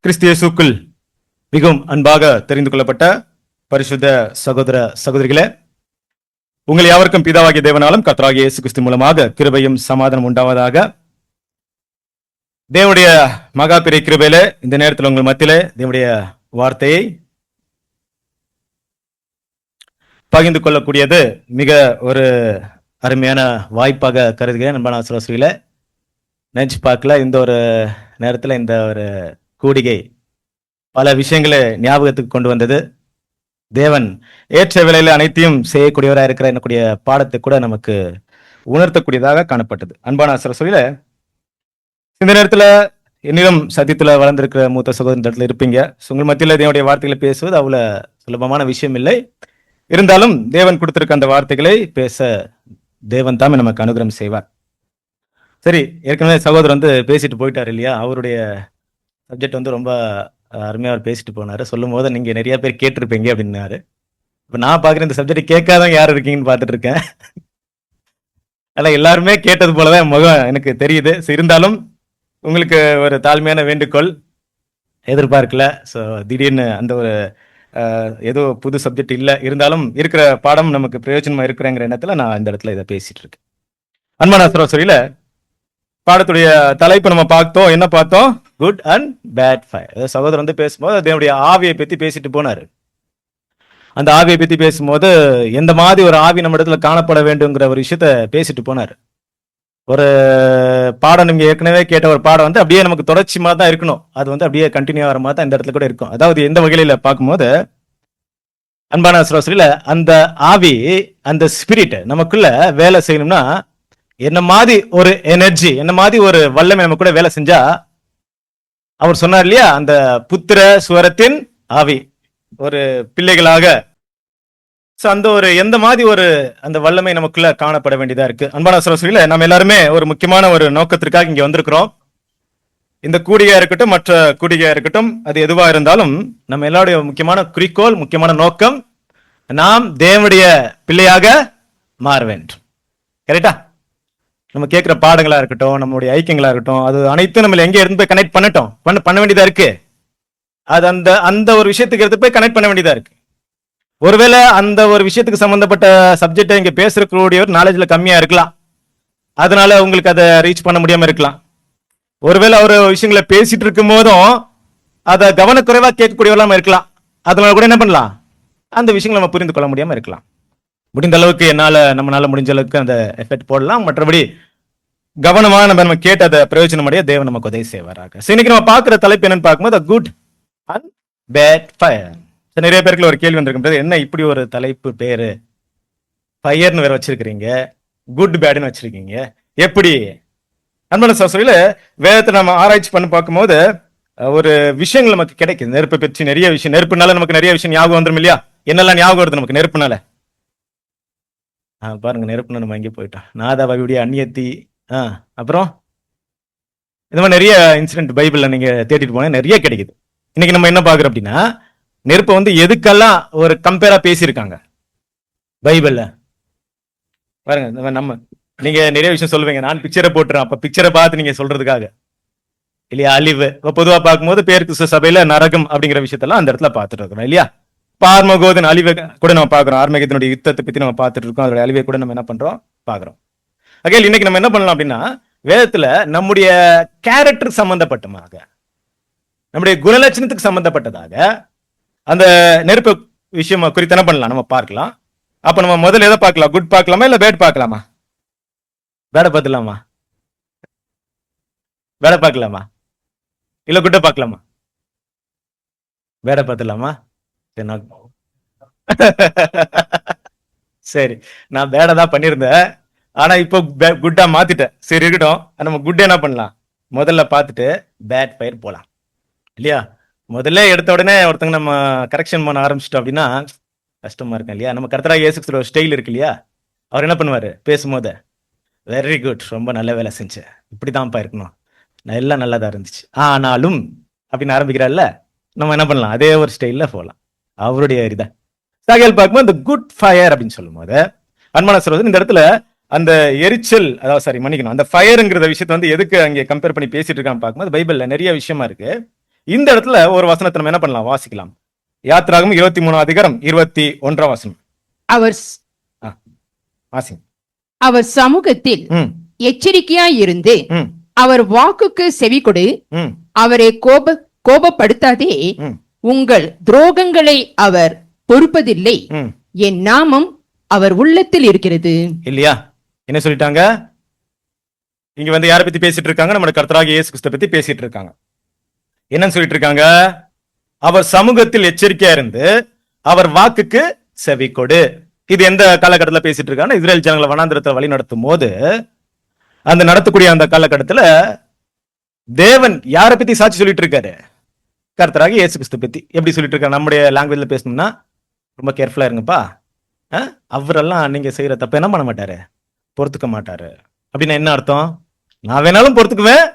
கிறிஸ்து இயேசுக்குள் மிகவும் அன்பாக தெரிந்து கொள்ளப்பட்ட பரிசுத்த சகோதர சகோதரிகளே, உங்கள் யாவருக்கும் பிதாவாகிய தேவனாலும் கர்த்தராகிய இயேசு கிறிஸ்து மூலமாக கிருபையும் சமாதானம் உண்டாவதாக. தேவனுடைய மகா பெரிய கிருபையில இந்த நேரத்தில் உங்கள் மத்தியிலே தேவனுடைய வார்த்தையை பகிர்ந்து கொள்ளக்கூடியது மிக ஒரு அருமையான வாய்ப்பாக கருதுகிறேன். அன்பான ஆசிரியர்களே, நினைச்சு பார்க்கல இந்த ஒரு நேரத்தில் இந்த ஒரு கூடிகை பல விஷயங்களை ஞாபகத்துக்கு கொண்டு வந்தது. தேவன் ஏற்ற வேளையில அனைத்தையும் செய்யக்கூடியவராக இருக்கிற என்னுடைய பாடத்தை கூட நமக்கு உணர்த்தக்கூடியதாக காணப்பட்டது. அன்பான ஆசிரியர்களே, இந்த நேரத்தில் என்னிடம் சத்தியத்தில் வளர்ந்திருக்கிற மூத்த சகோதரன் இடத்துல இருப்பீங்க. உங்கள் மத்தியில் தேவனுடைய வார்த்தைகளை பேசுவது அவ்வளவு சுலபமான விஷயம் இல்லை. இருந்தாலும் தேவன் கொடுத்திருக்க அந்த வார்த்தைகளை பேச தேவன் தாமே நமக்கு அனுகிரகம் செய்வார். சரி, ஏற்கனவே சகோதரர் பேசிட்டு போயிட்டார் இல்லையா? அவருடைய சப்ஜெக்ட் ரொம்ப அருமையாக அவர் பேசிட்டு போனார். சொல்லும் போது நீங்கள் நிறைய பேர் கேட்டிருப்பீங்க அப்படின்னாரு. இப்போ நான் பார்க்குற இந்த சப்ஜெக்ட் கேட்காதவங்க யார் இருக்கீங்கன்னு பார்த்துட்டு இருக்கேன். அதில் எல்லாருமே கேட்டது போலதான் முகம் எனக்கு தெரியுது. இருந்தாலும் உங்களுக்கு ஒரு தாழ்மையான வேண்டுகோள், எதிர்பார்க்கல. ஸோ திடீர்னு அந்த ஒரு ஏதோ புது சப்ஜெக்ட் இல்லை, இருந்தாலும் இருக்கிற பாடம் நமக்கு பிரயோஜனமாக இருக்கிறேங்கிற எண்ணத்தில் நான் இந்த இடத்துல இதை பேசிட்டு இருக்கேன். அன்பான சகோதரிகளே, பாடத்துடைய தலைப்பு நம்ம பார்த்தோம். என்ன பார்த்தோம்? Good and bad fire. சகோதரர் பேசும்போது அதனுடைய ஆவியை பற்றி பேசிட்டு போனார். அந்த ஆவியை பற்றி பேசும்போது எந்த மாதிரி ஒரு ஆவி நம்ம இடத்துல காணப்பட வேண்டுங்கிற ஒரு விஷயத்த பேசிட்டு போனார். ஒரு பாடம் நீங்க ஏற்கனவே கேட்ட ஒரு பாடம் அப்படியே நமக்கு தொடர்ச்சி மாதிரி தான் இருக்கணும். அது அப்படியே கண்டினியூ ஆகிற மாதிரி தான் இந்த இடத்துல கூட இருக்கும். அதாவது எந்த வகையில பார்க்கும்போது, அன்பான சகோதரிகளே, அந்த ஆவி, அந்த ஸ்பிரிட் நமக்குள்ள வேலை செய்யணும்னா என்ன மாதிரி ஒரு எனர்ஜி, என்ன மாதிரி ஒரு வல்லமை நம்ம கூட வேலை செஞ்சா, அவர் சொன்னார் இல்லையா, அந்த புத்திர சுவரத்தின் ஆவி ஒரு பிள்ளைகளாக அந்த ஒரு எந்த மாதிரி ஒரு அந்த வல்லமை நமக்குள்ள காணப்பட வேண்டியதா இருக்கு. அன்பான சகோதரிகளே, நம்ம எல்லாருமே ஒரு முக்கியமான ஒரு நோக்கத்திற்காக இங்க வந்திருக்கிறோம். இந்த கூடிகையா இருக்கட்டும், மற்ற கூடிகையா இருக்கட்டும், அது எதுவா இருந்தாலும் நம்ம எல்லாருடைய முக்கியமான குறிக்கோள், முக்கியமான நோக்கம், நாம் தேவனுடைய பிள்ளையாக மாற வேண்டும். கரெக்டா? நம்ம கேட்கிற பாடங்களா இருக்கட்டும், நம்மளுடைய ஐக்கியங்களா இருக்கட்டும், அது அனைத்தும் நம்ம எங்க இருந்து போய் கனெக்ட் பண்ண வேண்டியதா இருக்கு. அது அந்த அந்த ஒரு விஷயத்துக்கு எடுத்து போய் கனெக்ட் பண்ண வேண்டியதா இருக்கு. ஒருவேளை அந்த ஒரு விஷயத்துக்கு சம்பந்தப்பட்ட சப்ஜெக்டை இங்க பேசுறக்கூடிய நாலேஜ்ல கம்மியா இருக்கலாம், அதனால உங்களுக்கு அதை ரீச் பண்ண முடியாம இருக்கலாம். ஒருவேளை ஒரு விஷயங்களை பேசிட்டு இருக்கும் போதும் அதை கவனக்குறைவா கேட்கக்கூடியவெல்லாம் இருக்கலாம். அதனால கூட என்ன பண்ணலாம், அந்த விஷயங்களை நம்ம புரிந்து கொள்ள முடியாம இருக்கலாம். முடிந்த அளவுக்கு நம்மளால முடிஞ்ச அளவுக்கு அந்த எஃபெக்ட் போடலாம். மற்றபடி கவனமா நம்ம கேட்டு அதை பிரயோஜனம் அடைய தேவன் நமக்கு உதவி செய்வாராக. இன்னைக்கு நம்ம பார்க்கிற தலைப்பு என்னன்னு பார்க்கும்போது குட் அண்ட் பேட் ஃபயர். நிறைய பேருக்கு ஒரு கேள்வி வந்திருக்கும், என்ன இப்படி ஒரு தலைப்பு பேரு, ஃபயர்னு வேற வச்சிருக்கிறீங்க, குட் பேட்னு வச்சிருக்கீங்க, எப்படி? அன்பான சகோதரிகளே, வேதத்தை நம்ம ஆராய்ச்சி பண்ணி பார்க்கும்போது ஒரு விஷயங்கள் நமக்கு கிடைக்குது. நெருப்பை பற்றி நிறைய விஷயம், நெருப்புனால நமக்கு நிறைய விஷயம் ஞாபகம் வந்துடும் இல்லையா? என்னெல்லாம் ஞாபகம் வருது நமக்கு நெருப்புனால? பாருங்க, நெருப்புன்னு நம்ம எங்கே போயிட்டோம். நாதாவாவியுடைய அந்நியத்தி, அப்புறம் இந்த மாதிரி நிறைய இன்சிடென்ட் பைபிள்ல நீங்க தேடிட்டு போனா நிறைய கிடைக்குது. இன்னைக்கு நம்ம என்ன பாக்குறோம் அப்படின்னா, நெருப்பை எதுக்கெல்லாம் ஒரு கம்பேரா பேசியிருக்காங்க பைபிள்ல. பாருங்க, நம்ம நீங்க நிறைய விஷயம் சொல்லுவீங்க, நான் பிக்சரை போட்டுறேன், அப்ப பிக்சரை பார்த்து நீங்க சொல்றதுக்காக இல்லையா? அழிவு பொதுவா பார்க்கும்போது பேர் கிறிஸ்து சபையில நரகம் அப்படிங்கிற விஷயத்தெல்லாம் அந்த இடத்துல பார்த்துட்டு இருக்கிறோம் இல்லையா? பார்மகோதன் அழிவை கூட நம்ம பார்க்கிறோம். ஆர்மகேதனுடைய யுத்தத்தை பத்தி நம்ம பார்த்துட்டு இருக்கோம். அதோட அழிவை கூட நம்ம என்ன பண்றோம், பார்க்கிறோம். அகைல் இன்னைக்கு நம்ம என்ன பண்ணலாம் அப்படின்னா, வேதத்துல நம்முடைய கேரக்டர் சம்பந்தப்பட்டமாக, நம்முடைய குணலட்சணத்துக்கு சம்பந்தப்பட்டதாக அந்த நெருப்பு விஷயம் குறித்து என்ன பண்ணலாம், நம்ம பார்க்கலாம். அப்ப நம்ம முதல்ல எதை பார்க்கலாம்? குட் பார்க்கலாமா இல்ல பேட் பார்க்கலாமா? பேட பார்த்துலாமா? பேட பார்க்கலாமா இல்ல குட்ட பார்க்கலாமா? பேட பார்த்துலாமா? சரி, நான் பேட தான் பண்ணியிருந்தேன், ஆனா இப்போ குட்டா மாத்திட்டேன். சரி, இருக்கட்டும். நம்ம குட் என்ன பண்ணலாம், முதல்ல பார்த்துட்டு பேட் ஃபயர் போலாம் இல்லையா? முதல்ல எடுத்த உடனே ஒருத்தங்க நம்ம கரெக்ஷன் பண்ண ஆரம்பிச்சிட்டோம் அப்படின்னா கஷ்டமா இருக்கும் இல்லையா? நம்ம கர்த்தராகிய இயேசு கிறிஸ்துவோட ஸ்டைல் இருக்கு இல்லையா? அவர் என்ன பண்ணுவாரு பேசும்போது, வெரி குட், ரொம்ப நல்ல வேலை செஞ்ச, இப்படிதான்ப்பா இருக்கணும், எல்லாம் நல்லதா இருந்துச்சு, ஆனாலும் அப்படின்னு ஆரம்பிக்கிறாருல்ல, நம்ம என்ன பண்ணலாம், அதே ஒரு ஸ்டைல்ல போகலாம். அவருடைய இதான் சாகையில் பார்க்கும்போது இந்த குட் ஃபயர் அப்படின்னு சொல்லும் போது, அன்பான சகோதரர், இந்த இடத்துல அந்த எரிச்சல், அதாவது மன்னிக்கணும், அந்த ஃபயருங்கிற விஷயத்தை எதுக்கு அங்கே கம்பேர் பண்ணி பேசிட்டு இருக்கான்னு பார்க்கும்போது பைபிள்ல நிறைய விஷயமா இருக்கு. இந்த இடத்துல ஒரு வசனத்தை நம்ம என்ன பண்ணலாம், வாசிக்கலாம். யாத்திராகமம் 23ஆம் அதிகாரம் 21ஆம் வசனம். அவர் வாசிங்க. அவர் சமூகத்தில் ம், எச்சரிக்கையாயிருந்து ம், அவர் வாக்குக்கு செவி கொடு, ம், அவரை கோபப்படுத்தாதே, ம், உங்கள் துரோகங்களை அவர் பொறுப்பதில்லை, ம். என் நாமம் அவர் உள்ளத்தில் இருக்கிறது. இல்லையா? என்ன சொல்லிட்டாங்க? இங்க வந்து யாரை பத்தி பேசிட்டு இருக்காங்க? நம்முடைய கர்த்தராகிய இயேசு கிறிஸ்துவை பத்தி பேசிட்டு இருக்காங்க. என்னன்னு சொல்லிட்டு இருக்காங்க? அவர் சமூகத்தில் எச்சரிக்கையா இருந்து அவர் வாக்குக்கு செவி கொடு. இது எந்த காலகட்டத்தில் பேசிட்டு இருக்காங்க? இஸ்ரேல் ஜனங்களை வனாந்திரத்தை வழி நடத்தும் போது அந்த நடத்தக்கூடிய அந்த காலகட்டத்துல தேவன் யாரை பத்தி சாட்சி சொல்லிட்டு இருக்காரு? கர்த்தராகிய இயேசு கிறிஸ்து பத்தி. எப்படி சொல்லிட்டு இருக்காரு? நம்முடைய லாங்குவேஜ்ல பேசணும்னா ரொம்ப கேர்ஃபுல்லா இருங்கப்பா, அவரெல்லாம் நீங்க செய்யற தப்ப என்ன பண்ண மாட்டாரு, பொறுத்துக்க மாட்டாரு. அப்படின்னா என்ன அர்த்தம்? நான் வேணாலும் பொறுத்துக்குவேன்,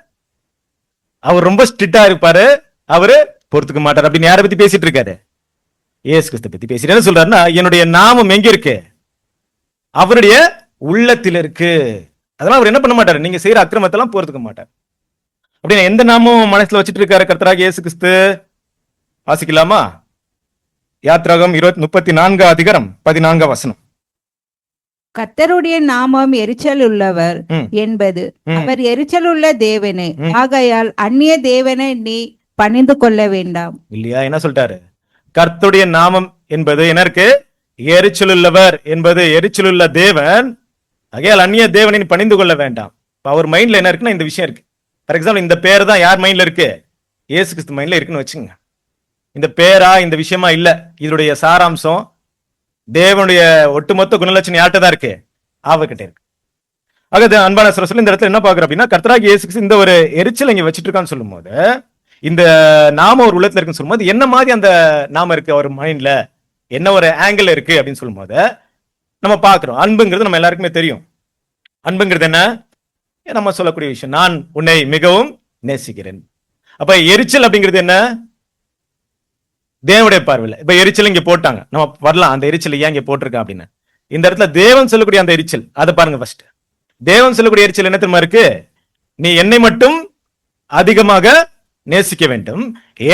அவர் ரொம்ப ஸ்ட்ரிக்டா இருப்பாரு, அவரு பொறுத்துக்க மாட்டாரு. அப்படின்னு யாரை பத்தி பேசிட்டு இருக்காரு? இயேசு கிறிஸ்து பத்தி பேசிட்டு என்ன சொல்றாருன்னா, என்னுடைய நாமம் எங்க இருக்கு? அவருடைய உள்ளத்தில் இருக்கு. அதெல்லாம் அவர் என்ன பண்ண மாட்டாரு, நீங்க செய்யற அக்கிரமத்தெல்லாம் பொறுத்துக்க மாட்டார். அப்படின்னா எந்த நாமம் மனசுல வச்சிட்டு இருக்காரு கர்த்தராகிய இயேசு கிறிஸ்து? வாசிக்கலாமா? யாத்திராகமம் 34ஆம் அதிகாரம் 14ஆம் வசனம். கர்த்தருடைய நாமம் எரிச்சல் உள்ளவர் என்பது அவர் எரிச்சல் உள்ள தேவனே, ஆகையால் அந்நிய தேவனை நீ பணிந்து கொள்ள வேண்டாம். இல்லையா? என்ன சொல்லிட்டாரு? கர்த்தருடைய நாமம் என்பது என்ன இருக்கு? எரிச்சல் உள்ளவர் என்பது எரிச்சல் உள்ள தேவன், ஆகையால் அந்நிய தேவனை நீ பணிந்து கொள்ள வேண்டாம். அவர் மைண்ட்ல என்ன இருக்குன்னா இந்த விஷயம் இருக்கு. ஃபார் எக்ஸாம்பிள், இந்த பேர் தான் யார் மைண்ட்ல இருக்கு? இயேசு கிறிஸ்து மைண்ட்ல இருக்குன்னு வச்சுங்க. இந்த பேரா இந்த விஷயமா இல்ல, இதனுடைய சாராம்சம் தேவனுடைய ஒட்டுமொத்த குணலட்சணம் யார்கிட்ட தான் இருக்கு? அவர்கிட்ட இருக்கு. ஆக அன்பான சகோதரர்களே, இந்த இடத்துல என்ன பாக்குறோம் அப்படின்னா, கர்த்தராகிய இயேசு கிறிஸ்து இந்த ஒரு எரிச்சல் இங்க வச்சிட்டு இருக்கான்னு சொல்லும் போது, இந்த நாம ஒரு உள்ளத்துல இருக்குன்னு சொல்லும் போது என்ன மாதிரி அந்த நாம இருக்கு அவர் மைண்ட்ல, என்ன ஒரு ஆங்கிள் இருக்கு அப்படின்னு சொல்லும் போது நம்ம பாக்குறோம். அன்புங்கிறது நம்ம எல்லாருக்குமே தெரியும். அன்புங்கிறது என்ன? நம்ம சொல்லக்கூடிய விஷயம், நான் உன்னை மிகவும் நேசிக்கிறேன். அப்ப எரிச்சல் அப்படிங்கிறது என்ன? தேவனுடைய பார்வையில் இப்ப எரிச்சல் இங்க போட்டாங்க, நம்ம வரலாம் அந்த எரிச்சல் ஏன் இங்க போட்டிருக்கேன் அப்படின்னு. இந்த இடத்துல தேவன் சொல்லக்கூடிய அந்த எரிச்சல் அதை பாருங்க. ஃபர்ஸ்ட் தேவன் சொல்லக்கூடிய எரிச்சல் என்ன தெரியுமா இருக்கு? நீ என்னை மட்டும் அதிகமாக நேசிக்க வேண்டும்,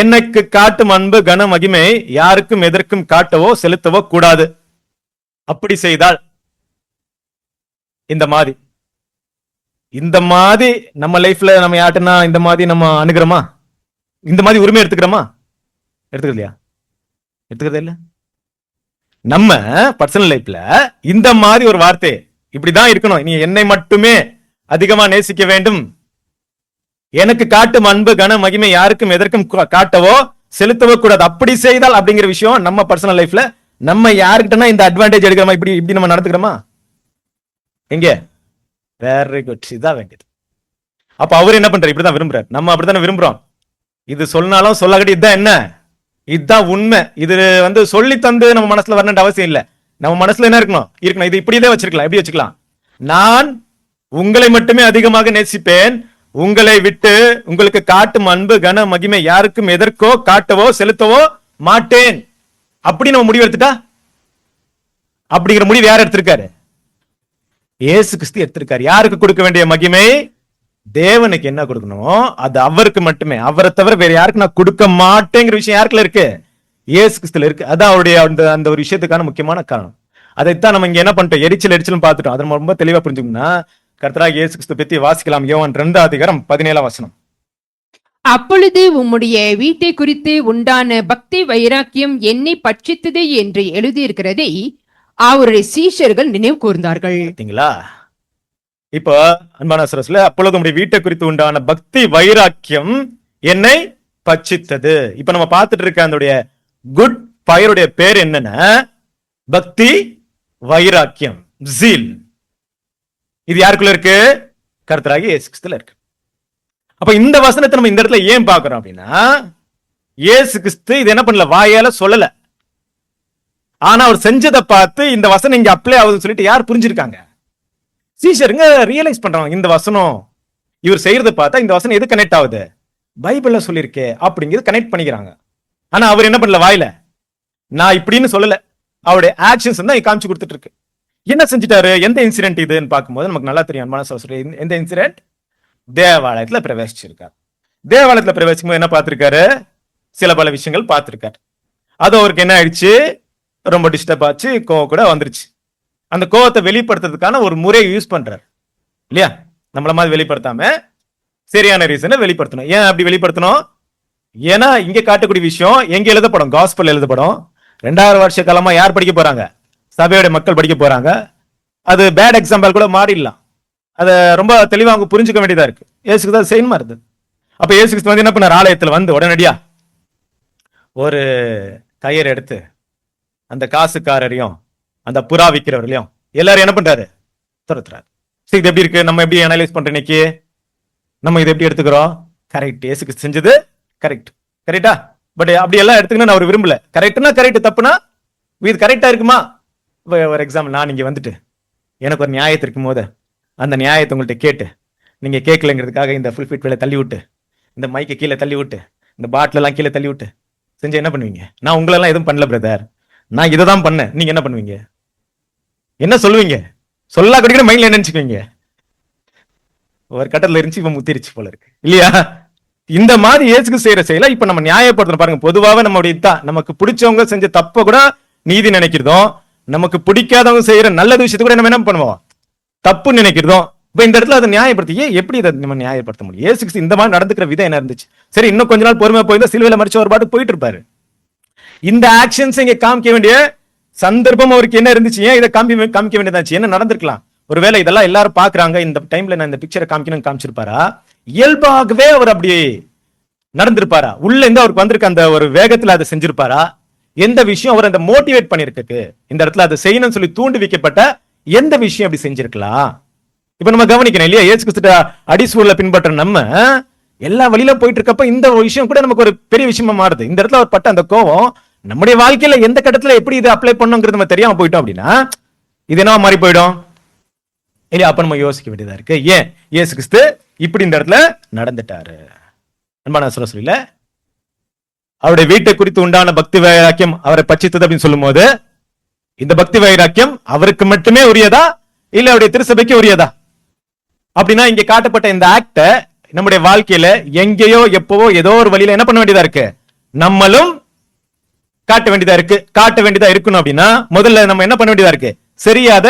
எனக்கு காட்டும் அன்பு கன மகிமை யாருக்கும் எதற்கும் காட்டவோ செலுத்தவோ கூடாது. அப்படி செய்தால் இந்த மாதிரி நம்ம லைஃப்ல நம்ம யாருன்னா இந்த மாதிரி நம்ம அணுகிறோமா? இந்த மாதிரி உரிமை எடுத்துக்கிறோமா? எடுத்துக்கிறது இல்லையா? எடுத்துக்கிறது இல்ல. நம்ம பர்சனல் லைஃப்ல இந்த மாதிரி ஒரு வார்த்தை இப்படிதான் இருக்கணும், நீ என்னை மட்டுமே அதிகமா நேசிக்க வேண்டும், எனக்கு காட்டும் அன்பு கன மகிமை யாருக்கும் எதற்கும் காட்டவோ செலுத்தவோ கூடாது. அப்படி செய்தால் அப்படிங்கிற விஷயம் நம்ம பர்சனல் லைஃப்ல நம்ம யாருக்கிட்டனா இந்த அட்வான்டேஜ் எடுக்கிறோமா? இப்படி நம்ம நடந்துக்கிறோமா? எங்க? வெரி குட், இதான் வேண்டியது. அப்ப அவர் என்ன பண்றாரு? இப்படிதான் விரும்புறாரு, நம்ம அப்படித்தானே விரும்புறோம். இது சொன்னாலும் சொல்லாகட்டி இதுதான் என்ன, இதுதான் உண்மை. இது வந்து சொல்லி தந்து நம்ம மனசுல வரணுன்ற அவசியம் இல்ல. நம்ம மனசுல என்ன இருக்கணும்? இது இப்படியே வச்சிருக்கலாம். எப்படி வச்சுக்கலாம்? நான் உங்களை மட்டுமே அதிகமாக நேசிப்பேன், உங்களை விட்டு உங்களுக்கு காட்டும் அன்பு கன மகிமை யாருக்கும் எதற்கோ காட்டவோ செலுத்தவோ மாட்டேன். அப்படி நம்ம முடிவு எடுத்துட்டா, அப்படிங்கிற முடிவு யார் எடுத்திருக்காரு? இயேசு கிறிஸ்து எடுத்திருக்காரு. யாருக்கு கொடுக்க வேண்டிய மகிமை? தேவனுக்கு என்ன கொடுக்கணுமோ அது அவருக்கு மட்டுமே, அவரை தவிர வேற யாருக்கு நான் கொடுக்க மாட்டேங்கிற விஷயம் யாருக்குள்ள இருக்கு? இயேசு கிறிஸ்துல இருக்கு. அதான் அவருடைய அந்த ஒரு விஷயத்துக்கான முக்கியமான காரணம். அதைத்தான் நம்ம இங்க என்ன பண்ணிட்டோம்? எரிச்சல் பார்த்துட்டோம். அதை ரொம்ப தெளிவா புரிஞ்சுக்கணும்னா கர்த்தராகிய இயேசு கிறிஸ்து பத்தி வாசிக்கலாம். யோவான் 2ஆம் அதிகாரம் 17ஆம் வசனம். அப்பொழுது உம்முடைய வீட்டை குறித்து உண்டான பக்தி வைராக்கியம் என்னை பட்சித்தது என்று எழுதியிருக்கிறதை அவருடைய சீஷர்கள் நினைவு கூர்ந்தார்கள். பார்த்தீங்களா? இப்போ அன்பான சகோதரர்களே, அப்பொழுது உம்முடைய வீட்டை குறித்து உண்டான பக்தி வைராக்கியம் என்னை பட்சித்தது. இப்ப நம்ம பார்த்துட்டு இருக்க அந்த குட் ஃபயருடைய பேர் என்னன்னா பக்தி வைராக்கியம், ஜீல். இது யாருக்குள்ள இருக்கு? கர்த்தராகிய இயேசு கிறிஸ்துல இருக்கு. அப்ப இந்த வசனத்தை நம்ம இந்த இடத்துல ஏன் பார்க்கிறோம் அப்படின்னா, இயேசு கிறிஸ்து இது என்ன பண்ணல, வாயால சொல்லல. ஆனா அவர் செஞ்சதை பார்த்து இந்த வசனம் இங்க அப்ளை ஆகுதுன்னு சொல்லிட்டு யார் புரிஞ்சிருக்காங்க? சீஷருங்க ரியலைஸ் பண்றாங்க. இந்த வசனம் இவர் செய்யறதை பார்த்தா இந்த வசனம் எது கனெக்ட் ஆகுது? பைபிள்ல சொல்லியிருக்கே அப்படிங்கிறது கனெக்ட் பண்ணிக்கிறாங்க. ஆனா அவர் என்ன பண்ணல, வாயில நான் இப்படின்னு சொல்லல, அவருடைய ஆக்ஷன்ஸ் தான் காமிச்சு கொடுத்துட்டு இருக்கு. என்ன செஞ்சிட்டாரு? எந்த இன்சிடென்ட் இதுன்னு பார்க்கும்போது நமக்கு நல்லா தெரியும். எந்த இன்சிடென்ட்? தேவாலயத்துல பிரவேசிச்சிருக்கார். தேவாலயத்துல பிரவேசிக்கும் போது என்ன பார்த்திருக்காரு? சில பல விஷயங்கள் பார்த்திருக்காரு. அது அவருக்கு என்ன ஆயிடுச்சு? ரொம்ப டிஸ்டர்ப் ஆச்சு, கோவம் கூட வந்துருச்சு. அந்த கோவத்தை வெளிப்படுத்துறதுக்கான ஒரு முறையை யூஸ் பண்றாரு இல்லையா? நம்மள மாதிரி வெளிப்படுத்தாம சரியான ரீசனை வெளிப்படுத்தணும். ஏன் அப்படி வெளிப்படுத்தணும்? ஏன்னா இங்க காட்டக்கூடிய விஷயம் எங்க எழுதப்படும்? காஸ்பல் எழுதப்படும். 2000 வருஷ காலமா யார் படிக்க போறாங்க? சபையோட மக்கள் படிக்க போறாங்க. அது பேட் எக்ஸாம்பிள் கூட மாறிடலாம். அதை ரொம்ப தெளிவா அவங்க புரிஞ்சுக்க வேண்டியதா இருக்கு. இயேசுக்கு தான் செய்யணுமா இருந்தது. அப்ப இயேசு கிறிஸ்து வந்து என்ன பண்ணார்? ஆலயத்துல வந்து உடனடியா ஒரு கயிறு எடுத்து அந்த காசுக்காரரையும் அந்த புறா விற்கிறவர்களையும் எல்லாரும் என்ன பண்றாரு? துரத்துறாரு. சரி, இது எப்படி இருக்கு? நம்ம எப்படி அனலைஸ் பண்றோம் இன்னைக்கு? நம்ம இதை எப்படி எடுத்துக்கிறோம்? கரெக்ட், இயேசு கிறிஸ்து செஞ்சது கரெக்ட். கரெக்டா? பட் அப்படி எல்லாம் எடுத்துக்கணும் நான் அவர் விரும்பல. கரெக்ட்னா கரெக்ட், தப்புனா இது கரெக்டா இருக்குமா? ஒரு எக்ஸாம்பிள், நான் இங்க வந்துட்டு எனக்கு ஒரு நியாயத்து இருக்கும் போது அந்த நியாயத்தை உங்கள்கிட்ட கேட்டு நீங்க கேட்கலங்கிறதுக்காக இந்த ஃபுல் ஃபிட் வேலை தள்ளி விட்டு, இந்த மைக்கை கீழே தள்ளி விட்டு, இந்த பாட்டில் எல்லாம் கீழே தள்ளி விட்டு செஞ்சா என்ன பண்ணுவீங்க? நான் உங்களெல்லாம் எதுவும் பண்ணல பிரதர், நான் இதை தான் பண்ணேன். நீங்க என்ன பண்ணுவீங்க? என்ன சொல்லுவீங்க? சொல்லா கிடைக்கிற மைண்ட்ல என்ன நினைச்சுக்குவீங்க? ஒரு கட்டத்துல இருந்துச்சு, இப்ப முத்திருச்சு போல இருக்கு இல்லையா? இந்த மாதிரி இயேசுக்கு செய்யற செயலை இப்ப நம்ம நியாயப்படுத்தணும். பாருங்க, பொதுவாக நம்மளுடைய தான் நமக்கு பிடிச்சவங்க செஞ்ச தப்ப கூட நீதி நினைக்கிறதும், நமக்கு பிடிக்காதவங்க செய்யற நல்ல விஷயத்தை கூட நம்ம என்ன பண்ணுவோம்? தப்பு நினைக்கிறதும். இப்ப இந்த இடத்துல அதை நியாயப்படுத்தி எப்படி இதை நம்ம நியாயப்படுத்த முடியும்? இயேசு இந்த மாதிரி நடந்துக்கிற விதம் என்ன இருந்துச்சு? சரி, இன்னும் கொஞ்ச நாள் பொறுமையா போயிருந்தா சிலுவையில மறிச்ச ஒரு பாட்டு போயிட்டு இருப்பாரு. இந்த ஆக்ஷன்ஸ் இங்க காமிக்க வேண்டிய சந்தர்ப்பம் அவருக்கு என்ன இருந்துச்சு? ஏன் இதை காமிக்க வேண்டியதாச்சு? என்ன நடந்திருக்கலாம்? ஒருவேளை இதெல்லாம் எல்லாரும் பாக்குறாங்க, இந்த டைம்ல நான் இந்த பிக்சரை காமிக்கணும்னு காமிச்சிருப்பாரா? இயல்பாகவே அவர் அப்படி நடந்திருப்பாரா? உள்ள இருந்து அவருக்கு வந்திருக்க அந்த ஒரு வேகத்துல அதை செஞ்சிருப்பாரா? எந்த விஷயம் அவர் அந்த மோட்டிவேட் பண்ணிருக்கு இந்த இடத்துல அதை செய்யணும்னு சொல்லி தூண்டி வைக்கப்பட்ட எந்த விஷயம் அப்படி செஞ்சிருக்கலாம்? இப்ப நம்ம கவனிக்கணும் இல்லையா? இயேசு கிறிஸ்து அடிசூழல பின்பற்ற நம்ம எல்லா வழியில போயிட்டு இருக்கப்ப இந்த விஷயம் கூட நமக்கு ஒரு பெரிய விஷயமா மாறுது. இந்த இடத்துல அவர் பட்ட அந்த கோவம் நம்முடைய வாழ்க்கையில எந்த கட்டத்துல எப்படி இதை அப்ளை பண்ணுங்கிறது நம்ம தெரியாம போயிட்டோம் அப்படின்னா இது என்ன மாறி போயிடும் இல்லையா? அப்ப நம்ம யோசிக்க வேண்டியதா இருக்கு. ஏன் இயேசு கிறிஸ்து இப்படி இந்த இடத்துல நடந்துட்டாரு? அன்பான சொல்லல, அவருடைய வீட்டை குறித்து உண்டான பக்தி வைராக்கியம் அவரை பட்சித்தது அப்படின்னு சொல்லும் போது இந்த பக்தி வைராக்கியம் அவருக்கு மட்டுமே உரியதா இல்ல அவருடைய திருசபைக்கு உரியதா? அப்படின்னா இங்க காட்டப்பட்ட இந்த ஆக்ட நம்முடைய வாழ்க்கையில எங்கேயோ எப்பவோ ஏதோ ஒரு வழியில என்ன பண்ண வேண்டியதா இருக்கு? நம்மளும் காட்ட வேண்டியதா இருக்கு. காட்ட வேண்டியதா இருக்கணும் அப்படின்னா முதல்ல நம்ம என்ன பண்ண வேண்டியதா இருக்கு? சரியாத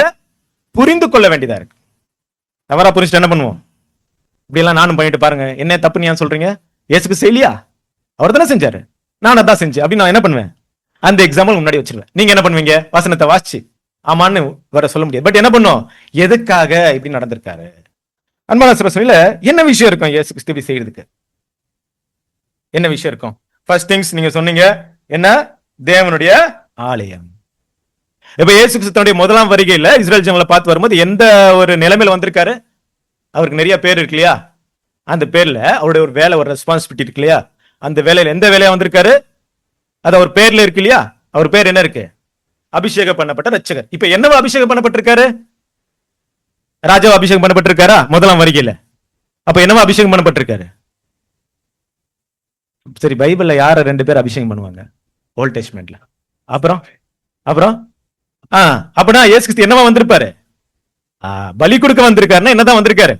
புரிந்து கொள்ள வேண்டியதா இருக்கு. தவறா புரிஞ்சுட்டு என்ன பண்ணுவோம்? இப்படி எல்லாம் நானும் பண்ணிட்டு பாருங்க, என்ன தப்புன்னு ஏன் சொல்றீங்க? இயேசுக்கு செய்யலையா? அவர் தானே செஞ்சாரு, நான் அதான் செஞ்சேன் அப்படின்னு நான் என்ன பண்ணுவேன்? அந்த எக்ஸாம்பிள் முன்னாடி வச்சிருவேன். நீங்க என்ன பண்ணுவீங்க? வசனத்தை வாசிச்சு ஆமான்னு வர சொல்ல முடியாது. பட் என்ன பண்ணும்? எதுக்காக இப்படி நடந்திருக்காரு? அன்பான சொல்லல, என்ன விஷயம் இருக்கும் இயேசு கிறிஸ்து இப்படி செய்யறதுக்கு? என்ன விஷயம் இருக்கும்? ஃபர்ஸ்ட் திங்ஸ் நீங்க சொன்னீங்க என்ன? தேவனுடைய ஆலயம். இப்ப இயேசு கிறிஸ்துடைய முதலாம் வருகையில இஸ்ரேல் ஜனங்களை பார்த்து வரும்போது எந்த ஒரு நிலைமையில வந்திருக்காரு? அவருக்கு நிறைய பேர் இருக்கு இல்லையா? அந்த பேர்ல அவருடைய ஒரு வேலை, ஒரு ரெஸ்பான்சிபிலிட்டி இருக்கு இல்லையா? அந்த வேலையில எந்த வேலையா வந்திருக்காரு? அது அவர் பேர்ல இருக்கு இல்லையா? அவர் பேர் என்ன இருக்கு? அபிஷேகம் பண்ணப்பட்ட ரட்சகர். இப்ப என்னவா அபிஷேகம் பண்ணப்பட்டிருக்காரு? ராஜாவா அபிஷேகம் பண்ணப்பட்டிருக்காரா முதலாம் வருகையில? அப்ப என்னவா அபிஷேகம் பண்ணப்பட்டிருக்காரு? சரி, பைபிள்ல யார 2 பேர் அபிஷேகம் பண்ணுவாங்க? ஓல்ட் டெஸ்ட்மென்ட்ல. அப்புறம் அப்படின்னா இயேசு கிறிஸ்து என்னவா வந்திருப்பாரு? பலி கொடுக்க வந்திருக்காருன்னா என்னதான் வந்திருக்காரு?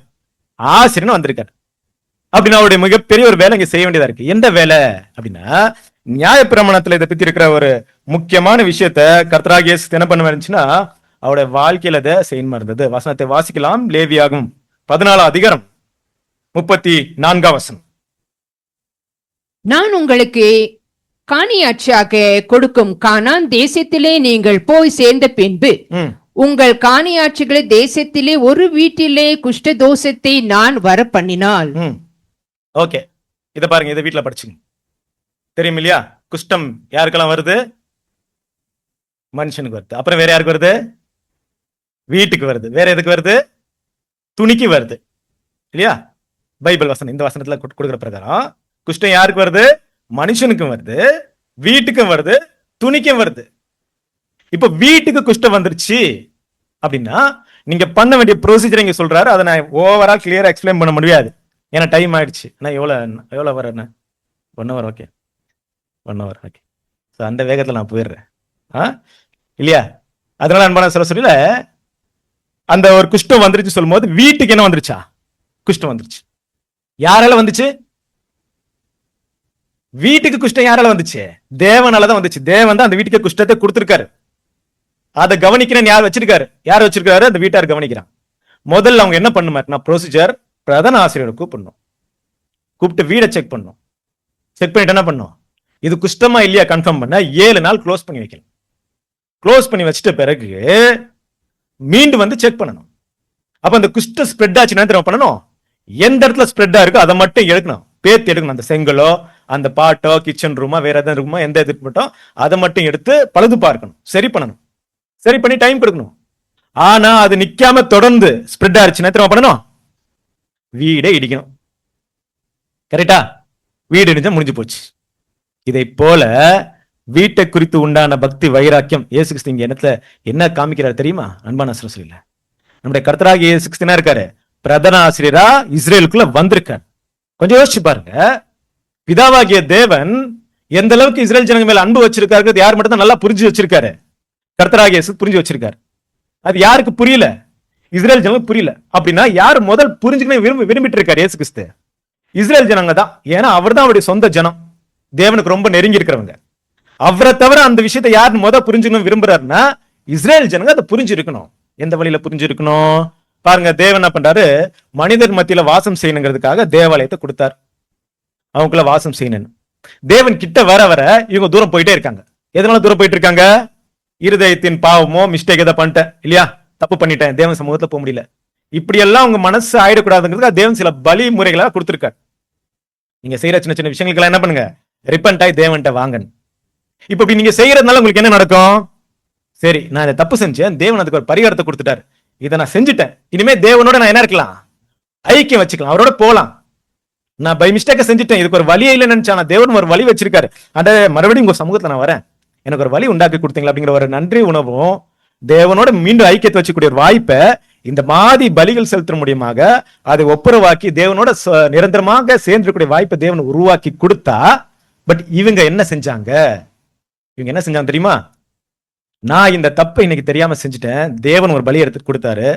ஆசிரியர் வந்திருக்காரு. அப்படின்னா அவருடைய மிகப்பெரிய ஒரு வேலை இங்க செய்ய வேண்டியதா இருக்கு. எந்த வேலை அப்படின்னா, நியாயப்பிரமாணத்துல இதை பத்தி இருக்கிற ஒரு முக்கியமான விஷயத்த கர்த்தராகிய இயேசு என்ன பண்ண இருந்துச்சுன்னா அவருடைய வாழ்க்கையில அதை செய்யணுமா இருந்தது. வசனத்தை வாசிக்கலாம். லேவியாகும் 14 அதிகாரம் 34 வசனம். நான் உங்களுக்கு காணியாட்சியாக கொடுக்கும் கானான் தேசத்திலே நீங்கள் போய் சேர்ந்த பின்பு உங்கள் காணியாட்சிகளை தேசத்திலே ஒரு வீட்டிலே குஷ்ட தோஷத்தை நான் வர பண்ணினால். ஓகே, இத பாருங்க, இதை வீட்டுல படிச்சுங்க. தெரியும் இல்லையா? குஷ்டம் யாருக்கெல்லாம் வருது? மனுஷனுக்கு வருது. அப்புறம் வேற யாருக்கு வருது? வீட்டுக்கு வருது. வேற எதுக்கு வருது? துணிக்கு வருது இல்லையா? பைபிள் வசனம் இந்த வசனத்துல கொடுக்குற பிரகாரம் குஷ்டம் யாருக்கு வருது? மனுஷனுக்கும் வருது, வீட்டுக்கும் வருது, துணிக்கும் வருது. இப்ப வீட்டுக்கு குஷ்டம் வந்துருச்சு அப்படின்னா நீங்க பண்ண வேண்டிய ப்ரொசீஜர் இங்க சொல்றாரு. அதை நான் ஓவரா கிளியரா எக்ஸ்பிளைன் பண்ண முடியாது, ஏன்னா டைம் ஆயிடுச்சு. ஆனா எவ்வளவு வர 1 hour? Okay, 1 hour. ஓகே, அந்த வேகத்துல நான் போயிடுறேன் இல்லையா? அதனால அன்பான சொல்லல, அந்த ஒரு குஷ்டம் வந்துருச்சு சொல்லும் போது வீட்டுக்கு என்ன வந்துருச்சா? குஷ்டம் வந்துருச்சு. யாரால வந்துச்சு? வீட்டுக்கு குஷ்டம் யாரால வந்துச்சு? தேவனாலதான் வந்துச்சு. தேவன் தான் அந்த வீட்டுக்கு குஷ்டத்தை கொடுத்திருக்காரு. அதை கவனிக்கிறேன்னு யார் வச்சிருக்காரு? யார் வச்சிருக்காரு? அந்த வீட்டார் கவனிக்கிறான். முதல்ல அவங்க என்ன பண்ணுமாருன்னா, ப்ரொசீஜர் பிரதான ஆசிரியரை கூப்பிடணும். கூப்பிட்டு வீடை செக் பண்ணும். செக் பண்ணிட்டு என்ன பண்ணும்? இது குஷ்டமா இல்லையா கன்ஃபார்ம் பண்ண 7 நாள் க்ளோஸ் பண்ணி வைக்கணும். க்ளோஸ் பண்ணி வச்சிட்ட பிறகு மீண்டும் வந்து செக் பண்ணணும். அப்ப அந்த குஷ்டம் ஸ்ப்ரெட் ஆச்சுன்னா என்ன பண்ணணும்? எந்த இடத்துல ஸ்ப்ரெட் இருக்கோ அதை மட்டும் எடுக்கணும், பேத்து எடுக்கணும். அந்த செங்கலோ, அந்த பாட்டோ, கிச்சன் ரூமா, வேற எதாவது இருக்குமோ, எந்த இது மட்டும் அதை மட்டும் எடுத்து பழுது பார்க்கணும், சரி பண்ணணும். சரி பண்ணி டைம் கொடுக்கணும். ஆனா அது நிக்காம தொடர்ந்து ஸ்ப்ரெட் ஆச்சுன்னா என்ன பண்ணணும்? வீடை இடிக்கணும். கரெக்டா? வீடு இடிஞ்சா முடிஞ்சு போச்சு. இதை போல வீட்டை குறித்து உண்டான பக்தி வைராக்கியம் இயேசு கிறிஸ்து இங்க என்ன காமிக்கிறார் தெரியுமா? அன்பான சொல்ல நம்முடைய கர்த்தராகிய இயேசு கிறிஸ்து என்ன இருக்காரு? பிரதான ஆசிரியரா இஸ்ரேலுக்குள்ள வந்திருக்கார். கொஞ்சம் யோசிச்சு பாருங்க. பிதாவாகிய தேவன் எந்த அளவுக்கு இஸ்ரேல் ஜனங்க மேல அன்பு வச்சிருக்காரு யார் மட்டும் தான் நல்லா புரிஞ்சு வச்சிருக்காரு? கர்த்தராகிய இயேசு புரிஞ்சு வச்சிருக்காரு. அது யாருக்கு புரியல? இஸ்ரேல் ஜனங்களுக்கு புரியல. அப்படின்னா யார் முதல் புரிஞ்சுக்கணும் விரும்பிட்டு இருக்காரு இயேசு கிறிஸ்து? இஸ்ரேல் ஜனங்க தான். ஏன்னா அவர் தான் அவருடைய சொந்த ஜனம், தேவனுக்கு ரொம்ப நெருங்கி இருக்கிறவங்க. அவரை தவிர அந்த விஷயத்தை யார் முதல் புரிஞ்சுக்கணும் விரும்புறாருன்னா இஸ்ரேல் ஜனங்க அதை புரிஞ்சிருக்கணும். எந்த வழியில புரிஞ்சிருக்கணும் பாருங்க. தேவன் என்ன பண்றாரு? மனிதர் மத்தியில வாசம் செய்யணுங்கிறதுக்காக தேவாலயத்தை கொடுத்தார். அவங்களுக்குள்ள வாசம் செய்யணும். தேவன் கிட்ட வர வர இவங்க தூரம் போயிட்டே இருக்காங்க. எதனால தூரம் போயிட்டு இருக்காங்க? இருதயத்தின் பாவமோ, மிஸ்டேக் எதை பண்ணிட்டேன் இல்லையா, தப்பு பண்ணிட்டேன், தேவன் சமூகத்துல போக முடியல, இப்படி எல்லாம் உங்க மனசு ஆயிடக்கூடாதுங்கிறதுக்கு தேவன் சில பலி முறைகளா கொடுத்திருக்காரு. நீங்க செய்யற சின்ன சின்ன விஷயங்களுக்கு என்ன பண்ணுங்க? ரிப்பன்ட் ஆகி தேவன்கிட்ட வாங்கன்னு. இப்ப இப்படி நீங்க செய்யறதுனால உங்களுக்கு என்ன நடக்கும்? சரி, நான் இதை தப்பு செஞ்சேன், தேவன் அதுக்கு ஒரு பரிகாரத்தை கொடுத்துட்டாரு, இதை நான் செஞ்சுட்டேன், இனிமே தேவனோட நான் என்ன இருக்கலாம்? ஐக்கியம் வச்சுக்கலாம், அவரோட போலாம். நான் பை மிஸ்டேக்க செஞ்சுட்டேன், இதுக்கு ஒரு வழியே இல்லைன்னு நினைச்சா தேவன் ஒரு வழி வச்சிருக்காரு. அட மறுபடியும் உங்க சமூகத்துல நான் வரேன், எனக்கு ஒரு வழி உண்டாக்கி கொடுத்தீங்களா அப்படிங்கிற ஒரு நன்றி உணவும் தேவனோட மீண்டும் ஐக்கியத்தை வச்சுக்கூடிய ஒரு வாய்ப்பை இந்த மாதிரி பலிகள் செலுத்த மூலியமாக அதை ஒப்புரவாக்கி தேவனோட நிரந்தரமாக சேர்ந்திருக்கக்கூடிய வாய்ப்பை தேவன் உருவாக்கி கொடுத்தா. பட் இவங்க என்ன செஞ்சாங்க? இவங்க என்ன செஞ்சாங்க தெரியுமா? நான் இந்த தப்பை இன்னைக்கு தெரியாம செஞ்சுட்டேன், தேவன் ஒரு பலி எடுத்து கொடுத்தாரு,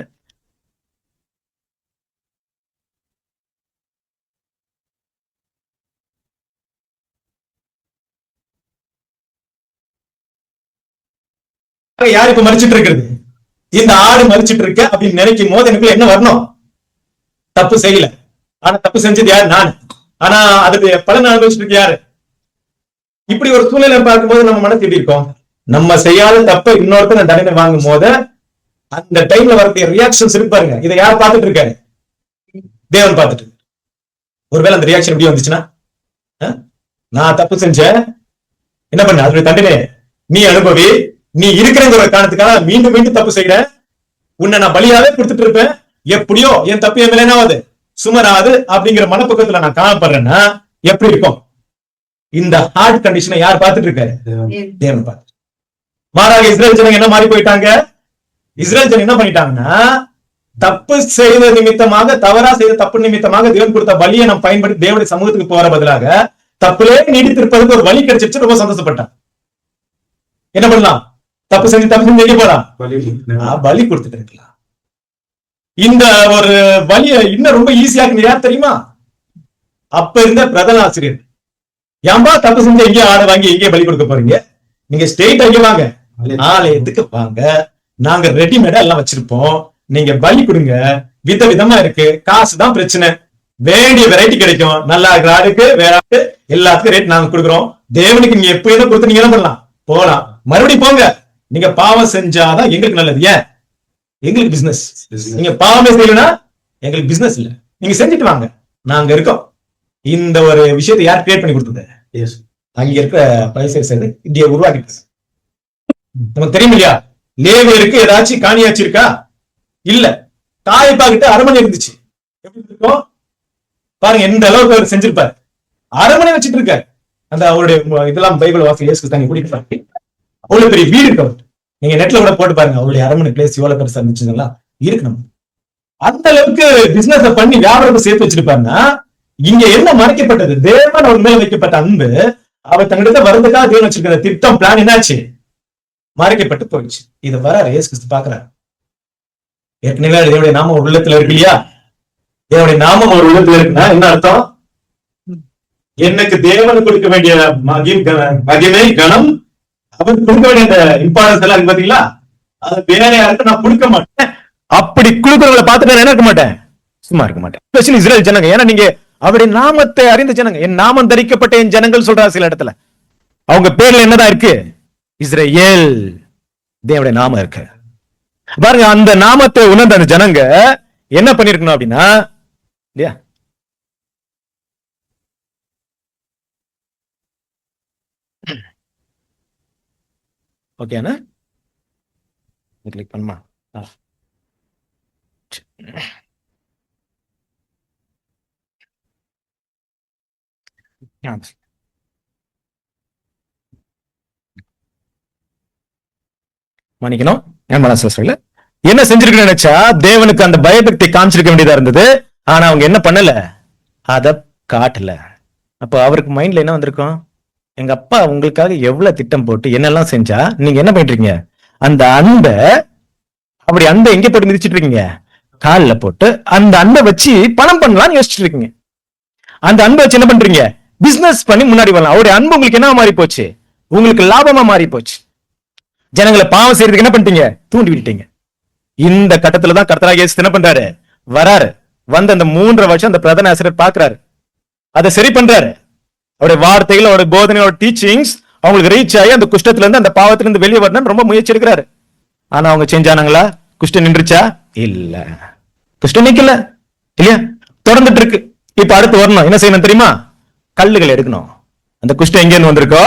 யார் இப்ப மறிச்சிட்டு இருக்கிறது? இந்த ஆடு மறிச்சிட்டு இருக்க அப்படின்னு நினைக்கும் போது எனக்குள்ள என்ன வரணும்? தப்பு செய்யல, ஆனா தப்பு செஞ்சது யாரு? நான். ஆனா அதுக்கு பலன் அனுபவிச்சுட்டு இருக்கு யாரு? இப்படி ஒரு சூழ்நிலை பார்க்கும்போது நம்ம மனசு எப்படி இருக்கும்? நம்ம செய்யாத தப்ப இன்னொருத்தர் தண்டனை வாங்கும் போது அந்த டைம்ல வரக்கூடிய ரியாக்ஷன்ஸ் இருப்பாருங்க. இதை யார் பார்த்துட்டு இருக்காரு? தேவன் பார்த்துட்டு. ஒருவேளை அந்த ரியாக்ஷன் எப்படி வந்துச்சுன்னா, நான் தப்பு செஞ்சேன், என்ன பண்ண, அதோட தண்டனை நீ அனுபவி, நீ இருக்கிறங்கிற காரணத்துக்காக மீண்டும் மீண்டும் தப்பு செய்யற, உன்னை நான் பலியாவே கொடுத்துட்டு இருப்பேன், எப்படியோ என் தப்பு என் மேல என்ன ஆகுது, சுமராது அப்படிங்கிற மனப்பக்கத்துல நான் காணப்படுறேன்னா எப்படி இருக்கும்? இந்த ஹார்ட் கண்டிஷனை யார் பார்த்துட்டு இருக்காரு? தேவன் பார்த்து. மாறாக இஸ்ரேல் ஜனங்க என்ன மாறி போயிட்டாங்க? இஸ்ரேல் ஜனங்க என்ன பண்ணிட்டாங்கன்னா, தப்பு செய்த நிமித்தமாக, தவறா செய்த தப்பு நிமித்தமாக தேவன் கொடுத்த வழியை நம்ம பயன்படுத்தி தேவனுடைய சமூகத்துக்கு போற பதிலாக தப்புலே நீடித்திருப்பதுக்கு ஒரு வழி கிடைச்சிருச்சு, ரொம்ப சந்தோஷப்பட்டான். என்ன பண்ணலாம்? தப்பு செஞ்சு எங்க போலாம்? பலி கொடுத்துட்டு இருக்கலாம். இந்த ஒரு வழியை இன்னும் ரொம்ப ஈஸியாக யார் தெரியுமா? அப்ப இருந்த பிரதான ஆசிரியர். ஏன்பா தப்பு செஞ்சு எங்கேயோ ஆடை வாங்கி எங்கேயே பலி கொடுக்க போறீங்க? நீங்க ஸ்ட்ரெயிட் அங்கே வாங்க, ஆலயத்துக்கு வாங்க, நாங்க ரெடிமேடா எல்லாம் வச்சிருப்போம், நீங்க பலி கொடுங்க, விதவிதமா இருக்கு, காசு தான் பிரச்சனை, வேண்டிய வெரைட்டி கிடைக்கும், நல்லா இருக்கிற ஆடுக்கு வேற ஆடு எல்லாத்துக்கும் ரேட் நாங்க கொடுக்குறோம், தேவனுக்கு நீங்க எப்ப என்ன கொடுத்து நீங்க என்ன பண்ணலாம்? போலாம், மறுபடியும் போங்க. நீங்க பாவம் செஞ்சாதான் எங்களுக்கு நல்லது. ஏன்? எங்களுக்கு பிசினஸ். நீங்க பாவமே செய்யணும்னா எங்களுக்கு பிசினஸ் இல்ல, நீங்க செஞ்சுட்டு வாங்க, நாங்க இருக்கோம். இந்த ஒரு விஷயத்தை யார் கிரியேட் பண்ணி கொடுத்தது? அங்க இருக்கிற பரிசேயர் சேர்ந்து இந்திய உருவாக்கிட்டு. நமக்கு தெரியும் இல்லையா, லேவியருக்கு ஏதாச்சும் காணியாச்சு இருக்கா? இல்ல. காயப்பா கிட்ட அரமனை இருந்துச்சு. எப்படி இருக்கும் பாருங்க, எந்த அளவுக்கு அவர் செஞ்சிருப்பாரு. அரமனை வச்சுட்டு இருக்காரு. அந்த அவருடைய இதெல்லாம் பைபிள் வாசி இயேசு தாங்க கூட்டிட்டு பாருங்க, அவ்வளவு பெரிய வீடு இருக்கு. நீங்க நெட்ல கூட போட்டு பாருங்க, அவருடைய அரமனை பிளேஸ் எவ்வளவு பெருசா இருந்துச்சுங்களா இருக்கணும். அந்த அளவுக்கு பிசினஸ் பண்ணி வியாபாரத்தை சேர்த்து வச்சிருப்பாருன்னா, இங்க என்ன மறைக்கப்பட்டது? தேவன் அவர் மேல வைக்கப்பட்ட அன்பு, அவர் தங்கிட்ட வரதுக்காக தேவன் வச்சிருக்கிற திட்டம், பிளான் என்னாச்சு? மறைக்கப்பட்டு போயிடுச்சு. இது வர இயேசு கிறிஸ்து பாக்குறாரு. ஏற்கனவே தேவனுடைய நாமம் ஒரு உள்ளத்துல இருக்கு இல்லையா? தேவனுடைய நாமம் ஒரு உள்ளத்துல இருக்குன்னா என்ன அர்த்தம்? எனக்கு தேவன் கொடுக்க வேண்டிய மகிமை கணம், அவர் கொடுக்க வேண்டிய அந்த இம்பார்ட்டன்ஸ் எல்லாம் இருக்கு பாத்தீங்களா, அது வேற யாருக்கும் நான் கொடுக்க மாட்டேன். அப்படி கொடுக்கறவங்களை பார்த்துட்டு நான் என்ன இருக்க மாட்டேன், சும்மா இருக்க மாட்டேன். ஸ்பெஷலி இஸ்ரேல் ஜனங்க, ஏன்னா நீங்க அவருடைய நாமத்தை அறிந்த ஜனங்க. என் நாமம் தரிக்கப்பட்ட என் ஜனங்கள் சொல்றாரு சில இடத்துல. அவங்க பேர்ல என்னதான் இருக்கு, இஸ்ரேல், தேவனுடைய நாமம் இருக்கு. பாருங்க, அந்த நாமத்தை உணர்ந்த அந்த ஜனங்க என்ன பண்ணிருக்கணும் அப்படின்னா, இல்லையா, ஓகேண்ணா, கிளிக் பண்ணுமா, மன்னிக்கணும், என்ன செஞ்சிருக்க நினைச்சா தேவனுக்கு அந்த பயபக்தி காமிச்சிருக்க வேண்டியதா இருந்தது. ஆனா அவங்க என்ன பண்ணல, அத காட்டல. அப்போ அவருக்கு மைண்ட்ல என்ன வந்திருக்கும், எங்க அப்பா உங்களுக்காக எவ்வளவு திட்டம் போட்டு என்னெல்லாம் செஞ்சா நீங்க என்ன பண்றீங்க, அந்த அன்பை அப்படி அன்பை எங்க போட்டு மிதிச்சிட்டு இருக்கீங்க, கால்ல போட்டு அந்த அன்பை வச்சு பணம் பண்ணலாம்னு யோசிச்சுட்டு இருக்கீங்க. அந்த அன்பை வச்சு என்ன பண்றீங்க, பிசினஸ் பண்ணி முன்னாடி வரலாம். அவருடைய அன்பு உங்களுக்கு என்ன மாறி போச்சு, உங்களுக்கு லாபமா மாறி போச்சு. ஜனங்களை பாவம் செய்யறதுக்கு என்ன பண்ணிட்டீங்க, தூண்டி விட்டீங்க. இந்த கட்டத்துல தான் கர்த்தராகிய இயேசு என்ன பண்றாரு, வராரு. வந்து அந்த 3.5 வருஷம் அந்த பிரதான ஆசிரியர் பாக்குறாரு, அதை சரி பண்றாரு. அவருடைய வார்த்தைகள், அவருடைய போதனை, அவருடைய டீச்சிங்ஸ் அவங்களுக்கு ரீச் ஆகி அந்த குஷ்டத்துல இருந்து அந்த பாவத்துல இருந்து வெளியே வரணும்னு ரொம்ப முயற்சி எடுக்கிறாரு. ஆனா அவங்க செஞ்சானுங்களா, குஷ்டம் நின்றுச்சா, இல்ல, குஷ்டம் நிக்கல, இல்லையா, தொடர்ந்துட்டு இருக்கு. இப்ப அடுத்து வரணும், என்ன செய்யணும் தெரியுமா, கல்லுகள் எடுக்கணும். அந்த குஷ்டம் எங்க இருந்து வந்திருக்கோ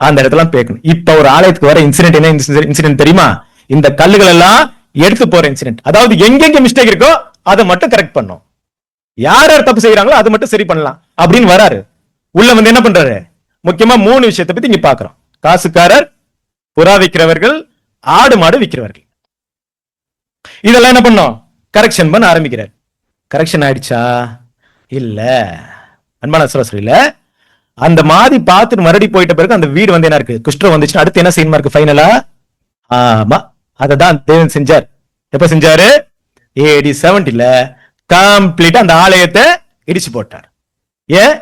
அந்த இடத்துல பேக்கணும். இப்ப ஒரு ஆலயத்துக்கு வர இன்சிடென்ட் என்ன இன்சிடென்ட் தெரியுமா, இந்த கல்லுகள் எல்லாம் எடுத்து போற இன்சிடென்ட். அதாவது எங்கெங்க மிஸ்டேக் இருக்கோ அதை மட்டும் கரெக்ட் பண்ணும், யார் யார் தப்பு செய்யறாங்களோ அதை மட்டும் சரி பண்ணலாம் அப்படின்னு வராரு. உள்ள வந்து என்ன பண்றாரு, முக்கியமா 3 விஷயத்தை பத்தி இங்க பாக்குறோம். காசுக்காரர், புறா விற்கிறவர்கள், ஆடு மாடு விற்கிறவர்கள். இதெல்லாம் என்ன பண்ணோம், கரெக்ஷன் பண்ண ஆரம்பிக்கிறார். கரெக்ஷன் ஆயிடுச்சா, இல்ல, அன்பான சகோதரர்களே, அந்த மாதிரி பார்த்துட்டு மறுபடி போயிட்ட பிறகு அந்த வீடு வந்து என்ன இருக்கு, குஷ்டம் வந்துச்சு. அடுத்து என்ன செய்யணுமா இருக்கு ஃபைனலா, ஆமா, அததான் தேவன் செஞ்சார். எப்ப செஞ்சாரு, AD 70ல கம்ப்ளீட்டா அந்த ஆலயத்தை இடிச்சு போட்டார். ஏன்,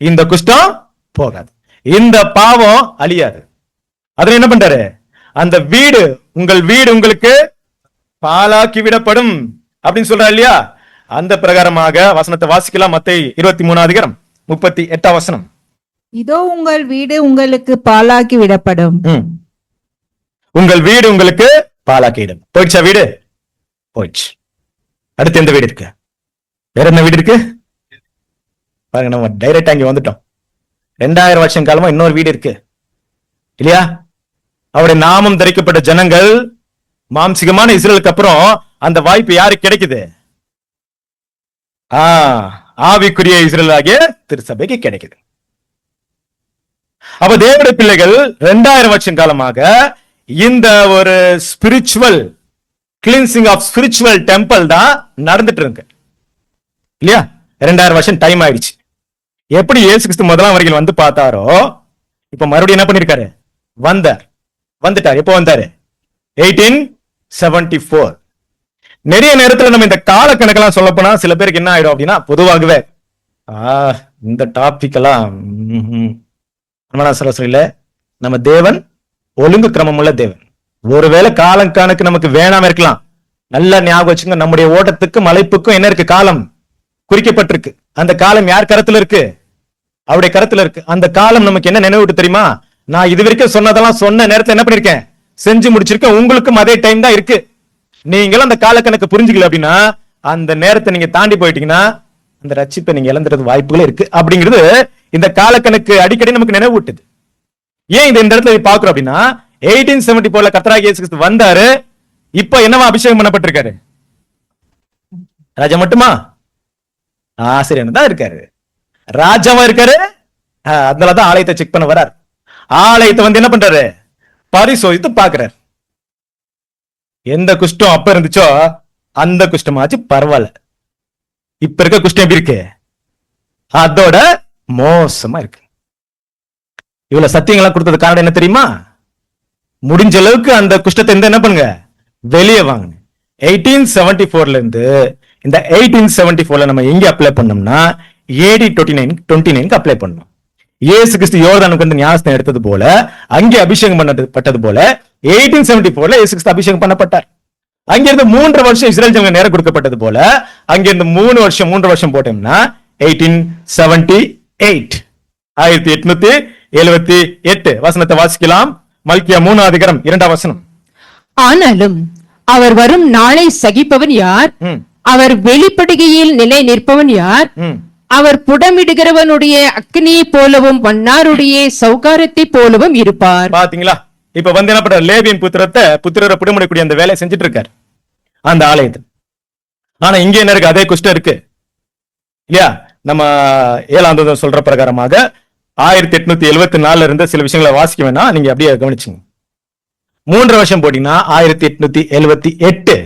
இந்த குஷ்டம் போகாது, இந்த பாவம் அழியாது. அதுல என்ன பண்றாரு, அந்த வீடு, உங்கள் வீடு உங்களுக்கு பாலாக்கி விடப்படும் அப்படின்னு சொல்றாரு இல்லையா. அந்த பிரகாரமாக வசனத்தை வாசிக்கலாம். மத்தேயு 23:38 வசனம். இதோ உங்கள் வீடு உங்களுக்கு பாலாக்கி விடப்படும். உங்கள் வீடு உங்களுக்கு பாலாக்கிடும். போயிடுச்சா வீடு, போயிடுச்சு. அடுத்து எந்த வீடு இருக்கு, வேற என்ன வீடு இருக்கு பாருங்க. நம்ம டைரக்டா இங்க வந்துட்டோம். 2000 வருஷம் காலமா இன்னொரு வீடு இருக்கு இல்லையா. அவருடைய நாமம் தரிக்கப்பட்ட ஜனங்கள், மாம்சிகமான இஸ்ரேலுக்கு அப்புறம் அந்த வாய்ப்பு யாருக்கு கிடைக்குது, ஆவிக்குரிய இஸ்ரேல் ஆகிய திருச்சபைக்கு கிடைக்குது. அப்ப தேவனுடைய பிள்ளைகள் 2000 வருஷம் காலமாக இந்த ஒரு spiritual cleansing of spiritual temple தான் நடந்துட்டு இருக்கு இல்லையா. 2000 வருஷம் டைம் ஆயிடுச்சு. எப்படி இயேசு கிறிஸ்து முதலாம் வரைக்கும் வந்து பார்த்தாரோ, இப்ப மறுபடியும் என்ன பண்ணிருக்காரு, வந்துட்டார். எப்போ வந்தாரு, 1874. நிறைய நேரத்துல நம்ம இந்த கால கணக்கெல்லாம் சொல்ல போனா சில பேருக்கு என்ன ஆயிடும் அப்படின்னா, பொதுவாகவே இந்த டாபிக் எல்லாம் இல்ல. நம்ம தேவன் ஒழுங்கு கிரமம் உள்ள தேவன். ஒருவேளை காலம் கணக்கு நமக்கு வேணாம இருக்கலாம். நல்லா ஞாபகம் வச்சுங்க, நம்முடைய ஓட்டத்துக்கும் அழைப்புக்கும் என்ன இருக்கு, காலம் குறிக்கப்பட்டிருக்கு. அந்த காலம் யார் கருத்துல இருக்கு, அவருடைய கருத்துல இருக்கு. அந்த காலம் நமக்கு என்ன நினைவு தெரியுமா, நான் இது வரைக்கும் சொன்னதெல்லாம் சொன்ன நேரத்துல என்ன பண்ணிருக்கேன், செஞ்சு முடிச்சிருக்கேன். உங்களுக்கும் அதே டைம் தான் இருக்கு. நீங்களும் அந்த கால கணக்கு புரிஞ்சுக்கல அப்படின்னா, அந்த நேரத்தை நீங்க தாண்டி போயிட்டீங்கன்னா அந்த ரட்சிப்பை நீங்க இழந்துறது வாய்ப்புகளே இருக்கு அப்படிங்கிறது இந்த காலக்கணக்கு அடிக்கடி நமக்கு நினைவூட்டுது. ஏன் இந்த இடத்துல பாக்குறோம் அப்படின்னா, 1874 கர்த்தராகிய இயேசு கிறிஸ்து வந்தாரு. இப்ப என்னவா அபிஷேகம் பண்ணப்பட்டிருக்காரு, ராஜா மட்டுமா, ஆசிரியர் தான் இருக்காரு, ராஜாவா இருக்காரு. அதனாலதான் ஆலயத்தை செக் பண்ண வர்றார். ஆலயத்தை வந்து என்ன பண்றாரு, பரிசோதித்து பாக்குறாரு. எந்த குஷ்டம் அப்ப இருந்துச்சோ அந்த குஷ்டமாச்சு பரவாயில்ல, இப்ப இருக்க குஷ்டம் எப்படி இருக்கு, அதோட மோசமா இருக்கு. இவ்வளவு சத்தியங்களா கொடுத்தது காரணம் என்ன தெரியுமா, முடிஞ்ச அளவுக்கு அந்த குஷ்டத்தை என்ன பண்ணுங்க, வெளியே வாங்க. 1874 இருந்து இந்த 1874 நம்ம எங்க அப்ளை பண்ணோம்னா AD 29 அப்ளை பண்ணோம். இயேசு கிறிஸ்து யோர்தானுக்கு வந்து ஞானஸ்நானம் எடுத்தது போல அங்கே அபிஷேகம் பண்ணப்பட்டது போல 1874 இயேசு கிறிஸ்து அபிஷேகம் பண்ணப்பட்டார். அங்கிருந்து 3 வருஷம் இஸ்ரேல் ஜனங்களுக்கு நேரம் கொடுக்கப்பட்டது போல அங்கிருந்து 3 வருஷம் போட்டோம்னா 1878 1878 வசனத்தை வாசிக்கலாம். மல்கியா 3:2 ஆனாலும் அவர் வரும் நாளை சகிப்பவன் யார்? அவர் வெளிப்படுகையில் நிலை நிற்பவன் யார்? அவர் புடமிடுகிறவனுடைய அக்னியை போலவும் வண்ணாருடைய சௌகாரத்தை போலவும் இருப்பார். பாத்தீங்களா? இப்ப வந்து என்ன பண்ற, லேவியின் புத்திரரை புடமிடக்கூடிய அந்த வேலையை செஞ்சுட்டு இருக்காரு அந்த ஆலயத்தில். ஆனா இங்க என்ன இருக்கு? அதே குஷ்டம் இருக்கு இல்லையா? நம்ம 7ஆம் சொல்ற பிரகாரமாக 1874 இருந்த சில விஷயங்களை வாசிக்க வேணா, நீங்க அப்படியே கவனிச்சுங்க. 3 வருஷம் போட்டீங்கன்னா 1878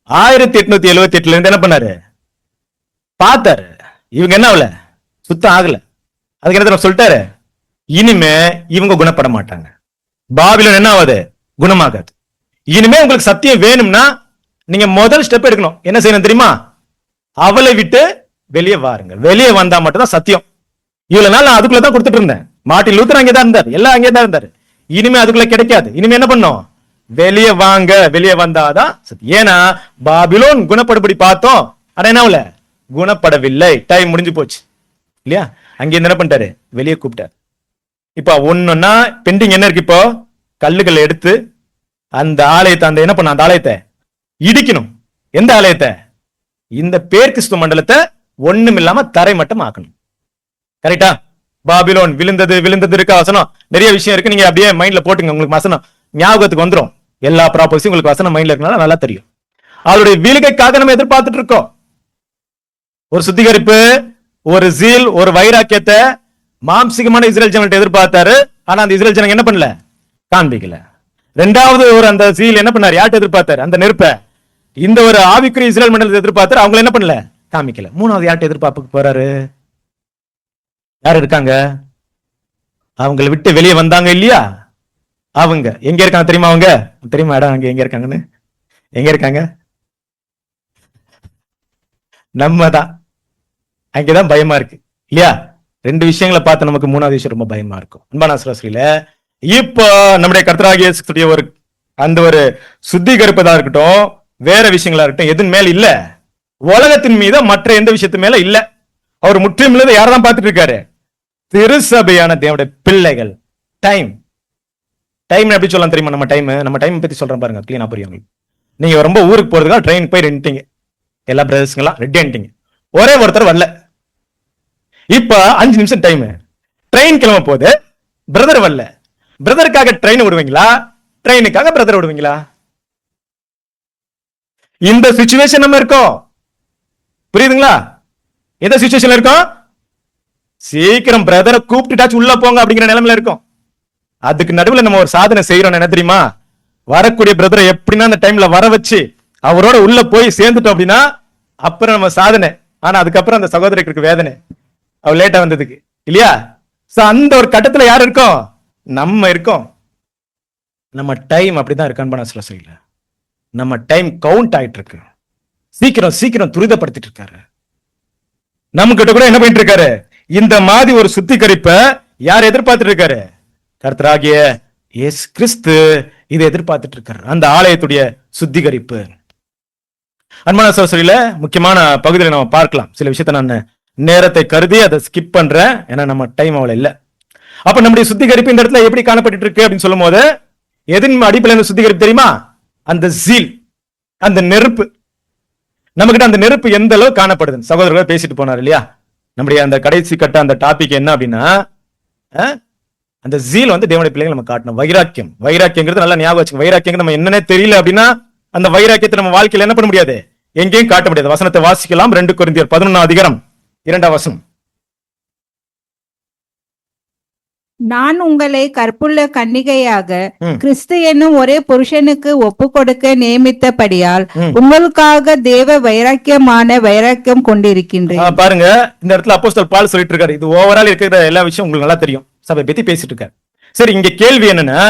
1878 இருந்து என்ன பண்ணாரு? பார்த்தாரு, இவங்க என்ன ஆகல, சுத்தம் ஆகல. அதுக்கு என்ன சொல்லிட்டாரு? இனிமே இவங்க குணப்பட மாட்டாங்க. பாபிலோன் என்ன ஆகாது? குணமாகாது. இனிமே உங்களுக்கு சத்தியம் வேணும்னா நீங்க முதல் ஸ்டெப் எடுக்கணும். என்ன செய்யணும் தெரியுமா? அவளை விட்டு வெளியே வாருங்க. வெளியே வந்தா மட்டும் தான் சத்தியம். இவ்வளவு நாள் நான் அதுக்குள்ளதான் கொடுத்துட்டு இருந்தேன். மார்ட்டின் லூத்தர் அங்கேதான் இருந்தார், எல்லாம் அங்கேதான் இருந்தாரு. இனிமே அதுக்குள்ள கிடைக்காது. இனிமே என்ன பண்ணும்? வெளியே வாங்க. வெளியே வந்தாதான் சத்தியம். ஏன்னா பாபிலோன் குணப்படும்படி பார்த்தோம், ஆனா என்ன குணப்படவில்லை. டைம் முடிஞ்சு போச்சு இல்லையா? அங்கே என்ன பண்ணிட்டாரு? வெளியே கூப்பிட்டாரு. இப்ப ஒண்ணுன்னா பெண்டிங் என்ன இருக்கு? இப்போ கல்லுகள் எடுத்து அந்த ஆலயத்தை என்ன பண்ண, அந்த ஆலயத்தை இடிக்கணும். எந்த ஆலயத்தை? இந்த பேர் கிறிஸ்துவ மண்டலத்தை ஒண்ணும் இல்லாம தரை மட்டும் ஆக்கணும். கரெக்டா? பாபிலோன் விழுந்தது இருக்க வசனம் நிறைய விஷயம் இருக்கு. நீங்க அப்படியே மைண்ட்ல போட்டுங்க, உங்களுக்கு வசனம் ஞாபகத்துக்கு வந்துடும். எல்லா ப்ராப்பர்ஸும் உங்களுக்கு வசனம் மைண்ட்ல இருக்கனால நல்லா தெரியும். அவருடைய வீழ்கைக்காக நம்ம எதிர்பார்த்துட்டு இருக்கோம். ஒரு சுத்திகரிப்பு, ஒரு ஜீல், ஒரு வைராக்கியத்தை மாம்சிகமான இஸ்ரேல் ஜனங்கள்ட்ட எதிர்பார்த்தாரு. ஆனா அந்த இஸ்ரேல் ஜனங்க என்ன பண்ணல? காண்பிக்கல. ரெண்டாவது ஒரு அந்த ஜீல் என்ன பண்ணாரு? யார்கிட்ட எதிர்பார்த்தாரு? அந்த நெருப்ப. இந்த ஒரு ஆவிக்குரிய இஸ்ரேல் மண்டலத்தை எதிர்பார்த்தாரு, அவங்க என்ன பண்ணல? காமிக்கல. மூணாவது யார்கிட்ட எதிர்பார்ப்புக்கு போறாரு? யார் இருக்காங்க? அவங்களை விட்டு வெளியே வந்தாங்க இல்லையா? அவங்க எங்க இருக்காங்க தெரியுமா? அவங்க தெரியுமா இடம் அங்க எங்க இருக்காங்கன்னு? எங்க இருக்காங்க? நம்ம தான். அங்கேதான் பயமா இருக்கு இல்லையா? 2 விஷயங்களை பார்த்து நமக்கு 3வது விஷயம் ரொம்ப பயமா இருக்கும். அன்பான ஆசிரியர்களே, இப்போ நம்முடைய கர்த்தராகிய இயேசுவுடைய அந்த ஒரு சுத்திகரிப்பதா இருக்கட்டும், வேற விஷயங்களா இருக்கட்டும், எதுவும் மேல இல்ல. உலகத்தின் மீது மற்ற எந்த விஷயத்து மேல இல்ல. அவர் முற்றிலும் இல்லதை யாரதான் பார்த்துட்டு இருக்காரு? திருசபையான தேவனுடைய பிள்ளைகள். டைம் எப்படி சொல்லலாம் தெரியுமா? நம்ம டைம் பத்தி சொல்றேன் பாருங்க, கிளீனா புரியும். நீங்க ரொம்ப ஊருக்கு போறதுக்காக ட்ரெயின் போய் ரெண்டுட்டீங்க, எல்லா பிரதர்ஸ்ங்கெல்லாம் ரெடி ஆயிட்டீங்க. ஒரே ஒருத்தர் வரல. இப்ப 5 நிமிஷம் டைம், ட்ரெயின் கிளம்ப போது, பிரதர் வரல. பிரதருக்காக ட்ரெயின் விடுவீங்களா? ட்ரெயினுக்காக பிரதர் விடுவீங்களா? இந்த சிச்சுவேஷன் நம்ம இருக்கோம். புரியுதுங்களா? எந்த சிச்சுவேஷன்ல இருக்கோம்? சீக்கிரம் பிரதரை கூப்பிட்டுட்டாச்சு உள்ள போங்க அப்படிங்கிற நிலைமையில இருக்கும். அதுக்கு நடுவில் நம்ம ஒரு சாதனை செய்யறோம். என்ன தெரியுமா? வரக்கூடிய பிரதரை எப்படின்னா அந்த டைம்ல வர வச்சு அவரோட உள்ள போய் சேர்ந்துட்டோம் அப்படின்னா அப்புறம் நம்ம சாதனை. ஆனா அதுக்கப்புறம் அந்த சகோதரிக்கு வேதனை, அவ லேட்டா வந்ததுக்கு இல்லையா? அந்த ஒரு கட்டத்துல யார் இருக்கோம்? நம்ம இருக்கோம். நம்ம டைம் அப்படிதான் இருக்கான்னு சொல்ல செய்யல. நம்ம டைம் கவுண்ட் ஆயிட்டு இருக்கு. சீக்கிரம் துரிதப்படுத்திட்டு இருக்காரு. நம்ம கிட்ட கூட என்ன பண்ணிட்டு இருக்காரு? இந்த மாதிரி ஒரு சுத்திகரிப்பை யார் எதிர்பார்த்துட்டு இருக்காரு? கர்த்தராகிய இயேசு கிறிஸ்து இதை எதிர்பார்த்துட்டு இருக்காரு, அந்த ஆலயத்துடைய சுத்திகரிப்பு. அன்பான சகோதரிகளே, முக்கியமான பகுதியில் நம்ம பார்க்கலாம். சில விஷயத்த நான் நேரத்தை கருதி அதை ஸ்கிப் பண்றேன், ஏன்னா நம்ம டைம் அவ்வளவு இல்லை. அப்ப நம்முடைய சுத்திகரிப்பு இந்த இடத்துல எப்படி காணப்பட்டு இருக்கு அப்படின்னு சொல்லும் போது, எதின் அடிப்படையில் சுத்திகரிப்பு தெரியுமா? அந்த ஜீல், அந்த நெருப்பு. நம்ம கிட்ட அந்த நெருப்பு எந்த அளவு காணப்படுது? சகோதரர்கள் பேசிட்டு போனார் இல்லையா? நம்முடைய அந்த கடைசி கட்ட அந்த டாபிக் என்ன அப்படின்னா, அந்த ஜீல் வந்து தேவனுடைய பிள்ளைகள் நம்ம காட்டணும். வைராக்கியங்கிறது நல்லா ஞாபகம் வச்சுக்கோங்க. வைராக்கியம் நம்ம என்னன்னே தெரியல அப்படின்னா அந்த வைராக்கியத்தை நம்ம வாழ்க்கையில என்ன பண்ண முடியாது? எங்கேயும் காட்ட முடியாது. வசனத்தை வாசிக்கலாம். 2 கொரிந்தியர் 11:2. நான் உங்களை கற்புள்ள கன்னிகையாக கிறிஸ்து என்னும் ஒரே புருஷனுக்கு ஒப்பு கொடுக்க நியமித்தபடியால் உங்களுக்காக தேவ வைராக்கியம் கொண்டிருக்கின்றேன். பாருங்க, இந்த இடத்துல அப்போஸ்தலர் பவுல் சொல்லிட்டு இருக்காரு. இது ஓவரால் இருக்கிற எல்லா விஷயம் உங்களுக்கு நல்லா தெரியும். சபை பத்தி பேசிட்டு இருக்காரு. சரி, இங்க கேள்வி என்னன்னா,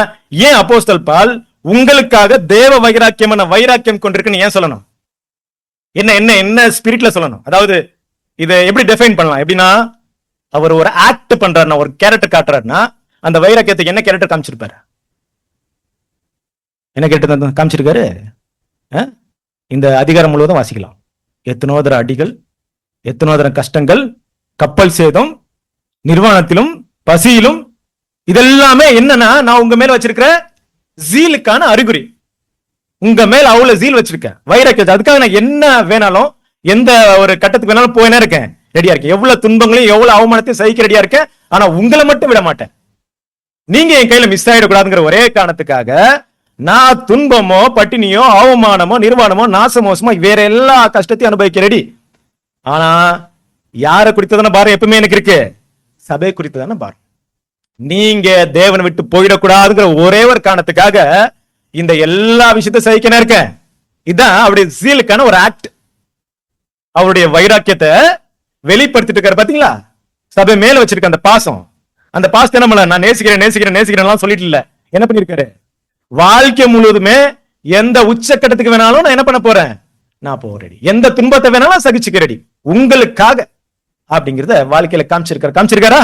ஏன் அப்போஸ்தலர் பவுல் உங்களுக்காக தேவ வைராக்கியம் கொண்டிருக்குன்னு ஏன் சொல்லணும்? என்ன ஸ்பிரிட்ல சொல்லணும்? அதாவது இதை எப்படி டிஃபைன் பண்ணலாம்? எப்படின்னா, அவர் ஒரு ஆக்ட் பண்றாருன்னா, ஒரு கேரக்டர் காட்டுறாருன்னா, அந்த வைராக்கியத்துக்கு என்ன கேரக்டர் காமிச்சிருப்பாரு? என்ன கேரக்டர் காமிச்சிருக்காரு? இந்த அதிகாரம் முழுவதும் வாசிக்கலாம். எத்தனோதர அடிகள், எத்தனோதர கஷ்டங்கள், கப்பல் சேதம், நிர்வாணத்திலும் பசியிலும், இதெல்லாமே என்னன்னா நான் உங்க மேல வச்சிருக்கிற ஜீலுக்கான அறிகுறி. உங்க மேல அவ்வளவு ஜீல் வச்சிருக்கேன், வைராக்கியத்தை. அதுக்காக நான் என்ன வேணாலும், எந்த ஒரு கட்டத்துக்கு வேணாலும் போயினே இருக்கேன், ரெடியா இருக்கேன். எவ்வளவு துன்பங்களையும் எவ்வளவு அவமானத்தையும் சகிக்க ரெடியா இருக்கேன். ஆனா உங்களை மட்டும் விட மாட்டேன். நீங்க என் கையில மிஸ் ஆயிடக்கூடாதுங்கிற ஒரே காரணத்துக்காக நான் துன்பமோ பட்டினியோ அவமானமோ நிர்வாணமோ நாசமோசமோ வேற எல்லா கஷ்டத்தையும் அனுபவிக்க ரெடி. ஆனா யாரை குறித்ததான பாரம் எப்பவுமே எனக்கு இருக்கு? சபை குறித்ததான பாரம். நீங்க தேவனை விட்டு போயிடக்கூடாதுங்கிற ஒரே ஒரு காரணத்துக்காக இந்த எல்லா விஷயத்தையும் சகிக்க இருக்கேன். இதுதான் அவருடைய சீலுக்கான ஒரு ஆக்ட். அவருடைய வைராக்கியத்தை வெளிப்படுத்திட்டு இருக்காரு. பாத்தீங்களா? சபை மேல வச்சிருக்க அந்த பாசம், அந்த பாசத்தை நம்மள நான் நேசிக்கிறேன் நேசிக்கிறேன் நேசிக்கிறேன் சொல்லிட்டு இல்ல, என்ன பண்ணிருக்காரு? வாழ்க்கை முழுவதுமே எந்த உச்சக்கட்டத்துக்கு வேணாலும் நான் என்ன பண்ண போறேன்? நான் போக ரெடி. எந்த துன்பத்தை வேணாலும் சகிச்சுக்க ரெடி உங்களுக்காக அப்படிங்கறத வாழ்க்கையில காமிச்சிருக்காரா?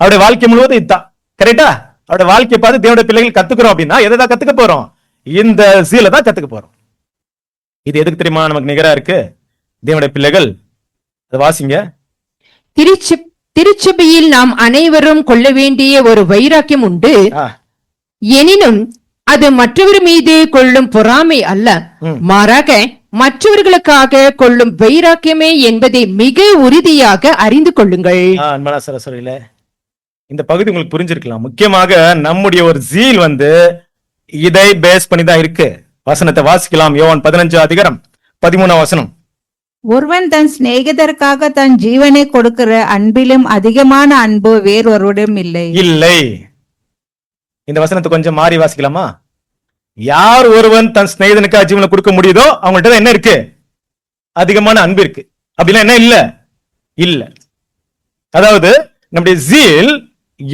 அவருடைய வாழ்க்கை முழுவதும் இதுதான். கரெக்டா? அவருடைய வாழ்க்கையை பார்த்து தேவனுடைய பிள்ளைகள் கத்துக்கிறோம் அப்படின்னா எதை கத்துக்க போறோம்? இந்த சீலை தான் கத்துக்க போறோம். இது எதுக்கு தெரியுமா நமக்கு நிகரா இருக்கு? தேவனுடைய பிள்ளைகள் அதை வாசிங்க. திருச்சபையில் நாம் அனைவரும் கொள்ள வேண்டிய ஒரு வைராக்கியம் உண்டு. எனினும் அது மற்றவர் மீது கொள்ளும் பொறாமை அல்ல, மாறாக மற்றவர்களுக்காக கொள்ளும் வைராக்கியமே என்பதை மிக உறுதியாக அறிந்து கொள்ளுங்கள். அன்பான சகோதரர்களே, இந்த பகுதி உங்களுக்கு புரிஞ்சிருக்கலாம். முக்கியமாக நம்முடைய ஒரு ஜீல் இதை பேஸ் பண்ணி தான் இருக்கு. வசனத்தை வாசிக்கலாம். யோவான் 15 அதிகாரம் 13 வசனம். ஒருவன் தன் சிநேகிதருக்காக தன் ஜீவனை கொடுக்கிற அன்பிலும் அதிகமான அன்பு வேறொருவரிடம் இல்லை. இந்த வசனத்தை கொஞ்சம் மாறி வாசிக்கலாமா? யார் ஒருவன் தன் சிநேகிதனுக்காக ஜீவனை கொடுக்க முடியுதோ அவங்கள்ட்ட என்ன இருக்கு? அதிகமான அன்பு இருக்கு. அப்படின்னா என்ன? இல்ல. அதாவது நம்முடைய ஜீல்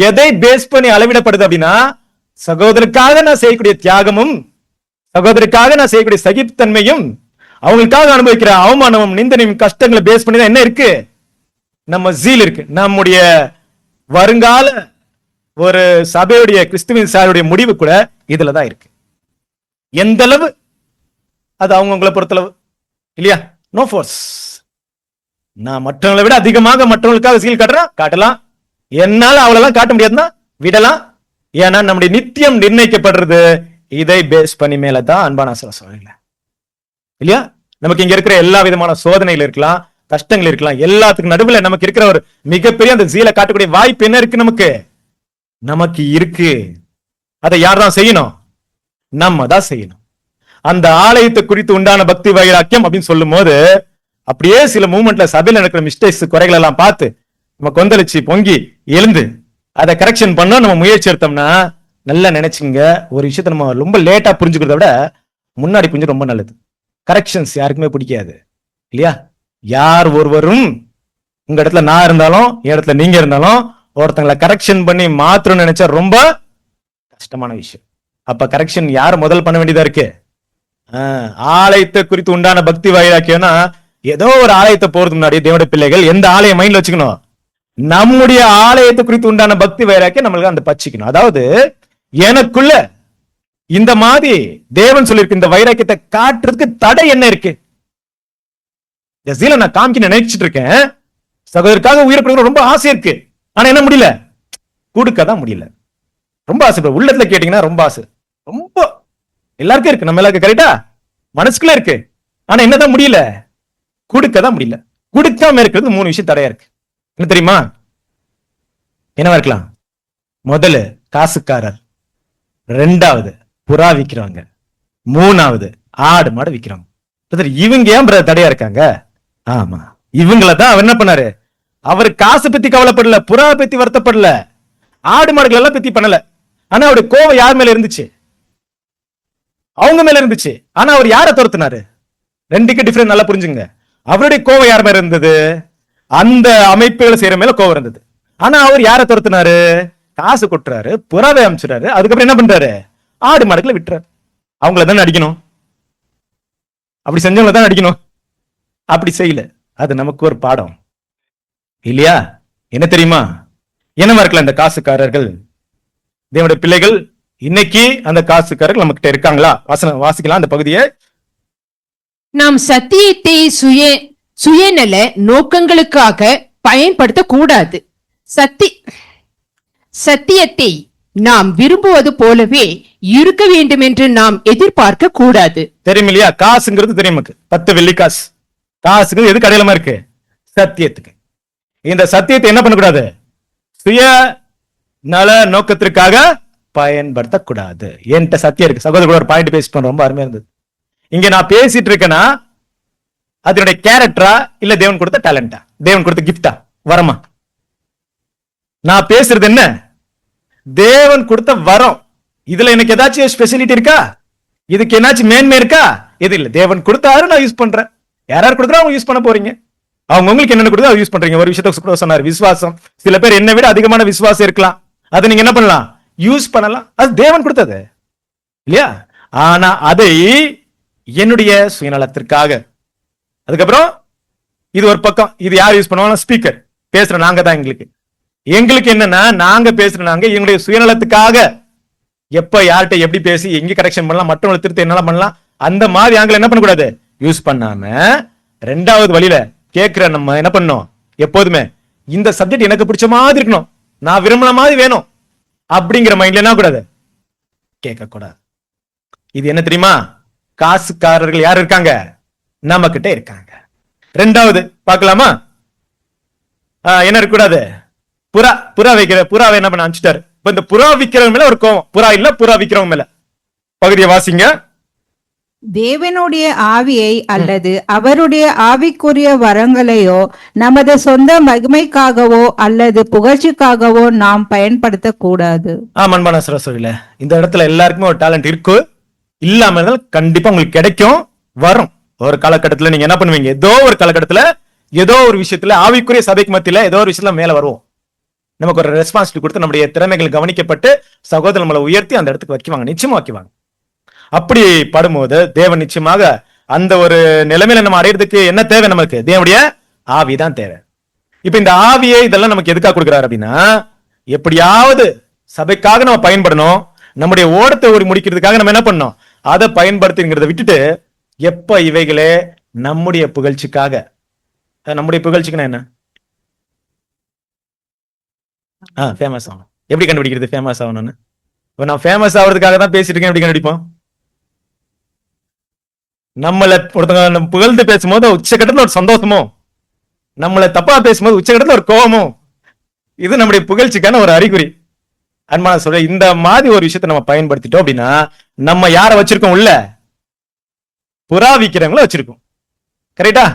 எதை பேஸ் பண்ணி அளவிடப்படுது அப்படின்னா, சகோதரருக்காக நான் செய்யக்கூடிய தியாகமும், சகோதரருக்காக நான் செய்யக்கூடிய சகிப்புத்தன்மையும், அவங்களுக்காக அனுபவிக்கிற அவமானமும் நிந்தனையும் கஷ்டங்களை பேஸ் பண்ணி தான் என்ன இருக்கு? நம்ம ஜீல் இருக்கு. நம்முடைய வருங்கால ஒரு சபையுடைய கிறிஸ்துவின் சாருடைய முடிவு கூட இதுலதான் இருக்கு. எந்த அளவு அது அவங்களை பொறுத்தளவு இல்லையா? No force. நான் மற்றவங்களை விட அதிகமாக மற்றவங்களுக்காக சீல் காட்டலாம். என்னால அவ்வளவு காட்ட முடியாதுன்னா விடலாம். ஏன்னா நம்முடைய நித்தியம் நிர்ணயிக்கப்படுறது இதை பேஸ் பண்ணி மேலதான். அன்பான சகோதரர்களே, இல்லையா? நமக்கு இங்க இருக்கிற எல்லா விதமான சோதனைகள் இருக்கலாம், கஷ்டங்கள் இருக்கலாம். எல்லாத்துக்கும் நடுவில் நமக்கு இருக்கிற ஒரு மிகப்பெரிய அந்த சீலை காட்டக்கூடிய வாய்ப்பு என்ன இருக்கு? நமக்கு இருக்கு. அதை யார் தான் செய்யணும்? நம்ம தான் செய்யணும். அந்த ஆலயத்தை குறித்து உண்டான பக்தி வைராக்கியம் அப்படின்னு சொல்லும் போது அப்படியே சில மூமெண்ட்ல சபையில நடக்கிற மிஸ்டேக்ஸ் குறைகள் எல்லாம் பார்த்து நம்ம கொந்தளிச்சு பொங்கி எழுந்து அதை கரெக்ஷன் பண்ண நம்ம முயற்சி எடுத்தோம்னா, நல்லா நினைச்சுங்க, ஒரு விஷயத்த நம்ம ரொம்ப லேட்டா புரிஞ்சுக்கிறத விட முன்னாடி புரிஞ்சு ரொம்ப நல்லது. கரெக்ஷன்ஸ் யாருக்குமே பிடிக்காது இல்லையா? யார் ஒருவரும் உங்க இடத்துல நான் இருந்தாலும் என் இடத்துல நீங்க இருந்தாலும் ஒருத்தங்களை கரெக்ஷன் பண்ணி மாத்திரம் நினைச்சா ரொம்ப கஷ்டமான விஷயம். அப்ப கரெக்ஷன் யார் முதல் பண்ண வேண்டியதா இருக்கு? ஆலயத்தை குறித்து உண்டான பக்தி வைராக்கியம்னா ஏதோ ஒரு ஆலயத்தை போறதுக்கு முன்னாடி தேவனுடைய பிள்ளைகள் எந்த ஆலயம் மைண்ட்ல வச்சுக்கணும்? நம்முடைய ஆலயத்தை குறித்து உண்டான பக்தி வைராக்கியம் நம்மளுக்கு அந்த பச்சிக்கணும். அதாவது எனக்குள்ள இந்த மாதிரி தேவன் சொல்லியிருக்கு இந்த வைராக்கியத்தை காட்டுறதுக்கு தடை என்ன இருக்கு? நான் காமிக்க நினைச்சிட்டு இருக்கேன். சகோதரருக்காக உயிரை கொடுக்க ரொம்ப ஆசை இருக்கு. ஆனா என்ன முடியல? கொடுக்கதான் முடியல. ரொம்ப ஆசை. உள்ளத்துல கேட்டீங்கன்னா ரொம்ப ஆசை, ரொம்ப எல்லாருக்கும் இருக்கு. நம்ம எல்லாருக்கும் கரெக்டா மனசுக்குள்ள இருக்கு. ஆனா என்னதான் முடியல? கொடுக்கதான் முடியல. கொடுக்காம இருக்கிறது 3 விஷயம் தடையா இருக்கு. என்ன தெரியுமா? என்னவா இருக்கலாம்? முதல்ல காசுக்காரர், 2வது புறா விற்கிறவங்க, 3வது ஆடு மாடு விற்கிறவங்க. இவங்க ஏன் தடையா இருக்காங்க? ஆமா, இவங்களதான் அவர் என்ன பண்ணாரு? அவர் காசு பத்தி கவலைப்படல, புறா பத்தி வருத்தப்படல, ஆடு மாடுகள் எல்லாம் பத்தி பண்ணல. ஆனா அவருடைய கோவம் யார் மேல இருந்துச்சு? அவங்க மேல இருந்துச்சு. ஆனா அவர் யாரை துரத்தினாரு? 2க்கு டிஃபரன்ஸ் நல்லா புரிஞ்சுங்க. அவருடைய கோவம் யார் மேல இருந்தது? அந்த அமைப்புகளை செய்யற மேல கோவம் இருந்தது. ஆனா அவர் யாரை துரத்தினாரு? காசு கொட்டுறாரு, புறாவை அமைச்சுறாரு. அதுக்கப்புறம் என்ன பண்றாரு? ஆடு மாடுகளை விட்டுறாரு. அவங்கள தானே அடிக்கணும். அப்படி செஞ்சவங்கள தான் அடிக்கணும். அப்படி செய்யல. அது நமக்கு ஒரு பாடம் இல்லையா? என்ன தெரியுமா? என்னவா இருக்கலாம் இந்த காசுக்காரர்கள்? தேவனுடைய பிள்ளைகள் இன்னைக்கு அந்த காசுக்காரர்கள் நம்ம கிட்ட இருக்காங்களா? வாசிக்கலாம் அந்த பகுதியை. நாம் சத்தியத்தை சுயநல நோக்கங்களுக்காக பயன்படுத்த கூடாது. சத்தியத்தை நாம் விரும்புவது போலவே இருக்க வேண்டும் என்று நாம் எதிர்பார்க்க கூடாது. தெரியும் இல்லையா? காசுங்கிறது தெரியும் நமக்கு. 10 வெள்ளி காசு. காசுங்கிறது எதுக்கு அடையாளமா இருக்கு? சத்தியத்துக்கு. இந்த சத்தியத்தை என்ன பண்ணக்கூடாது? சுய நல நோக்கத்திற்காக பயன்படுத்தக்கூடாது. என்கிட்ட சத்தியம் இருக்கு. சகோதரர் ஒரு பாயிண்ட் பேசி ரொம்ப அருமையா இருந்தது. இங்க நான் பேசிட்டு இருக்கேன்னா அதனுடைய கேரக்டரா இல்ல தேவன் கொடுத்த டேலண்டா, தேவன் கொடுத்த கிஃப்டா, வரமா? நான் பேசுறது என்ன? தேவன் கொடுத்த வரம். இதுல எனக்கு ஏதாச்சும் ஸ்பெஷாலிட்டி இருக்கா? இதுக்கு ஏதாச்சும் மேன்மை இருக்கா? எது இல்ல. தேவன் கொடுத்தாரு, நான் யூஸ் பண்றேன். யாராரு கொடுக்குறா அவங்க யூஸ் பண்ண போறீங்க. அவங்க உங்களுக்கு என்னென்ன கொடுத்தா யூஸ் பண்றீங்க. ஒரு விஷயத்த சொன்னார், விசுவாசம். சில பேர் என்னை விட அதிகமான விசுவாசம் இருக்கலாம். அதை நீங்க என்ன பண்ணலாம்? யூஸ் பண்ணலாம். அது தேவன் கொடுத்தது இல்லையா? ஆனா அதை என்னுடைய சுயநலத்திற்காக. அதுக்கப்புறம் இது ஒரு பக்கம். இது யார் யூஸ் பண்ணுவாங்க? ஸ்பீக்கர். பேசுற நாங்க தான். எங்களுக்கு என்னன்னா, நாங்க பேசுற நாங்க எங்களுடைய சுயநலத்துக்காக எப்ப யார்கிட்ட எப்படி பேசி எங்க கரெக்ஷன் பண்ணலாம், மற்றவங்களை திருத்த என்னால பண்ணலாம், அந்த மாதிரி ஆங்கில என்ன பண்ணக்கூடாது? யூஸ் பண்ணாம ரெண்டாவது வழியில கேட்கிற நம்ம என்ன பண்ணணும்? எப்போதுமே இந்த சப்ஜெக்ட் எனக்கு பிடிச்ச மாதிரி இருக்கணும், நான் விரும்பின மாதிரி வேணும் அப்படிங்கிற மைண்ட்ல என்ன கூடாது? கேட்க கூடாது. இது என்ன தெரியுமா? காசுக்காரர்கள் யார் இருக்காங்க? நம்ம கிட்ட இருக்காங்க. ரெண்டாவது பார்க்கலாமா? என்ன இருக்கக்கூடாது? புறா வைக்கிற புறாவை என்ன பண்ண அனுப்பிச்சிட்டாரு. இப்ப இந்த புறா விக்கிறவங்க மேல ஒரு கோவம். புறா இல்ல, புறா விக்கிறவங்க மேல. பகுதியை வாசிங்க. தேவனுடைய ஆவியை அல்லது அவருடைய ஆவிக்குரிய வரங்களையோ நமது சொந்த மகிமைக்காகவோ அல்லது புகழ்ச்சிக்காகவோ நாம் பயன்படுத்த கூடாது. அன்பான சரஸ்வதியில இந்த இடத்துல எல்லாருக்குமே ஒரு டேலண்ட் இருக்கு. இல்லாம இருந்தாலும் கண்டிப்பா உங்களுக்கு கிடைக்கும், வரும். ஒரு காலகட்டத்துல நீங்க என்ன பண்ணுவீங்க? ஏதோ ஒரு காலகட்டத்துல ஏதோ ஒரு விஷயத்துல ஆவிக்குரிய சபைக்கு மத்தியில ஏதோ ஒரு விஷயத்துல மேல வருவோம். நமக்கு ஒரு ரெஸ்பான்சிபிலிட்டி கொடுத்து நம்முடைய திறமைகள் கவனிக்கப்பட்டு சகோதரர் நம்மளை உயர்த்தி அந்த இடத்துக்கு வைக்குவாங்க, நிச்சயமா வைக்குவாங்க. அப்படி படும்போது தேவன் நிச்சயமாக அந்த ஒரு நிலைமையில நம்ம அடையிறதுக்கு என்ன தேவை? நமக்கு தேவனுடைய ஆவிதான் தேவை. இப்ப இந்த ஆவியை இதெல்லாம் நமக்கு எதுக்காக கொடுக்கிறாரு அப்படின்னா, எப்படியாவது சபைக்காக நம்ம பயன்படணும், நம்முடைய ஓடத்தை ஒரு முடிக்கிறதுக்காக நம்ம என்ன பண்ணணும்? அதை பயன்படுத்துங்கிறத விட்டுட்டு எப்ப இவைகளே நம்முடைய புகழ்ச்சிக்காக. நம்முடைய புகழ்ச்சிக்குன்னா என்ன? ஃபேமஸ் ஆகணும். எப்படி கண்டுபிடிக்கிறது ஃபேமஸ் ஆகணும்னு? இப்ப நான் ஃபேமஸ் ஆகிறதுக்காக தான் பேசிட்டு இருக்கேன். எப்படி கண்டுபிடிப்போம்? நம்மளை ஒருத்தவங்க புகழ்ந்து பேசும்போது உச்சகட்டத்துல ஒரு சந்தோஷமோ, நம்மளை தப்பா பேசும்போது உச்சகட்டத்துல ஒரு கோபமோ, இது நம்முடைய புகழ்ச்சிக்கான ஒரு அறிகுறி. அன்பான சொல்ற, இந்த மாதிரி ஒரு விஷயத்தை நம்ம பயன்படுத்திட்டோம் அப்படின்னா நம்ம யார வச்சிருக்கோம்? உள்ள புறா விக்கிறவங்கள வச்சிருக்கோம். கரெக்டா?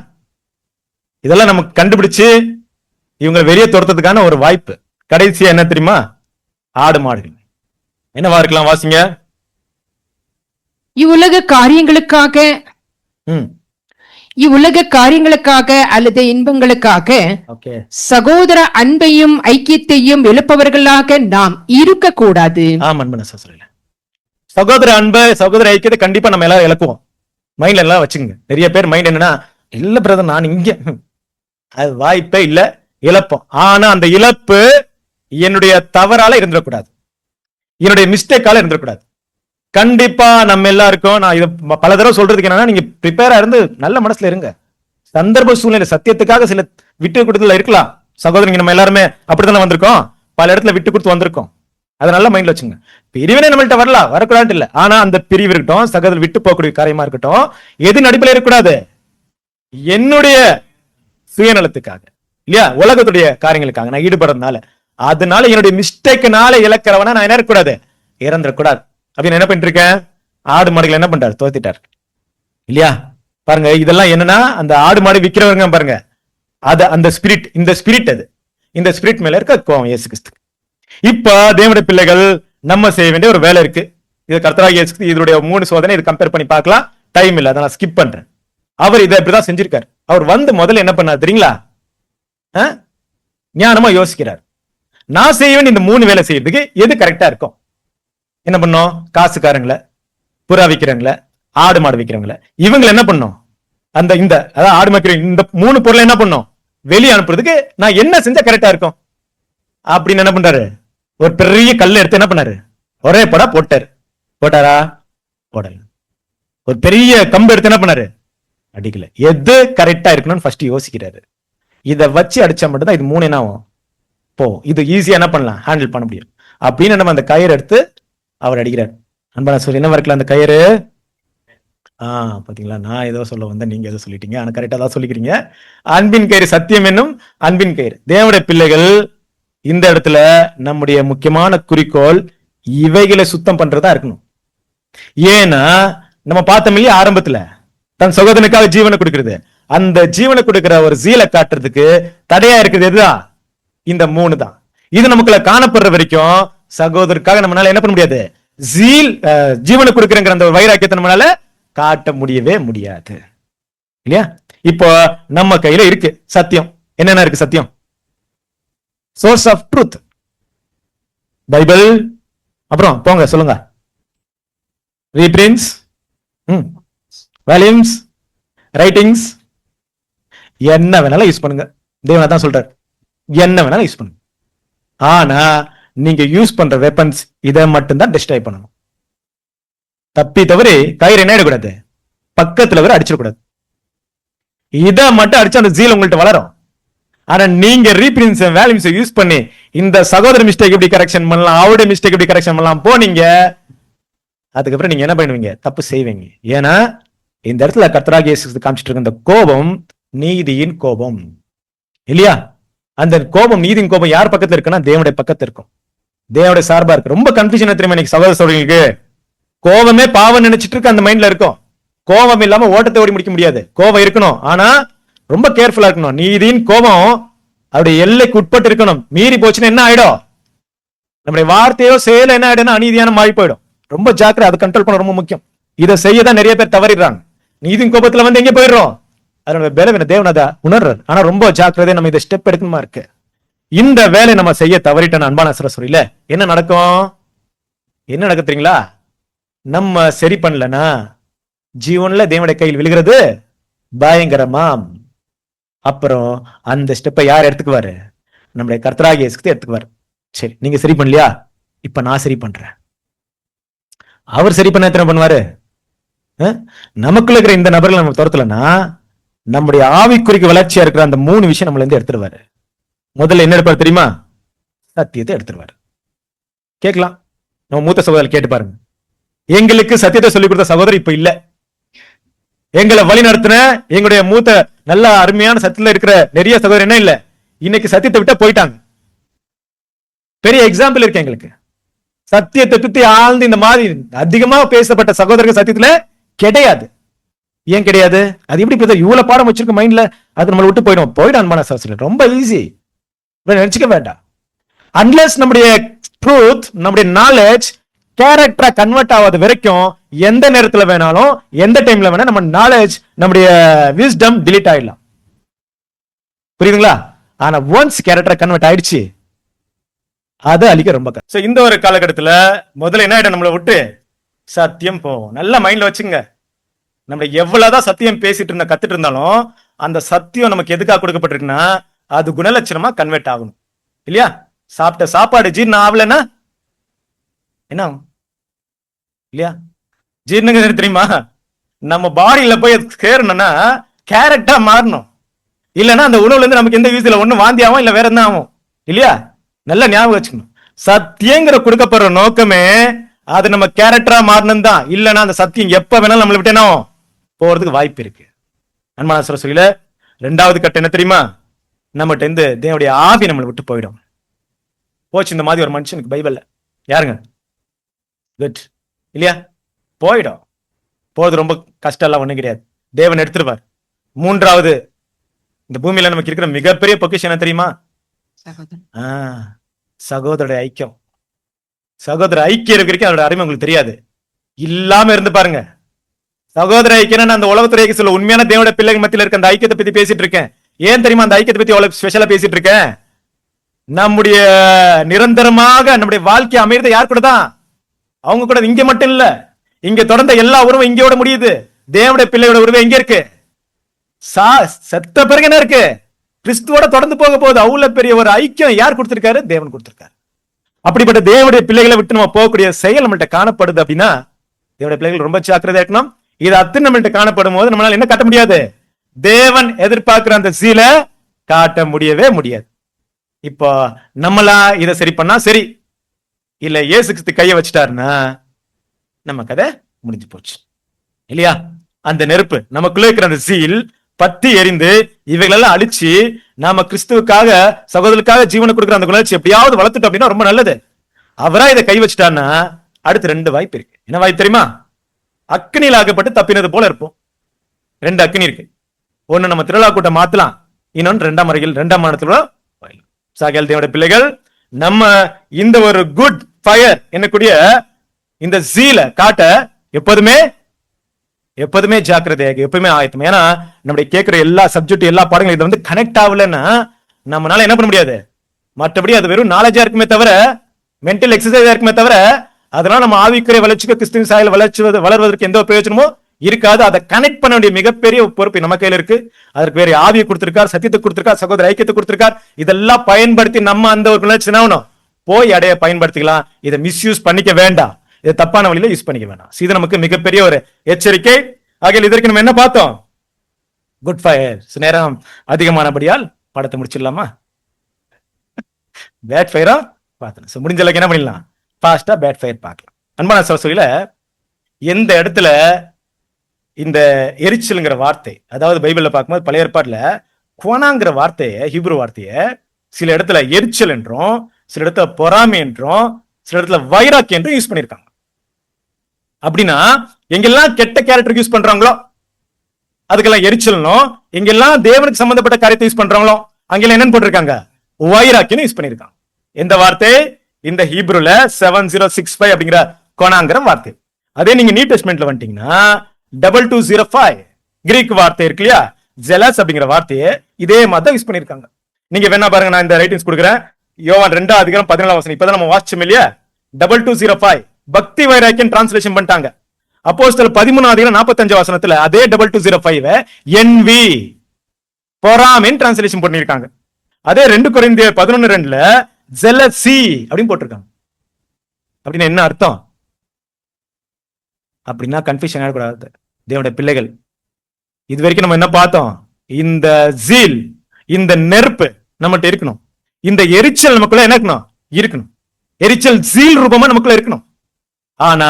இதெல்லாம் நமக்கு கண்டுபிடிச்சு இவங்க வெளியே துரத்துறதுக்கான ஒரு வாய்ப்பு. கடைசியா என்ன தெரியுமா? ஆடு மாடுகள். என்னவா இருக்கலாம்? வாசிங்க. இவ்வுலக காரியங்களுக்காக அல்லது இன்பங்களுக்காக சகோதர அன்பையும் ஐக்கியத்தையும் எழுப்பவர்களாக நாம் இருக்க கூடாது. சகோதர அன்பை, சகோதர ஐக்கியத்தை கண்டிப்பா நம்ம எல்லாரும் இழக்குவோம். மைண்ட்ல எல்லாம் வச்சுங்க. நிறைய பேர் மைண்ட் என்னன்னா, இல்ல பிரதர் நான் இங்க, அது வாய்ப்பே இல்ல, இழப்போம். ஆனா அந்த இழப்பு என்னுடைய தவறால இருந்துடக்கூடாது, என்னுடைய மிஸ்டேக்கால இருந்துடக்கூடாது. கண்டிப்பா நம்ம எல்லாருக்கும் நான் இதை பல தடவை சொல்றதுக்கு என்னன்னா, நீங்க ப்ரிப்பேரா இருந்து நல்ல மனசுல இருங்க. சந்தர்ப்ப சூழ்நிலை சத்தியத்துக்காக சில விட்டு கொடுத்துல இருக்கலாம். சகோதரங்க நம்ம எல்லாருமே அப்படித்தானே வந்திருக்கோம், பல இடத்துல விட்டு கொடுத்து வந்திருக்கோம். அதை நல்ல மைண்ட்ல வச்சுங்க. பிரிவினை நம்மள்ட்ட வரலாம், வரக்கூடாது இல்ல. ஆனா அந்த பிரிவு இருக்கட்டும், சகோதரர் விட்டு போகக்கூடிய காரியமா இருக்கட்டும், எது நடிப்பில் இருக்கக்கூடாது? என்னுடைய சுயநலத்துக்காக இல்லையா, உலகத்துடைய காரியங்களுக்காக நான் ஈடுபடுறதுனால, அதனால என்னுடைய மிஸ்டேக்னால இழக்கிறவனா நான் என்ன இருக்கக்கூடாது? இறந்துடக்கூடாது. அப்படின்னு என்ன பண்ணிட்டு இருக்கேன்? ஆடு மாடுகள் என்ன பண்றாரு? தோத்திட்டார் இல்லையா? பாருங்க, இதெல்லாம் என்னன்னா அந்த ஆடு மாடு விற்கிறவங்க பாருங்க, அது அந்த ஸ்பிரிட், இந்த ஸ்பிரிட், அது இந்த ஸ்பிரிட் மேல இருக்க கோவம் இயேசு கிறிஸ்து. இப்ப தேவனுடைய பிள்ளைகள் நம்ம செய்ய வேண்டிய ஒரு வேலை இருக்கு. இது கர்த்தராகிய இயேசு கிறிஸ்து இதனுடைய 3 சோதனை இது கம்பேர் பண்ணி பார்க்கலாம். டைம் இல்ல, அதை நான் ஸ்கிப் பண்றேன். அவர் இதை இப்படிதான் செஞ்சிருக்காரு. அவர் வந்து முதல்ல என்ன பண்ணார் தெரியுங்களா? ஞானமா யோசிக்கிறார். நான் செய்ய வேண்டிய இந்த 3 வேலை செய்யறதுக்கு எது கரெக்டா இருக்கும்? என்ன பண்ணோம்? காசுக்காரங்களை, புறா விற்கிறவங்கள, ஆடு மாடு விற்கிறவங்கள, இவங்களை என்ன பண்ணோம்? அந்த இந்த அதாவது ஆடு மாடு இந்த 3 பொருளை என்ன பண்ணோம்? வெளியே அனுப்புறதுக்கு நான் என்ன செஞ்சா கரெக்டா இருக்கும்? அப்படின்னு என்ன பண்றாரு, ஒரு பெரிய கல் எடுத்து என்ன பண்ணாரு, ஒரே படா போட்டாரு. போட்டாரா? போடல. ஒரு பெரிய கம்பு எடுத்து என்ன பண்ணாரு, அடிக்கல. எது கரெக்டா இருக்கணும்னு ஃபர்ஸ்ட் யோசிக்கிறாரு. இதை வச்சு அடிச்சா மட்டும்தான் இது 3 என்ன ஆகும், போ இது ஈஸியா என்ன பண்ணலாம், ஹேண்டில் பண்ண முடியும் அப்படின்னு நம்ம அந்த கயிறு எடுத்து அவர் அடிக்கிறார். அன்பான சொல்லி என்ன இருக்கலாம் அந்த கயிறு? பாத்தீங்களா, நான் ஏதோ சொல்ல வந்தேன், நீங்க ஏதோ சொல்லிட்டீங்க. ஆனா கரெக்டா தான் சொல்லிக்கிறீங்க. அன்பின் கயிறு, சத்தியம் என்னும் அன்பின் கயிறு. தேவனுடைய பிள்ளைகள், இந்த இடத்துல நம்முடைய முக்கியமான குறிக்கோள் இவைகளை சுத்தம் பண்றதா இருக்கணும். ஏன்னா நம்ம பார்த்தோம் இல்லையா, ஆரம்பத்துல தன் சகோதரனுக்காக ஜீவனை கொடுக்கிறது. அந்த ஜீவனை கொடுக்கிற ஒரு ஜீலை காட்டுறதுக்கு தடையா இருக்குது எதுதான், இந்த 3 தான். இது நமக்குள்ள காணப்படுற வரைக்கும் சகோதரருக்காக நம்மளால என்ன பண்ண முடியாது, ஜீவனை கொடுக்கிறங்கிற அந்த வைராக்கியத்தை நம்மளால காட்ட முடியவே முடியாது இல்லையா. இப்போ நம்ம கையில இருக்கு சத்தியம். என்னென்ன இருக்கு சத்தியம்? Source of truth, Bible. அப்புறம் போங்க சொல்லுங்க, ரீபிரிண்ட்ஸ், வால்யூம்ஸ், ரைட்டிங்ஸ். என்ன வேணாலும் யூஸ் பண்ணுங்க. தேவனா தான் சொல்றாரு, என்ன வேணாலும் யூஸ் பண்ணுங்க. ஆனா நீங்க யூஸ் பண்ற வெப்பன்ஸ் இதை மட்டும்தான் டிஸ்ட்ராய் பண்ணணும். தப்பி தவறி கயிறு என்ன ஆயிடக்கூடாது, பக்கத்துல வர அடிச்சிடக்கூடாது. இதை மட்டும் அடிச்சு அந்த ஜீல் உங்கள்ட்ட வளரும். ஆனா நீங்க ரீபிரின்ஸ் வேல்யூம்ஸ் யூஸ் பண்ணி இந்த சகோதர மிஸ்டேக் எப்படி கரெக்ஷன் பண்ணலாம், அவருடைய மிஸ்டேக் எப்படி கரெக்ஷன் பண்ணலாம் போனீங்க, அதுக்கப்புறம் நீங்க என்ன பண்ணுவீங்க, தப்பு செய்வீங்க. ஏன்னா இந்த இடத்துல கர்த்தராகிய இயேசு காமிச்சிட்டு இருக்க இந்த கோபம் நீதியின் கோபம் இல்லையா. அந்த கோபம், நீதியின் கோபம் யார் பக்கத்துல இருக்குன்னா தேவனுடைய பக்கத்துல இருக்கும், தேவனுடைய சார்பா இருக்கு. ரொம்ப கன்ஃபியூஷன் தெரியுமா இன்னைக்கு சகோதர சகோதரிகளுக்கு? கோபமே பாவம் நினைச்சிட்டு இருக்கு அந்த மைண்ட்ல இருக்கும். கோபம் இல்லாம ஓட்டத்தை ஓடி முடிக்க முடியாது. கோபம் இருக்கணும், ஆனா ரொம்ப கேர்ஃபுல்லா இருக்கணும். நீதியின் கோபம் அவருடைய எல்லைக்கு உட்பட்டு இருக்கணும். மீறி போச்சுன்னா என்ன ஆயிடும், நம்முடைய வார்த்தையோ செயலோ என்ன ஆயிடும்னா அநீதியான மாறி போயிடும். ரொம்ப ஜாக்கிரதை, அதை கண்ட்ரோல் பண்ண ரொம்ப முக்கியம். இதை செய்யதான் நிறைய பேர் தவறிடுறாங்க. நீதியின் கோபத்துல வந்து எங்க போயிடுறோம், அதனோட பலவீன தேவனதா உணர்றாரு. ஆனா ரொம்ப ஜாக்கிரதை, நம்ம இதை ஸ்டெப் எடுக்கணுமா இருக்கு. இந்த வேலை நம்ம செய்ய தவறிட்டோம் அன்பான சரஸ்வரியில என்ன நடக்கும், என்ன நடக்கு தெரியுங்களா? நம்ம சரி பண்ணலனா ஜீவன்ல தேவனுடைய கையில் விழுகிறது பயங்கரமாம். அப்புறம் அந்த ஸ்டெப்பை யார் எடுத்துக்குவாரு, நம்முடைய கர்த்தராகிய இயேசு எடுத்துக்குவாரு. சரி, நீங்க சரி பண்ணலையா, இப்ப நான் சரி பண்றேன். அவர் சரி பண்ண எத்தனை பண்ணுவாரு? நமக்குள்ள இருக்கிற இந்த நபர்களை நம்ம துரத்தலன்னா நம்முடைய ஆவிக்குறிக்கு வளர்ச்சியா இருக்கிற அந்த 3 விஷயம் நம்மள இருந்து எடுத்துருவாரு. முதல்ல என்ன எடுப்பாரு தெரியுமா, சத்தியத்தை எடுத்துருவாரு. கேட்கலாம், நம்ம மூத்த சகோதரர் கேட்டு பாருங்க. எங்களுக்கு சத்தியத்தை சொல்லிக் கொடுத்த சகோதரர் இப்ப இல்ல. எங்களை வழி நடத்தின எங்களுடைய மூத்த நல்ல அருமையான சத்தியத்துல இருக்கிற நிறைய சகோதரர் என்ன இல்ல, இன்னைக்கு சத்தியத்தை விட்டு போயிட்டாங்க. பெரிய எக்ஸாம்பிள் இருக்கு எங்களுக்கு. சத்தியத்தை பத்தி ஆழ்ந்து இந்த மாதிரி அதிகமா பேசப்பட்ட சகோதரர்கள் சத்தியத்துல கிடையாது. ஏன் கிடையாது? அது எப்படி இவ்வளவு பாடம் வச்சிருக்க மைண்ட்ல, அது நம்மளை விட்டு போயிடும். அன்பான சகோதரர், ரொம்ப ஈஸி, நினைச்சுக்க வேண்டாம். அன்லெஸ் நம்முடைய ட்ரூத், நம்முடைய நாலேஜ் கேரக்டரா கன்வெர்ட் ஆகாத வரைக்கும் எந்த நேரத்துல வேணாலும் எந்த டைம்ல வேணா நம்ம நாலேஜ், நம்முடைய விஸ்டம் டிலீட் ஆயிடலாம். புரியுதுங்களா? ஆனா ஒன்ஸ் கேரக்டரா கன்வெர்ட் ஆயிடுச்சு, அது அழிக்க ரொம்ப கஷ்டம். இந்த ஒரு காலகட்டத்துல முதல்ல என்ன ஆயிடும், நம்மளை விட்டு சத்தியம் போவோம். நல்ல மைண்ட்ல வச்சுங்க. நம்ம எவ்வளவுதான் சத்தியம் பேசிட்டு இருந்தா கத்துட்டு இருந்தாலும் அந்த சத்தியம் நமக்கு எதுக்காக கொடுக்கப்பட்டிருக்குன்னா அது குணலட்சணமா கன்வெர்ட் ஆகணும் இல்லையா. சாப்பிட்ட சாப்பாடு ஜீரணம் ஆகலன்னா என்ன இல்லையா, ஜீரணம் தெரியுமா, நம்ம பாடியில போய் சேரணும்னா கேரக்டா மாறணும். இல்லைன்னா அந்த உணவுல இருந்து நமக்கு எந்த யூஸ்ல ஒண்ணு வாந்தி ஆகும், இல்ல வேற என்ன ஆகும் இல்லையா. நல்லா ஞாபகம் வச்சுக்கணும். சத்தியங்கிற கொடுக்கப்படுற நோக்கமே அது நம்ம கேரக்டரா மாறணும் தான். இல்லைன்னா அந்த சத்தியம் எப்ப வேணாலும் நம்மளை விட்டு என்ன போறதுக்கு வாய்ப்பு இருக்கு. அன்பான சரஸ்வதியில 2வது கட்டம் என்ன தெரியுமா, நம்மகிட்ட இருந்து தேவனுடைய ஆவி நம்மளை விட்டு போயிடும். போச்சு இந்த மாதிரி ஒரு மனுஷனுக்கு பைபிள்ல யாருங்க குட் இல்லையா, போயிடும். போறது ரொம்ப கஷ்டம் எல்லாம் ஒண்ணும் கிடையாது, தேவன் எடுத்துருவார். 3வது, இந்த பூமியில நமக்கு இருக்கிற மிகப்பெரிய பொக்கிஷம் என்ன தெரியுமா, சகோதர ஐக்கியம். சகோதர ஐக்கியம் இருக்கிற அதோட அருமை உங்களுக்கு தெரியாது. இல்லாம இருந்து பாருங்க. சகோதர ஐக்கியம் அந்த உலகத்துறை சொல்ல உண்மையான தேவனுடைய பிள்ளைகள் மத்தியில இருக்க அந்த ஐக்கியத்தை பத்தி பேசிட்டு இருக்கேன். ஏன் தெரியுமா அந்த ஐக்கியத்தை பத்தி அவ்வளவு ஸ்பெஷலா பேசிட்டு இருக்கேன்? நம்முடைய நிரந்தரமாக நம்முடைய வாழ்க்கை அமைறது யார் கூட தான், அவங்க கூட. இங்க மட்டும் இல்ல, இங்க தொடர்ந்த எல்லா உறவும் இங்கோட முடியுது. தேவனுடைய பிள்ளையோட உறவு எங்க இருக்கு, செத்த பிறகு என்ன இருக்கு, கிறிஸ்துவோட தொடர்ந்து போக போகுது. அவ்வளவு பெரிய ஒரு ஐக்கியம் யார் கொடுத்திருக்காரு? தேவன் கொடுத்திருக்காரு. அப்படிப்பட்ட தேவனுடைய பிள்ளைகளை விட்டு நம்ம போகக்கூடிய செயல் நம்மள்ட்ட காணப்படுது அப்படின்னா தேவனுடைய பிள்ளைகள் ரொம்ப ஜாக்கிரதையா இருக்கணும். இது அத்தனை நம்மள்ட்ட காணப்படும் போது நம்மளால என்ன காட்ட முடியாது? தேவன் எதிர்பார்க்கிற அந்த சீல காட்ட முடியவே முடியாது. இப்போ நம்மளா இதை சரி பண்ணா சரி, இல்ல இயேசு கிறிஸ்து கையை வச்சுட்டாருன்னா நம்ம கதை முடிஞ்சு போச்சு இல்லையா? அந்த நெருப்பு நமக்குள்ள இருக்கிற அந்த சீல் பத்தி எரிந்து இவைகளெல்லாம் அழிச்சு நாம கிறிஸ்துவுக்காக சகோதரருக்காக ஜீவனை கொடுக்குற அந்த குணர்ச்சி எப்படியாவது வளர்த்துட்டோம் அப்படின்னா ரொம்ப நல்லது. அவரா இதை கை வச்சுட்டான்னா அடுத்து 2 வாய்ப்பு இருக்கு. என்ன வாய்ப்பு தெரியுமா? அக்னியில் ஆகப்பட்டு தப்பினது போல இருப்போம். 2 அக்னி இருக்கு. ஒண்ணு நம்ம திருவிழா கூட்டம் மாத்தலாம், இன்னொன்று 2ஆம் அறையில் 2ஆம் மாதத்துல சாகியால் தேவனுடைய பிள்ளைகள் நம்ம இந்த ஒரு குட் ஃபயர் என்னக்கூடிய இந்த ஜீல காட்ட எப்போதுமே ஜாக்கிரதையாக, எப்பவுமே ஆயத்தம். ஏன்னா நம்முடைய கேட்கிற எல்லா சப்ஜெக்ட் எல்லா பாடங்களும் இதை வந்து கனெக்ட் ஆகலன்னா நம்மளால என்ன பண்ண முடியாது? மற்றபடி அது வெறும் நாலேஜா இருக்குமே தவிர, மென்டல் எக்ஸசைஸா இருக்குமே தவிர, அதனால நம்ம ஆவிக்குரிய வளர்ச்சிக்கு கிறிஸ்துவின் சாயல் வளர்வதற்கு எந்த பிரயோஜனமோ இருக்காது. அதை கனெக்ட் பண்ண வேண்டிய மிகப்பெரிய பொறுப்பு நம்ம கையில இருக்கு. அதற்கு வேற ஆவியை கொடுத்திருக்கார், சத்தியத்தை கொடுத்திருக்கார், சகோதர ஐக்கியத்தை கொடுத்திருக்கார். இதெல்லாம் பயன்படுத்தி நம்ம அந்த ஒரு வளர்ச்சி போய் அடைய பயன்படுத்திக்கலாம். இதை மிஸ்யூஸ் பண்ணிக்க வேண்டாம், இதை தப்பான வழியில யூஸ் பண்ணிக்க வேண்டாம். இது நமக்கு மிகப்பெரிய ஒரு எச்சரிக்கை. ஆகிய இதற்கு நம்ம என்ன பார்த்தோம்? Good fire. நேரம் அதிகமானபடியால் படத்தை முடிச்சிடலாமா? பேட் ஃபயரா பார்த்தோம். முடிஞ்ச அளவுக்கு என்ன பண்ணிடலாம்? ஃபாஸ்டா பேட் ஃபயர் பார்க்கலாம். அன்பான சகோதரிகளே, எந்த இடத்துல இந்த எரிச்சல்ங்கிற வார்த்தை, அதாவது பைபிள்ல பார்க்கும்போது பழைய ஏற்பாட்டுல குவானாங்கிற வார்த்தையை, ஹீப்ரு வார்த்தையை சில இடத்துல எரிச்சல் என்றும், சில இடத்துல பொறாமை என்றும், சில இடத்துல வைராக்கியம் என்றும் யூஸ் பண்ணிருக்காங்க. அப்படின்னா எங்கெல்லாம் கெட்ட கேரக்டர் யூஸ் பண்றாங்களோ அதுக்கெல்லாம் எரிச்சலும், எங்கெல்லாம் தேவனுக்கு சம்பந்தப்பட்ட காரியத்தை யூஸ் பண்றாங்களோ அங்கெல்லாம் என்னன்னு போட்டிருக்காங்க? வைராக்கியம் யூஸ் பண்ணிருக்காங்க. எந்த வார்த்தை? இந்த ஹீப்ருல 7065 அப்படிங்கிற கோனாங்கிற வார்த்தை. அதே நீங்க நியூ டெஸ்ட்மென்ட்ல வந்துட்டீங்கன்னா 2205 கிரீக் வார்த்தை இருக்கு இல்லையா, ஜெலஸ் அப்படிங்கிற வார்த்தையை இதே மாதிரி தான் யூஸ் பண்ணிருக்காங்க. நீங்க வேணா பாருங்க, நான் இந்த ரைட்டிங்ஸ் கொடுக்குறேன். யோவான் 2:14 இப்பதான் நம்ம வாசிச்சோம் இல்லையா? 2205 பக்தி வைராக்கியம் டிரான்ஸ்லேஷன் பண்ணிட்டாங்க. அப்போஸ்தலர் 13:45 அதே 2205 என்வி பொறாமைன்னு டிரான்ஸ்லேஷன் பண்ணிருக்காங்க. அதே 2 கொரிந்தியர் 11:2 ஜெலசி அப்படின்னு போட்டிருக்காங்க. அப்படின்னா என்ன அர்த்தம்? அப்படின்னா கன்ஃபியூஷன் ஆகக்கூடாது. தேவனுடைய பிள்ளைகள் இது வரைக்கும் நம்ம என்ன பார்த்தோம்? இந்த ஜீல், இந்த நெருப்பு நம்மகிட்ட இருக்கணும். இந்த எரிச்சல் நமக்குள்ள என்ன இருக்கணும்? எரிச்சல் ஜீல் ரூபமா நமக்குள்ள இருக்கணும். ஆனா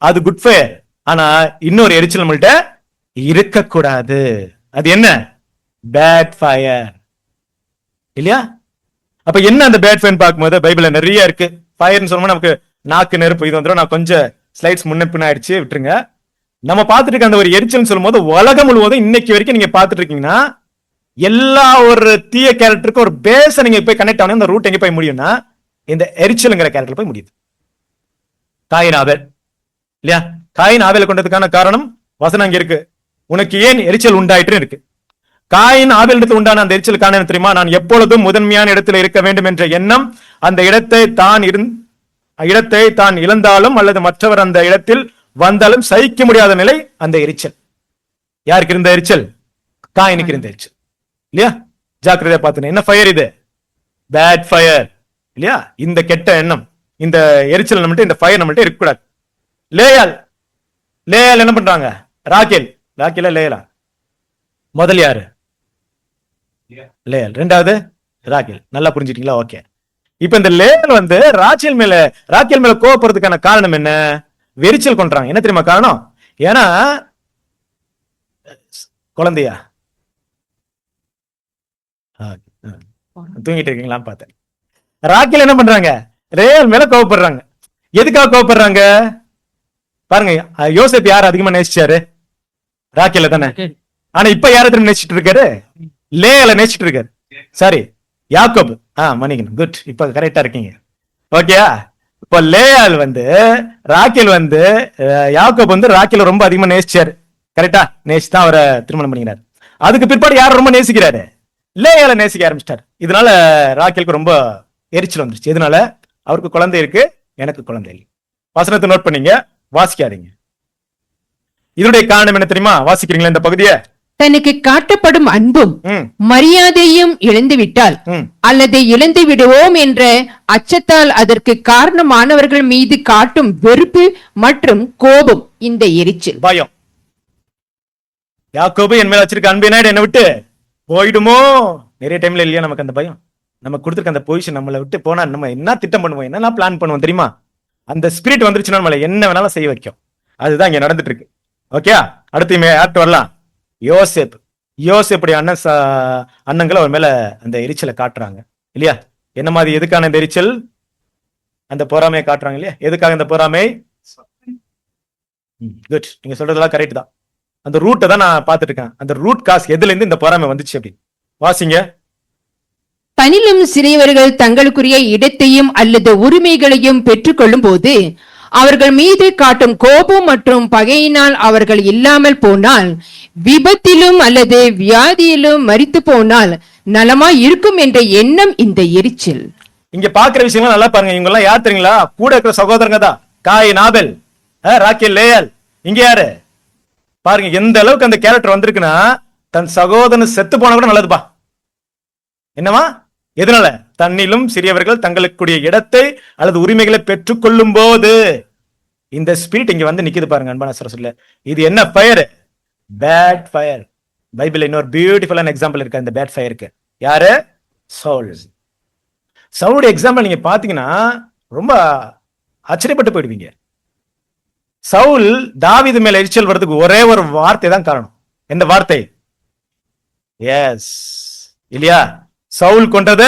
அது குட் ஃபயர். ஆனா இன்னொரு எரிச்சல் நம்மள்ட்ட இருக்கக்கூடாது. அது என்ன? பேட் ஃபயர் இல்லையா? அப்ப என்ன அந்த பேட் ஃபயர் பார்க்கும்போது பைபிள்ல நிறைய இருக்கு. ஃபயர்னு சொன்னா நமக்கு நாக்கு நெருப்பு இது வந்துடும். நான் கொஞ்சம் ஸ்லைட்ஸ் முன்ன ஆயிடுச்சு, விட்டுருங்க. நம்ம பார்த்துட்டு இருக்க அந்த ஒரு எரிச்சல் சொல்லும் போது உலகம் முழுவதும் இன்னைக்கு வரைக்கும் நீங்க பார்த்துட்டு இருக்கீங்கன்னா எல்லா ஒரு தீய கேரக்டருக்கும் ஒரு பேஸ நீங்க போய் கனெக்ட் ஆகணும். இந்த ரூட் எங்க போய் முடியும்னா இந்த எரிச்சல்ங்கிற கேரக்டர் போய் முடியுது. காயின் ஆபேல் இல்லையா? காயின் ஆபேலை கொண்டதுக்கான காரணம் வசனம் அங்க இருக்கு. உனக்கு ஏன் எரிச்சல் உண்டாயிட்டு இருக்கு. காயின் ஆபேல் இடத்துல உண்டான அந்த எரிச்சல் காரணம் தெரியுமா? நான் எப்பொழுதும் முதன்மையான இடத்துல இருக்க வேண்டும் என்ற எண்ணம், அந்த இடத்தை தான் இழந்தாலும் அல்லது மற்றவர் அந்த இடத்தில் வந்தாலும் சகிக்க முடியாத நிலை, அந்த எரிச்சல். யாருக்கு இருந்த எரிச்சல்? காயினுக்கு இருந்த எரிச்சல் இல்லையா? ஜாக்கிரதையா பார்த்து. என்ன ஃபயர் இது? பேட் ஃபயர் இல்லையா? இந்த கெட்ட எண்ணம், இந்த எரிச்சல் நம்மள்ட்ட, இந்த ஃபயர் நம்மள்ட்ட இருக்கக்கூடாது. லேயால் என்ன பண்றாங்க? ராக்கேல் லேயலா? முதல் யாரு? லேயால். 2வது ராக்கேல். நல்லா புரிஞ்சுட்டீங்களா? ஓகே. இப்ப இந்த லேயால் வந்து ராக்கேல் மேல கோவப்படுறதுக்கான காரணம் என்ன? வெறிச்சல் கொண்டாங்க. என்ன தெரியுமா காரணம்? ஏன்னா குழந்தையா தூங்கிட்டு இருக்கீங்களான்னு பார்த்தேன். ராக்கேல் என்ன பண்றாங்க? லேயால் மேல கோவப்படுறாங்க. எதுக்காக கோவப்படுறாங்க பாருங்க. யோசேப்பு யார் அதிகமா நேசிச்சாரு? ராக்கேல தானே. ஆனா இப்ப யார திரும்ப நேசிச்சுட்டு இருக்காரு? லேயால நேசிச்சுட்டு இருக்காரு. சாரி, யாக்கோபு. மன்னிக்கணும். குட், இப்ப கரெக்டா இருக்கீங்க. ஓகேயா? இப்ப லேயால் வந்து ராக்கேல் வந்து யாக்கோபு வந்து ராக்கேல ரொம்ப அதிகமா நேசிச்சாரு. கரெக்டா? நேசிதான் அவரை திருமணம் பண்ணிக்கிறாரு. அதுக்கு பிற்பாடு யார ரொம்ப நேசிக்கிறாரு? லேயால நேசிக்க ஆரம்பிச்சிட்டாரு. இதனால ராக்கேலுக்கு ரொம்ப எரிச்சல் வந்துருச்சு. இதனால அவருக்கு குழந்தை இருக்கு, எனக்கு குழந்தை இல்லை. வசனத்தை நோட் பண்ணீங்க, வாசிக்காதீங்க. இதனுடைய காரணம் என்ன தெரியுமா? வாசிக்கிறீங்களா இந்த பகுதியை? தனக்கு காட்டப்படும் அன்பும் ம், மரியாதையும் இழந்துவிட்டால் ம். அல்லது இழந்து விடுவோம் என்ற அச்சத்தால் அதற்கு காரணமானவர்கள் மீது காட்டும் வெறுப்பு மற்றும் கோபம் இந்த எரிச்சல். பயம். யாக்கோபு என் மேல வச்சிருக்க அன்பினாயிடு என்னை விட்டு போயிடுமோ. நிறைய டைம்ல இல்லையா நமக்கு அந்த பயம். நம்ம கொடுத்துருக்க அந்த பொசிஷன் நம்மளை விட்டு போனா நம்ம என்ன திட்டம் பண்ணுவோம், என்னென்ன பிளான் பண்ணுவோம் தெரியுமா? அந்த ஸ்பிரிட் வந்துருச்சுன்னா நம்மள என்ன வேணாலும் செய்ய வைக்கும். அதுதான் இங்க நடந்துட்டு இருக்கு. ஓகே, அடுத்து யார்ட்டு வரலாம்? யோசேப். யோசேப்புடைய அண்ணங்களை அவர் மேல அந்த எரிச்சலை காட்டுறாங்க இல்லையா? என்ன மாதிரி, எதுக்கான இந்த எரிச்சல்? அந்த பொறாமையை காட்டுறாங்க இல்லையா? எதுக்காக இந்த பொறாமை? குட், நீங்க சொல்றதெல்லாம் கரெக்ட் தான். அந்த ரூட்டை தான் நான் பார்த்துட்டு இருக்கேன். அந்த ரூட் காஸ் எதுல இருந்து இந்த பொறாமை வந்துச்சு அப்படின்னு வாசிங்க. தனிலும் சிறியவர்கள் தங்களுக்குரிய இடத்தையும் அல்லது உரிமைகளையும் பெற்றுக்கொள்ளும் போது அவர்கள் மீது காட்டும் கோபம் மற்றும் பகையினால் அவர்கள் இல்லாமல் போனால், விபத்திலும் அல்லது வியாதியிலும் மரித்து போனால் நலமாய் இருக்கும் என்ற எண்ணம் இந்த எரிச்சல். இங்க பாக்குற விஷயங்கள் நல்லா பாருங்க. இவங்க எல்லாம் யார் தெரியுங்களா? கூட இருக்கிற சகோதரங்க தான். காய், நாபேல், ராக்கேல், லேயால். இங்க யாரு பாருங்க, எந்த அளவுக்கு அந்த கேரக்டர் வந்திருக்குன்னா, தன் சகோதரன் செத்து போனா கூட நல்லதுப்பா. என்னவா? எதனால? தன்னிலும் சிறியவர்கள் தங்களுக்குரிய இடத்தை அல்லது உரிமைகளை பெற்றுக்கொள்ளும் போது இந்த ஸ்பிரிட் இங்க வந்து நிக்குது பாருங்க. அன்பான சொல்ல, இது என்ன ஃபயர்? Bad fire. பைபிள் இன்னொரு பியூட்டிஃபுல்லான எக்ஸாம்பிள் இருக்கு இந்த பேட் ஃபயருக்கு. யாரு? சவுல். சவுலுடைய எக்ஸாம்பிள் நீங்க பாத்தீங்கன்னா ரொம்ப ஆச்சரியப்பட்டு போயிடுவீங்க. சவுல் தாவீது மேல எரிச்சல் வர்றதுக்கு ஒரே ஒரு வார்த்தை தான் காரணம். எந்த வார்த்தை? எஸ் இல்லையா? சவுல் கொன்றது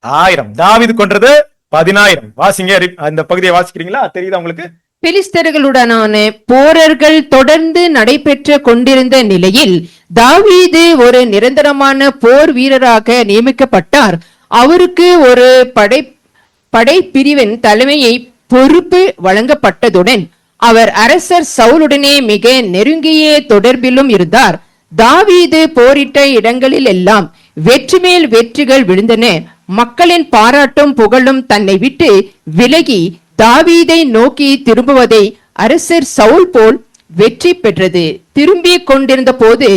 1000, தாவீது கொன்றது 10000. வாசிங்க, அந்த பகுதியை வாசிக்கிறீங்களா? தெரியுதா உங்களுக்கு? பெலிஸ்தர்களுடனான போரர்கள் தொடர்ந்து நடைபெற்று கொண்டிருந்த நிலையில் தாவீது ஒரு நிரந்தரமான போர் வீரராக நியமிக்கப்பட்டார். அவருக்கு ஒரு படைப்பிரிவின் தலைமையை பொறுப்பு வழங்கப்பட்டதுடன் அவர் அரசர் சவுலுடனே மிக நெருங்கிய தொடர்பிலும் இருந்தார். தாவீது போரிட்ட இடங்களில் எல்லாம் வெற்றி மேல் வெற்றிகள் விழுந்தன. மக்களின் பாராட்டும் புகழும் தன்னை விட்டு விலகி தாவீதை நோக்கி திரும்புவதை அரசர் சவுல் போல் வெற்றி பெற்றது. திரும்பிக் கொண்டிருந்த போது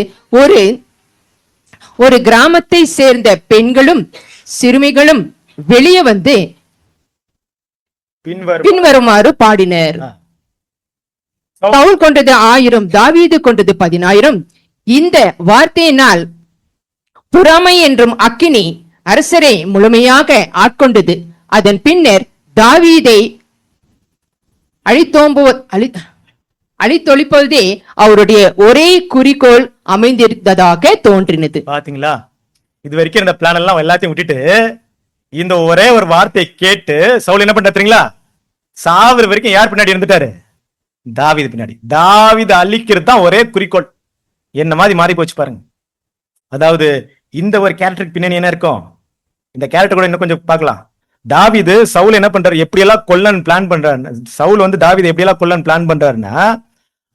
ஒரு கிராமத்தை சேர்ந்த பெண்களும் சிறுமிகளும் வெளியே வந்து பின்வருமாறு பாடினர். சவுல் கொண்டது 1000, தாவீது கொண்டது 10000. இந்த வார்த்தையினால் பொறாமை என்றும் அக்கினி அரசரை முழுமையாக ஆட்கொண்டது. அதன் பின்னர் தாவீதை அழித்தொழிப்பதே அவருடைய ஒரே குறிக்கோள் அமைந்திருந்ததாக தோன்றினது. பாத்தீங்களா? இது வரைக்கும் இந்த பிளான் எல்லாம் எல்லாத்தையும் விட்டுட்டு இந்த ஒரே ஒரு வார்த்தையை கேட்டு சவுல் என்ன பண்ண தெரியுங்களா? சாவர வரைக்கும் யார் பின்னாடி இருந்துட்டாரு? தாவீது பின்னாடி. தாவீது அழிக்கிறது தான் ஒரே குறிக்கோள். என்ன மாதிரி மாறி போச்சு பாருங்க. அதாவது இந்த ஒரு கேரக்டருக்கு பின்னாடி என்ன இருக்கும்? இந்த கேரக்டர் கூட இன்னும் கொஞ்சம் பார்க்கலாம். தாவீது சவுல் என்ன பண்றாரு, எப்படியெல்லாம் கொல்லன் பிளான் பண்றாரு. சவுல் வந்து தாவீது எப்படியெல்லாம் கொல்லன் பிளான் பண்றாருன்னா,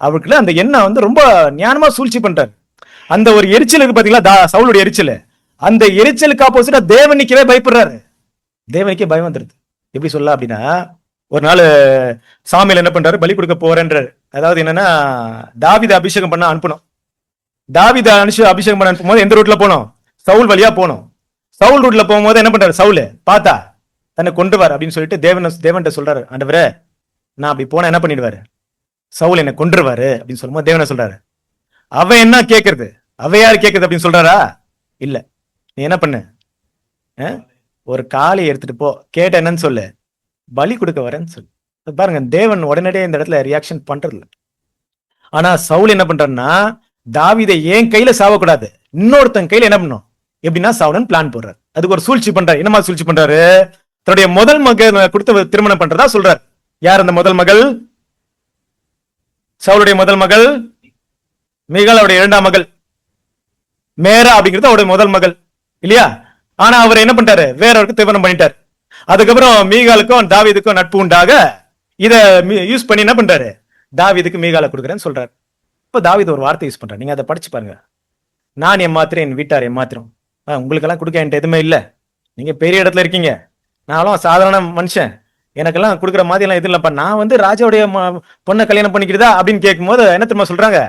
அவருக்குள்ள அந்த எண்ணம் வந்து ரொம்ப ஞானமா சூழ்ச்சி பண்றாரு. அந்த ஒரு எரிச்சல் இருக்கு பாத்தீங்களா, சவுலுடைய எரிச்சல். அந்த எரிச்சலுக்கு ஆப்போசிட்டா தேவனுக்கே பயப்படுறாரு. தேவனுக்கே பயம் வந்துருது. எப்படி சொல்லலாம் அப்படின்னா, ஒரு நாள் சாமியில் என்ன பண்றாரு, பலி கொடுக்க போறேன்றாரு. அதாவது என்னன்னா, தாவீதை அபிஷேகம் பண்ண அனுப்பணும். தாவீதை அபிஷேகம் பண்ண அனுப்பும் போது எந்த ரூட்ல போனோம்? சவுல் வழியா போனோம். சவுல் ரூட்ல போகும்போது என்ன பண்றாரு? சவுல் பார்த்தா தன்னை கொன்றுவார் அப்படின்னு சொல்லிட்டு தேவன்கிட்ட சொல்றாரு, ஆண்டவரே நான் அப்படி போனா என்ன பண்ணிடுவாரு? சவுல் என்னை கொன்றுவாரு அப்படின்னு சொல்லும்போது தேவனை சொல்றாரு, அவ என்ன கேட்கறது, அவ யாரு கேட்கறது அப்படின்னு சொல்றாரா? இல்ல, நீ என்ன பண்ணு, ஒரு காளை எடுத்துட்டு போ, கேட்ட என்னன்னு சொல்லு, பலி கொடுக்க வரேன்னு சொல்லு. பாருங்க, தேவன் உடனடியே இந்த இடத்துல ரியாக்ஷன் பண்றது இல்லை. ஆனா சவுல் என்ன பண்றாருன்னா, தாவீதை ஏன் கையில சாவக்கூடாது, இன்னொருத்தன் கையில என்ன பண்ணும் எப்படின்னா சாவடன் பிளான் போடுறாரு. அதுக்கு ஒரு சூழ்ச்சி பண்றாரு. என்ன மாதிரி சூழ்ச்சி பண்றாரு? தன்னுடைய முதல் மகள் கொடுத்து திருமணம் பண்றதா சொல்றாரு. யார் அந்த முதல் மகள்? சவுளுடைய முதல் மகள் மீகால், அவருடைய இரண்டாம் மகள் மேரா அப்படிங்கிறது அவருடைய முதல் மகள் இல்லையா? ஆனா அவர் என்ன பண்ணிட்டாரு, வேறவருக்கு திருமணம் பண்ணிட்டாரு. அதுக்கப்புறம் மீகாலுக்கும் தாவீதுக்கும் நட்பு உண்டாக இத யூஸ் பண்ணி என்ன பண்றாரு, தாவீதுக்கு மீகாலை கொடுக்குறேன்னு சொல்றாரு. இப்ப தாவீது ஒரு வார்த்தை யூஸ் பண்றாரு, நீங்க அதை படிச்சு பாருங்க. நான் ஏமாத்திரம், என் வீட்டார் ஏமாத்திரம், உங்களுக்கெல்லாம் கொடுக்க என்கிட்ட எதுவுமே இல்லை, நீங்க பெரிய இடத்துல இருக்கீங்க, நானும் சாதாரண மனுஷன், எனக்கெல்லாம் கொடுக்குற மாதிரி எல்லாம் எது இல்லப்பா, நான் வந்து ராஜாவுடைய பொண்ணை கல்யாணம் பண்ணிக்கிறதா அப்படின்னு கேட்கும் போது என்ன தெரியுமா சொல்றாங்க,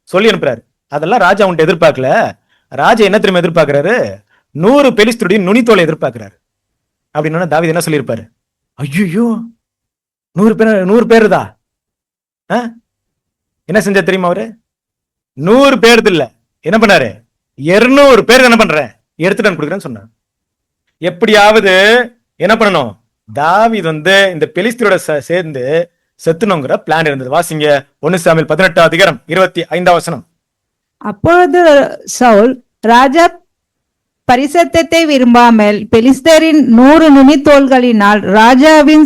சொல்லி அனுப்புறாரு. அதெல்லாம் ராஜா உன்ட்டு எதிர்பார்க்கல. ராஜா என்ன தெரியுமா எதிர்பார்க்கிறாரு? 100 பெலிஸ்தருடைய நுனித்தோலை எதிர்பார்க்கிறாரு. அப்படின்னா தாவீது என்ன சொல்லியிருப்பாரு? ஐயோ 100 பேருதா? என்ன செஞ்சா தெரியுமா அவரு? 100 பேருக்கு இல்ல, என்ன பண்ணாரு? 200 பேருக்கு என்ன பண்றேன், எடுத்துட்டு கொடுக்குறேன்னு சொன்னார். எப்படியாவது என்ன பண்ணணும், தாவீது இந்த பெலிஸ்தரோட சேர்ந்து செத்துணுங்கிற பிளான் இருந்தது. வாசிங்க 1 சாமுவேல் 18 அதிகாரம் 25 வசனம். அப்பொழுது சவுல் ராஜா பரிசத்தத்தை விரும்பாமல் பெலிஸ்தரின் 100 நுனித்தோள்களினால் ராஜாவின்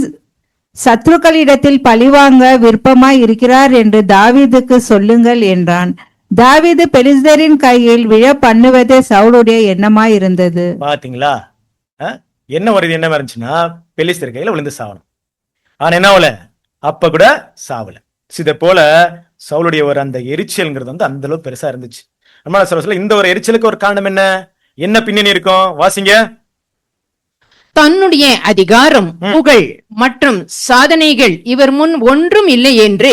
சத்துருக்களிடத்தில் பழிவாங்க விருப்பமாய் இருக்கிறார் என்று தாவீதுக்கு சொல்லுங்கள் என்றான். தாவீது பெலிஸ்தரின் கையில் விழ பண்ணுவதே சவுலுடைய எண்ணமாய் இருந்தது. பாத்தீங்களா? என்ன ஒரு இது என்ன இருந்துச்சுன்னா, பெலிஸ்தர் கையில விழுந்து சாவணும். ஆனா என்ன ஆகல, அப்ப கூட சாவல. இதை போல சவுலுடைய ஒரு அந்த எரிச்சல்ங்கிறது அந்த அளவுக்கு பெருசா இருந்துச்சு. நம்ம சொல்ல இந்த ஒரு எரிச்சலுக்கு ஒரு காரணம் என்ன, என்ன பின்னணி இருக்கும்? வாசிங்க. தன்னுடைய அதிகாரம், புகழ் மற்றும் சாதனைகள் இவர் முன் ஒன்றும் இல்லை என்று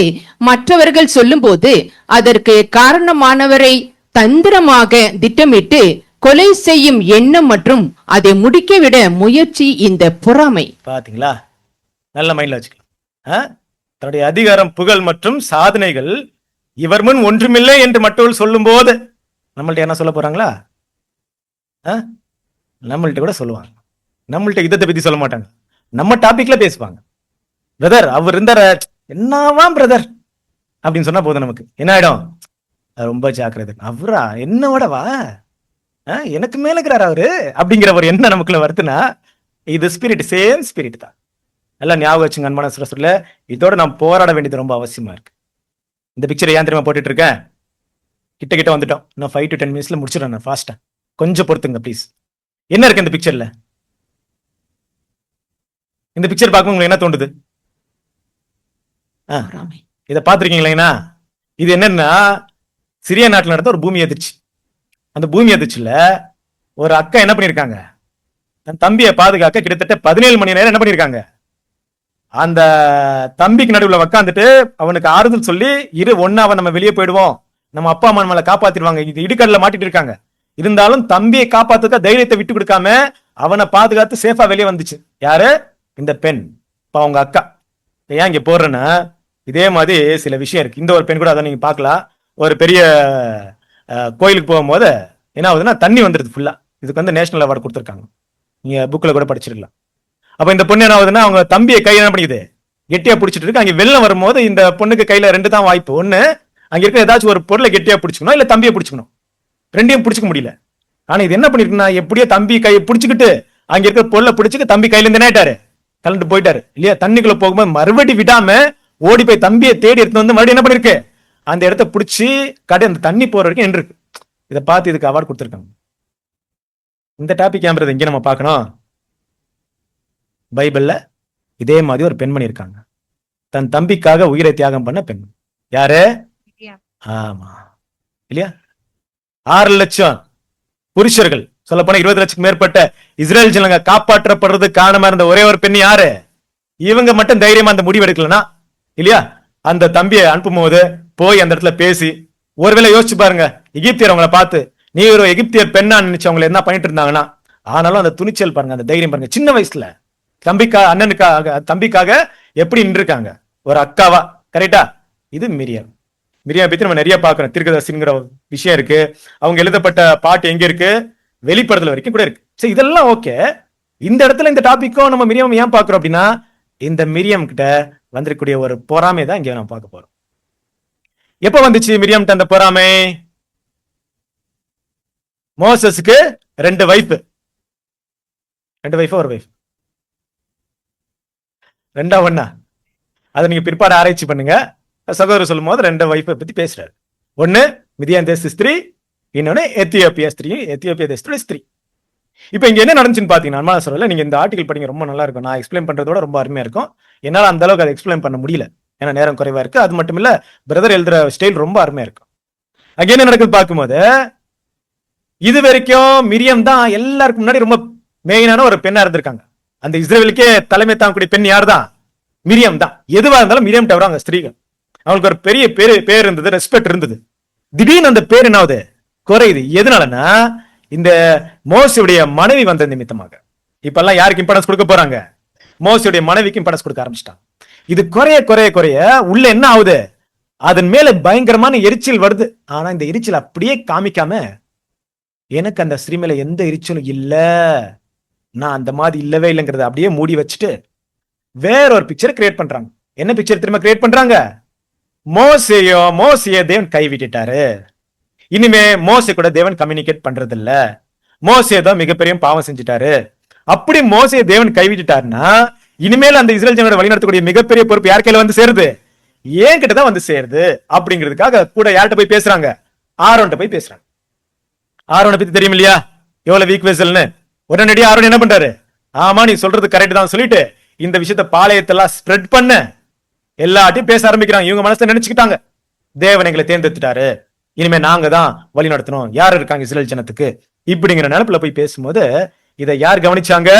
மற்றவர்கள் சொல்லும்போது அதற்கு காரணமானவரை தந்திரமாக திட்டமிட்டு கொலை செய்யும் எண்ணம் மற்றும் அதை முடிக்கவிட முயற்சி, இந்த பொறாமை. பாத்தீங்களா? நல்ல மைண்ட்ல வச்சுக்கலாம். தன்னுடைய அதிகாரம், புகழ் மற்றும் சாதனைகள் இவர் முன் ஒன்றுமில்லை என்று மற்றவர்கள் சொல்லும் போது நம்மள்ட்ட என்ன சொல்ல போறாங்களா? நம்மள்ட்ட கூட சொல்லுவாங்க. நம்மள்ட்ட யுத்தத்தை பத்தி சொல்ல மாட்டாங்க, நம்ம டாபிக்ல பேசுவாங்க. பிரதர் அவர் இருந்தார என்னவா பிரதர் அப்படின்னு சொன்னா போதும், நமக்கு என்ன ஆயிடும்? ரொம்ப ஜாக்கிரதை. அவரா என்னோடவா, எனக்கு மேல இருக்கிறார் அவரு அப்படிங்கிற ஒரு எண்ணம் நமக்குள்ள வருதுன்னா, இது ஸ்பிரிட், சேம் ஸ்பிரிட் தான். எல்லாம் ஞாபகம் வச்சுங்க அன்பான சொல்ல. இதோட நான் போராட வேண்டியது ரொம்ப அவசியமா இருக்கு. இந்த பிக்சரை ஏன் தெரியுமா போட்டுட்டு இருக்கேன்? கிட்ட வந்துட்டோம். நான் 5 to 10 மினிட்ஸ்ல முடிச்சிடறேன். நான் ஃபாஸ்டா கொஞ்சம் பொறுத்துங்க ப்ளீஸ். என்ன இருக்கு இந்த பிக்சர்ல? இந்த பிக்சர் பார்க்கும்போது உங்களுக்கு என்ன தோணுது? இதை பார்த்துருக்கீங்களா? இது என்னன்னா, சிரியா நாட்டில் நடந்த ஒரு பூமி எதிர்ச்சி. அந்த பூமி எதிர்ச்சியில ஒரு அக்கா என்ன பண்ணிருக்காங்க, தன் தம்பியை பாதுகாக்க கிட்டத்தட்ட 17 மணி நேரம் என்ன பண்ணிருக்காங்க, அந்த தம்பிக்கு நடுவில் உட்காந்துட்டு அவனுக்கு ஆறுதல் சொல்லி, ஒன்னாவ நம்ம வெளியே போயிடுவோம், நம்ம அப்பா அம்மா நம்மளை காப்பாத்திடுவாங்க, இது இடுக்கடல மாட்டிட்டு இருக்காங்க. இருந்தாலும் தம்பியை காப்பாத்துக்க தைரியத்தை விட்டு கொடுக்காம அவனை பாதுகாத்து சேஃபா வெளியே வந்துச்சு. யாரு? இந்த பெண். இப்ப அவங்க அக்கா. ஏன் இங்க போடுறேன்னா, இதே மாதிரி சில விஷயம் இருக்கு. இந்த ஒரு பெண் கூட அதை நீங்க பார்க்கலாம். ஒரு பெரிய கோயிலுக்கு போகும்போது என்ன ஆகுதுன்னா, தண்ணி வந்துருது ஃபுல்லா. இதுக்கு நேஷனல் அவார்டு கொடுத்துருக்காங்க, நீங்க புக்ல கூட படிச்சிருக்கலாம். அப்ப இந்த பொண்ணு என்ன ஆகுதுன்னா, அவங்க தம்பியை கையில என்ன பண்ணிக்குது, கெட்டியா பிடிச்சிட்டு இருக்கு. அங்க வெள்ளம் வரும்போது இந்த பொண்ணுக்கு கையில 2 தான் வாய்ப்பு. ஒண்ணு, அங்க இருக்க ஏதாச்சும் ஒரு பொருளை கெட்டியா பிடிச்சிக்கணும், இல்ல தம்பியை பிடிச்சிக்கணும். 2யும் பிடிச்சிக்க முடியல. ஆனா இது என்ன பண்ணிருக்குன்னா, எப்படியோ தம்பி கையை பிடிச்சிக்கிட்டு அங்க இருக்கிற பொருளை பிடிச்சிட்டு தம்பி கையில இருந்து என்ன ஆயிட்டாரு, கலந்து போயிட்டாரு இல்லையா? தண்ணிக்குள்ள போகும்போது மறுபடி விடாம ஓடி போய் தம்பியை தேடி எடுத்து மறுபடியும் என்ன பண்ணிருக்கு, அந்த இடத்த பிடிச்சி அந்த தண்ணி போற வரைக்கும் நின்று இருக்கு. இதை பார்த்து இதுக்கு அவார்டு கொடுத்துருக்காங்க. இந்த டாபிக் ஏன் இங்க நம்ம பார்க்கணும்? பைபிள்ல இதே மாதிரி ஒரு பெண்மணி இருக்காங்க, தன் தம்பிக்காக உயிரை தியாகம் பண்ண பெண். யாரு? ஆமா இல்லையா? 6 லட்சம் புருஷர்கள், சொல்ல போனா 20 லட்சத்துக்கு மேற்பட்ட இஸ்ரேல் ஜனங்க காப்பாற்றப்படுறது காரணமா இருந்த ஒரே ஒரு பெண் யாரு? இவங்க மட்டும் தைரியமா அந்த முடிவு எடுக்கலனா இல்லையா? அந்த தம்பியை அனுப்பும் போது போய் அந்த இடத்துல பேசி, ஒருவேளை யோசிச்சு பாருங்க, எகிப்தியர் அவங்களை பார்த்து நீ ஒரு எகிப்தியர் பெண்ணா நினைச்சு அவங்களை என்ன பண்ணிட்டு இருந்தாங்கன்னா, ஆனாலும் அந்த துணிச்சல் பாருங்க, அந்த தைரியம் பாருங்க. சின்ன வயசுல தம்பிக்காக எப்படி நின்றுருக்காங்க, ஒரு அக்காவா. கரெக்டா? இது மிரியாம். மிரியாம் பத்தி நம்ம நிறைய பார்க்கிறோம். தீர்க்கதரிசிங்கிற விஷயம் இருக்கு, அவங்க எழுதப்பட்ட பாட்டு எங்க இருக்கு, வெளிப்படுத்தல் வரைக்கும் கூட இருக்கு. சரி, இதெல்லாம் ஓகே. இந்த இடத்துல இந்த டாபிக்கும் நம்ம மிரியாம் ஏன் பார்க்கிறோம் அப்படின்னா, இந்த மிரியாம் கிட்ட வந்திருக்கக்கூடிய ஒரு பொறாமை தான் இங்க நம்ம பார்க்க போறோம். எப்ப வந்துச்சு மிரியாம் அந்த பொறாமை? மோசஸ்க்கு 2 வைஃப், 2 வைஃப், ஒரு வைஃப், 2ஆ 1ஆ? அதை நீங்க பிற்பாடு ஆராய்ச்சி பண்ணுங்க. சகோதரர் சொல்லும் போது 2 வைஃபை பத்தி பேசுறாரு. ஒண்ணு மிதியான் தேச ஸ்திரீ, இன்னொன்னு எத்தியோப்பியா தேசத்துடைய ஸ்திரீ. இப்ப இங்க என்ன நடந்துச்சுன்னு பாத்தீங்கன்னா, சொல்லல, நீங்க இந்த ஆர்டிகல் படிங்க, ரொம்ப நல்லா இருக்கும். நான் எக்ஸ்பிளைன் பண்றதோட ரொம்ப அருமையா இருக்கும். என்னால அந்த அளவுக்கு அதை எக்ஸ்பிளைன் பண்ண முடியல, ஏன்னா நேரம் குறைவா இருக்கு. அது மட்டும் இல்ல, பிரதர் எழுதுற ஸ்டைல் ரொம்ப அருமையா இருக்கும். அங்க என்ன நடக்குது பார்க்கும்போது, இது வரைக்கும் மிரியம் தான் எல்லாருக்கும் முன்னாடி ரொம்ப மெயினான ஒரு பெண்ணா இருந்திருக்காங்க. அந்த இஸ்ரேலுக்கே தலைமை தாங்கக்கூடிய பெண் யார் தான்? மிரியம் தான். எதுவா இருந்தாலும் மிரியம் தவிர அவங்க ஸ்திரீகள், அவங்களுக்கு ஒரு பெரிய பேர் இருந்தது, ரெஸ்பெக்ட் இருந்தது. திடீர்னு அந்த பேர் என்ன ஆகுது? குறையுது. எதனாலன்னா இந்த மோசேயுடைய மனைவி வந்த நிமித்தமாக. இப்ப எல்லாம் யாருக்கு இம்பார்ட்டன்ஸ் கொடுக்க போறாங்க? மோசேயுடைய மனைவிக்கு இம்பார்ட்டன்ஸ் கொடுக்க ஆரம்பிச்சிட்டாங்க. இது குறைய குறைய குறைய உள்ள என்ன ஆகுது? அதன் மேல பயங்கரமான எரிச்சல் வருது. ஆனா இந்த எரிச்சல் அப்படியே காமிக்காம, எனக்கு அந்த ஸ்திரீ மேல எந்த எரிச்சலும் இல்ல, நான் அந்த மாதிரி இல்லவே இல்லைங்கிறத அப்படியே மூடி வச்சுட்டு வேற ஒரு பிக்சர் கிரியேட் பண்றாங்க. என்ன பிக்சர் திரும்ப கிரியேட் பண்றாங்க? மோசைய தேவன் கைவிட்டுட்டாரு, இனிமே மோசே கூட தேவன் கம்யூனிகேட் பண்றது இல்ல, மோசே தான் மிகப்பெரிய பாவம் செஞ்சுட்டாரு. அப்படி மோசைய தேவன் கைவிட்டுட்டாருன்னா இனிமேல் அந்த இஸ்ரேல் ஜனங்களை வழிநடத்தக்கூடிய மிகப்பெரிய பொறுப்பு யார் கையில வந்து சேருது? ஏன் கிட்டதான் வந்து சேருது. அப்படிங்கிறதுக்காக கூட யார்கிட்ட போய் பேசுறாங்க? ஆரோன்ட்ட போய் பேசுறாங்க. ஆரோனை பத்தி தெரியும் இல்லையா, எவ்வளவு வீக் வெசல்னு. உடனடியாக ஆரோன் என்ன பண்றாரு? ஆமா நீ சொல்றது கரெக்ட் தான் சொல்லிட்டு இந்த விஷயத்த பாளையத்தெல்லாம் ஸ்ப்ரெட் பண்ண எல்லாட்டையும் பேச ஆரம்பிக்கிறாங்க. இவங்க மனசுல நினைச்சுக்கிட்டாங்க, தேவன் எங்களை தேர்ந்தெடுத்துட்டாரு, இனிமே நாங்க தான் வழி நடத்தணும், யார் இருக்காங்க இஸ்ரேல் ஜனத்துக்கு, இப்படிங்கிற நினைப்புல போய் பேசும்போது இதை யார் கவனிச்சாங்க?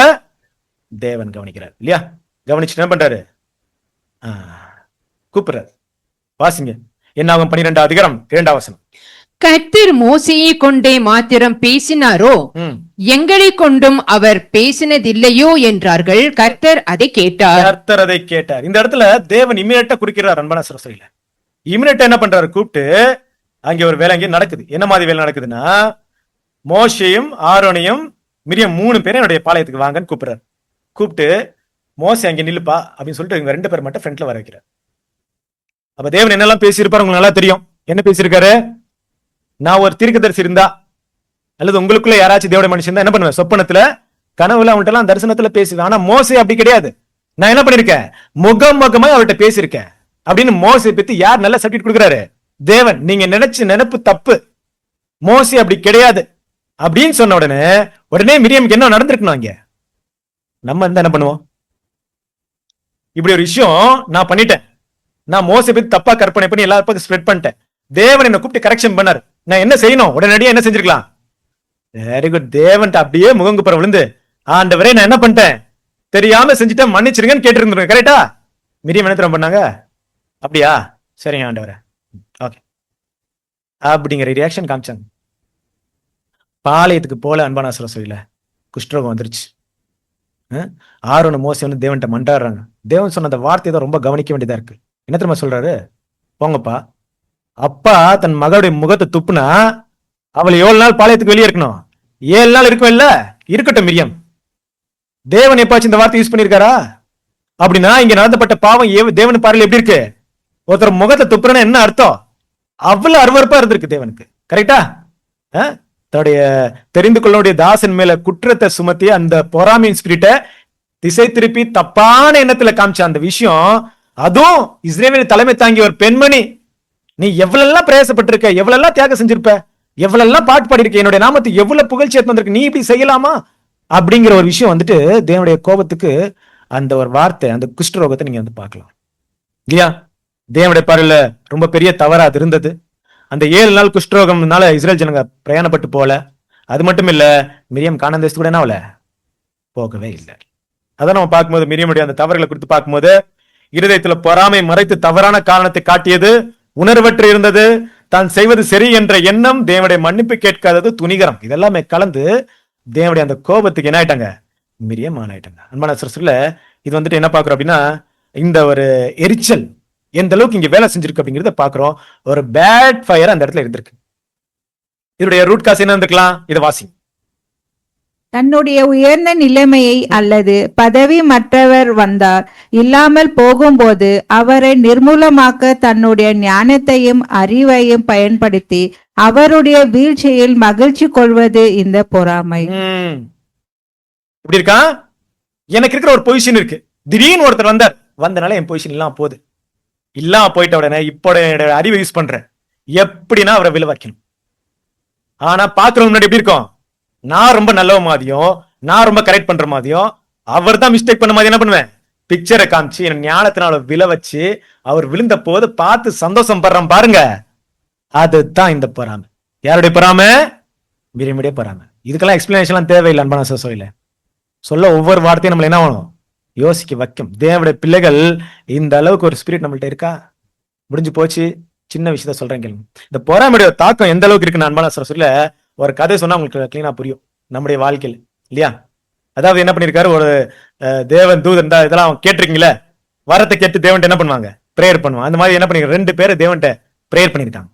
தேவன் கவனிக்கிறார் இல்லையா? கவனிச்சு என்ன பண்றாரு? கூப்பிடுறாரு. வாசிங்க. என்னாகும் 12ஆம் அதிகாரம் 2ஆம் வசனம். கர்த்தர் மோசையை கொண்டே மாத்திரம் பேசினாரோ, எங்களை கொண்டும் அவர் பேசினதில்லையோ என்றார்கள். கர்த்தர் அதை கேட்டார். கர்த்தர் அதை கேட்டார். இந்த இடத்துல தேவன் இமிடியேட்டா குறிக்கிறார். அன்பான சகோதரர்களே, இமிடியேட்டா என்ன பண்றாரு? கூப்பிட்டு அங்க ஒரு வேலை அங்கே நடக்குது. என்ன மாதிரி வேலை நடக்குதுன்னா, மோசேயும் ஆரோனையும் மிரியம் 3 பேரும் என்னுடைய பாளையத்துக்கு வாங்கன்னு கூப்பிடுறாரு. கூப்பிட்டு மோசே அங்க நில்லுப்பா அப்படின்னு சொல்லிட்டு இவங்க 2 பேர் மட்டும் ஃப்ரண்ட்ல வர வைக்கிறார். அப்ப தேவன் என்னெல்லாம் பேசியிருப்பாரு உங்களுக்கு நல்லா தெரியும். என்ன பேசியிருக்காரு? நான் ஒரு தீர்க்கதரிசி இருந்தா அல்லது உங்களுக்குள்ள யாராச்சும் தேவடைய மனுஷன் தான் என்ன பண்ணுவேன்? சொப்பனத்துல கனவுல அவன்கிட்ட எல்லாம் தரிசனத்துல பேசுவேன். ஆனா மோசே அப்படி கிடையாது. நான் என்ன பண்ணிருக்கேன்? முகமா அவர்கிட்ட பேசியிருக்கேன் அப்படின்னு மோசே பத்தி யார் நல்ல சர்டிபிகேட் கொடுக்குறாரு? தேவன். நீங்க நினைச்சு நினைப்பு தப்பு, மோசே அப்படி கிடையாது அப்படின்னு சொன்ன உடனே மிரியமுக்கு என்ன நடந்திருக்கணும்? அங்க நம்ம என்ன பண்ணுவோம்? இப்படி ஒரு விஷயம் நான் பண்ணிட்டேன், நான் மோசே பத்தி தப்பா கற்பனை பண்ணி எல்லாருக்கும் ஸ்ப்ரெட் பண்ணிட்டேன், தேவன் என்ன கூப்பிட்டு கரெக்ஷன் பண்ணாரு, நான் என்ன செய்யணும்? உடனடியா என்ன செஞ்சிருக்கலாம்? Very good. தேவன் அப்படியே முகங்குப்புறம் விழுந்து, ஆண்டவரே நான் என்ன பண்ணிட்டேன், தெரியாம செஞ்சுட்டேன், மன்னிச்சிருங்கன்னு கேட்டு. கரெக்டா? மிரியம் என்ன பண்ணாங்க? அப்படியா, சரிங்க ஆண்டவரே, ஓகே அப்படிங்கிற ரியாக்ஷன் காமிச்சாங்க. பாளையத்துக்கு போல அன்பான சொல்லல குஷ்டரோகம் வந்துருச்சு. ஆரோன மோசே வந்து தேவன்கிட்ட மண்டாடுறாங்க. தேவன் சொன்ன அந்த வார்த்தையை தான் ரொம்ப கவனிக்க வேண்டியதா இருக்கு. என்ன தெரியுமா சொல்றாரு? போங்கப்பா, அப்பா தன் மகளுடைய முகத்தை துப்புனா அவள் 7 நாள் பாளையத்துக்கு வெளியே இருக்கணும், 7 நாள் இருக்கும் இல்ல, இருக்கட்டும் மிரியம். தேவன் எப்பாச்சும் இந்த வார்த்தை யூஸ் பண்ணிருக்காரா? அப்படின்னா இங்க நடந்தப்பட்ட பாவம் தேவன் பார்வையில் எப்படி இருக்கு? ஒருத்தர் முகத்தை துப்புறன்னு என்ன அர்த்தம்? அவ்வளவு அருவருப்பா இருந்திருக்கு தேவனுக்கு. கரெக்டா? தன்னுடைய தெரிந்து கொள்ளக்கூடிய தாசன் மேல குற்றத்தை சுமத்தி அந்த பொறாமையின் ஸ்பிரிட்ட திசை திருப்பி தப்பான எண்ணத்துல காமிச்ச அந்த விஷயம், அதுவும் இஸ்ரேலின் தலைமை தாங்கிய ஒரு பெண்மணி, நீ எவ்வளவு பிரயாசப்பட்டிருக்க, எவ்வளவு தியாகம் செஞ்சிருப்ப, எவ்வளவு பாட்டு பாடிருக்க, என்னுடைய நாமத்தை எவ்வளவு புகழ்ச்சி வந்திருக்கு, நீ இப்படி செய்யலாமா? அப்படிங்கிற ஒரு விஷயம் வந்துட்டு தேவனுடைய கோபத்துக்கு அந்த ஒரு வார்த்தை, அந்த குஷ்டரோகத்தை நீங்க வந்து பார்க்கலாம் இல்லையா? தேவனுடைய பார்வையில ரொம்ப பெரிய தவறா அது இருந்தது. அந்த 7 நாள் குஷ்டரோகம்னால இஸ்ரேல் ஜனங்க பிரயாணப்பட்டு போல. அது மட்டும் இல்ல, மிரியம் கானான் தேசத்துக்கு கூட என்ன ஆகல, போகவே இல்லை. அதான் நம்ம பார்க்கும்போது மிரியமுடைய அந்த தவறுகளை குறித்து பார்க்கும்போது, இருதயத்துல பொறாமை மறைத்து தவறான காரணத்தை காட்டியது, உணர்வற்று இருந்தது, தான் செய்வது சரி என்ற எண்ணம், தேவனுடைய மன்னிப்பு கேட்காதது, துணிகரம், இதெல்லாமே கலந்து தேவனுடைய அந்த கோபத்துக்கு என்ன ஆயிட்டாங்க? மிரியம் ஆனாயிட்டாங்க. அன்பான சகோதரர்களே, இது வந்துட்டு என்ன பாக்குறோம் அப்படின்னா, இந்த ஒரு எரிச்சல் எந்த அளவுக்கு இங்க வேலை செஞ்சிருக்கு அப்படிங்கறத பாக்குறோம். ஒரு பேட் ஃபயர் அந்த இடத்துல இருந்திருக்கு. இதனுடைய ரூட் காஸ் என்ன இருந்திருக்கலாம்? இதை வாசி. தன்னுடைய உயர்ந்த நிலைமையை அல்லது பதவி மற்றவர் வந்தார் இல்லாமல் போகும்போது அவரை நிர்மூலமாக்க தன்னுடைய ஞானத்தையும் அறிவையும் பயன்படுத்தி அவருடைய வீழ்ச்சியில் மகிழ்ச்சி கொள்வது இந்த பொறாமை. இப்படி இருக்கா? எனக்கு இருக்கிற ஒரு பொசிஷன் இருக்கு, திடீர்னு ஒருத்தர் வந்தனால என் பொசிஷன் இல்லாம போகுது, இல்லாம போயிட்ட உடனே இப்போ அறிவை யூஸ் பண்றேன், எப்படின்னா அவரை விழ வைக்கணும். ஆனா பாக்குறவங்க முன்னாடி எப்படி இருக்கும்? நான் ரொம்ப நல்லவ மாதிரியும், நான் ரொம்ப கரெக்ட் பண்ற மாதிரியும், அவர் தான் மிஸ்டேக் பண்ண மாதிரி என்ன பண்ணுவேன்? பிக்சரை காமிச்சு என் ஞானத்தினால விழ வச்சு அவர் விழுந்த போது பார்த்து சந்தோஷம் படுறான் பாருங்க, அதுதான் இந்த பொறாமை. யாருடைய பொறாமை? மிரியமுடைய பொறாமை. இதுக்கெல்லாம் எக்ஸ்பிளனேஷன் தேவையில்லை அன்பான சகோதரர்களே. சொல்ல ஒவ்வொரு வார்த்தையும் நம்மள என்ன ஆகணும்? யோசிக்க வைக்கும். தேவனுடைய பிள்ளைகள் இந்த அளவுக்கு ஒரு ஸ்பிரிட் நம்மள்ட்ட இருக்கா? முடிஞ்சு போச்சு, சின்ன விஷயத்த சொல்றேன் கேளுங்க. இந்த பொறாமையுடைய தாக்கம் எந்த அளவுக்கு இருக்குன்னு அன்பான சொல்ல ஒரு கதை சொன்னா உங்களுக்கு கிளீனா புரியும் நம்முடைய வாழ்க்கையில் இல்லையா. அதாவது என்ன பண்ணிருக்காரு, ஒரு தேவன் தூதன் இதெல்லாம் கேட்டிருக்கீங்களே, வரத்தை கேட்டு தேவன்ட்ட என்ன பண்ணுவாங்க, பிரேயர் பண்ணுவாங்க. அந்த மாதிரி என்ன பண்ணிருக்காரு, 2 பேரை தேவன்ட்ட பிரேயர் பண்ணிருக்காங்க.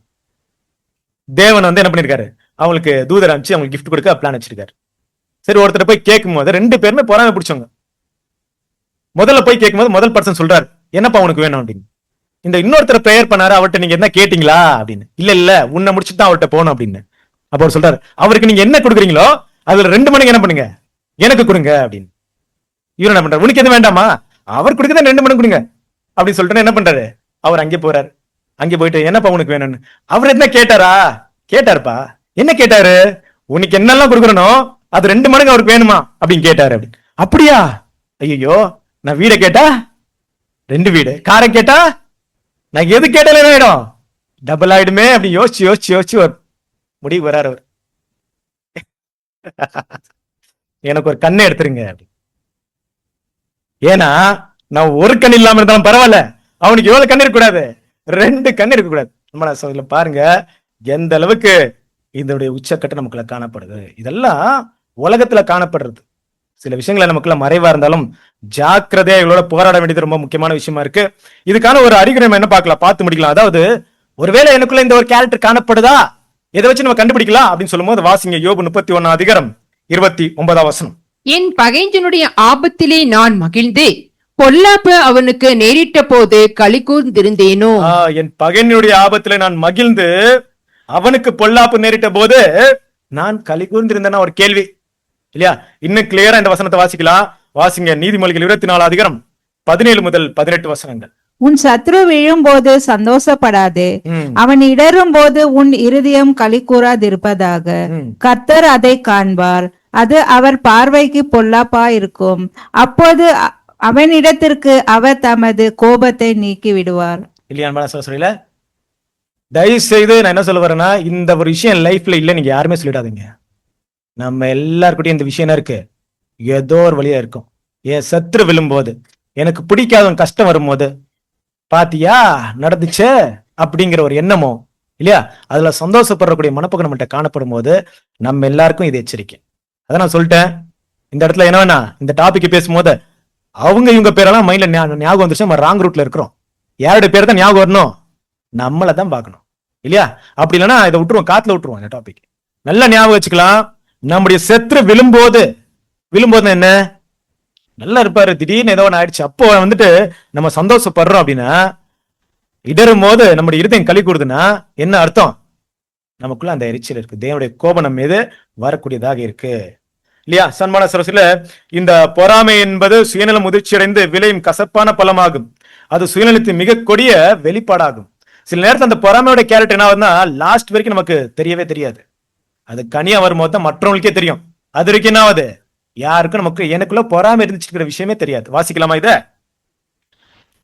தேவன் வந்து என்ன பண்ணிருக்காரு, அவங்களுக்கு தூதர் அனுப்பிச்சு அவங்களுக்கு கிஃப்ட் கொடுக்க பிளான் வச்சிருக்காரு. சரி, ஒருத்தர் போய் கேட்கும் போது 2 பேருமே பொறாமை பிடிச்சவங்க. முதல்ல போய் கேட்கும்போது முதல் பர்சன் சொல்றாரு, என்னப்பா உனக்கு வேணும் அப்படின்னு. இந்த இன்னொருத்தர் பிரேயர் பண்ணாரு, அவர்கிட்ட நீங்க என்ன கேட்டீங்களா அப்படின்னு. இல்ல உன்னை முடிச்சுட்டு தான் அவர்கிட்ட போகணும் அப்படின்னு. அப்ப அவர் சொல்றாரு, அவருக்கு நீங்க என்ன கொடுக்குறீங்களோ அதுல 2 மடங்கு என்ன பண்ணுங்க எனக்கு கொடுங்க அப்படின்னு. இவர் என்ன பண்றாரு, உனக்கு எது வேண்டாமா, அவர் கொடுக்கதான் 2 மடங்கு கொடுங்க அப்படின்னு சொல்லிட்டு என்ன பண்றாரு, அவர் அங்கே போறாரு. அங்கே போயிட்டு என்னப்பா உனக்கு வேணும்னு. அவர் என்ன கேட்டாருப்பா, என்ன கேட்டாரு, உனக்கு என்னெல்லாம் கொடுக்குறனோ அது 2 மடங்கு அவருக்கு வேணுமா அப்படின்னு கேட்டாரு. அப்படின்னு அப்படியா, ஐயோ நான் வீடை கேட்டா 2 வீடு, காரை கேட்டா நான் எது கேட்டாலும் என்ன ஆயிடும், டபுள் ஆயிடுமே அப்படி யோசிச்சு ஒரு முடிவு வராரு அவர். எனக்கு ஒரு கண்ணை எடுத்துருங்க அப்படி. ஏன்னா நான் ஒரு கண் இல்லாம இருந்தாலும் பரவாயில்ல, அவனுக்கு எவ்வளவு கண் இருக்கக்கூடாது, 2 கண் இருக்கக்கூடாது. நம்ம பாருங்க எந்த அளவுக்கு இதனுடைய உச்சக்கட்டு நமக்குள்ள காணப்படுது. இதெல்லாம் உலகத்துல காணப்படுறது. சில விஷயங்களை நமக்குள்ள மறைவா இருந்தாலும் ஜாக்கிரதையா இவங்களோட போராட வேண்டியது ரொம்ப முக்கியமான விஷயமா இருக்கு. இதுக்கான ஒரு அறிகுறி நம்ம என்ன பார்த்து முடிக்கலாம். அதாவது ஒருவேளை எனக்குள்ள இந்த ஒரு கேரக்டர் காணப்படுதா, எதை வச்சு நம்ம கண்டுபிடிக்கலாம் அப்படின்னு சொல்லும் போது வாசிங்க யோபு 31:29. என் பகைஞனுடைய ஆபத்திலே நான் மகிழ்ந்து பொல்லாப்பு அவனுக்கு நேரிட்ட போது களி கூர்ந்திருந்தேனோ. என் பகைஞனுடைய ஆபத்திலே நான் மகிழ்ந்து அவனுக்கு பொல்லாப்பு நேரிட்ட போது நான் களி கூர்ந்திருந்தேன்னா ஒரு கேள்வி இல்லையா. இன்னும் கிளியரா இந்த வசனத்தை வாசிக்கலாம். வாசிங்க நீதிமொழிகள் 24:17 முதல் 18. உன் சத்ரு விழும்போது சந்தோஷப்படாதே, அவன் இடரும் போது உன் இருதயம் களி கூறாதிருப்பதாக. கர்த்தர் அதை காண்பார், அது அவர் பார்வைக்கு பொல்லாப்பா இருக்கும். அப்போது அவனிடத்திற்கு அவர் தமது கோபத்தை நீக்கி விடுவார். இல்லையா, தயவு செய்து நான் என்ன சொல்ல வரேன்னா, இந்த ஒரு விஷயம் லைஃப்ல இல்ல நீங்க யாருமே சொல்லிடாதீங்க. நம்ம எல்லாருக்கிட்டையும் இந்த விஷயம் இருக்கு, ஏதோ ஒரு வழியா இருக்கும். என் சத்ரு விழும்போது, எனக்கு பிடிக்காத கஷ்டம் வரும்போது, பாத்தியா நடந்துச்சு அப்படிங்கிற ஒரு எண்ணமோ இல்லையா, அதுல சந்தோஷப்படுறக்கூடிய மனப்போக்கு நம்மகிட்ட காணப்படும் போது நம்ம எல்லாருக்கும் இது எச்சரிக்கை. அதான் நான் சொல்லிட்டேன் இந்த இடத்துல என்ன வேணா, இந்த டாபிக் பேசும்போது அவங்க இவங்க பேரெல்லாம் மைண்ட்ல ஞாபகம் வந்துருச்சு, நம்ம ராங் ரூட்ல இருக்கிறோம். யாருடைய பேர் தான் ஞாபகம் வரணும், நம்மளை தான் பார்க்கணும் இல்லையா. அப்படி இல்லைன்னா இதை விட்டுருவோம், காத்துல விட்டுருவோம். இந்த டாபிக் நல்லா ஞாபகம் வச்சுக்கலாம். நம்முடைய சத்ரு விழும்போது என்ன நல்லா இருப்பாரு, திடீர்னு ஏதோ ஒன்று ஆயிடுச்சு, அப்போ வந்துட்டு நம்ம சந்தோஷப்படுறோம் அப்படின்னா, இடரும் போது நம்முடைய இருதயம் களி கூடுதுன்னா என்ன அர்த்தம், நமக்குள்ள அந்த எரிச்சல் இருக்கு, தேவனுடைய கோபம் நம்ம மீது வரக்கூடியதாக இருக்கு இல்லையா. சன்மான சரசில இந்த பொறாமை என்பது சுயநலம் முதிர்ச்சி அடைந்து விளையும் கசப்பான பலமாகும். அது சுயநலத்தின் மிக கொடிய வெளிப்பாடாகும். சில நேரத்தில் அந்த பொறாமையோட கேரக்டர் என்ன ஆகுதுன்னா லாஸ்ட் வரைக்கும் நமக்கு தெரியவே தெரியாது. அது கனியா வரும்போது தான் மற்றவங்களுக்கே தெரியும். அது வரைக்கும் என்ன ஆகுது, யாருக்கும் நமக்கு எனக்குள்ள பொறாமை இருந்துச்சுக்கிற விஷயமே தெரியாது. வாசிக்கலாமா இத.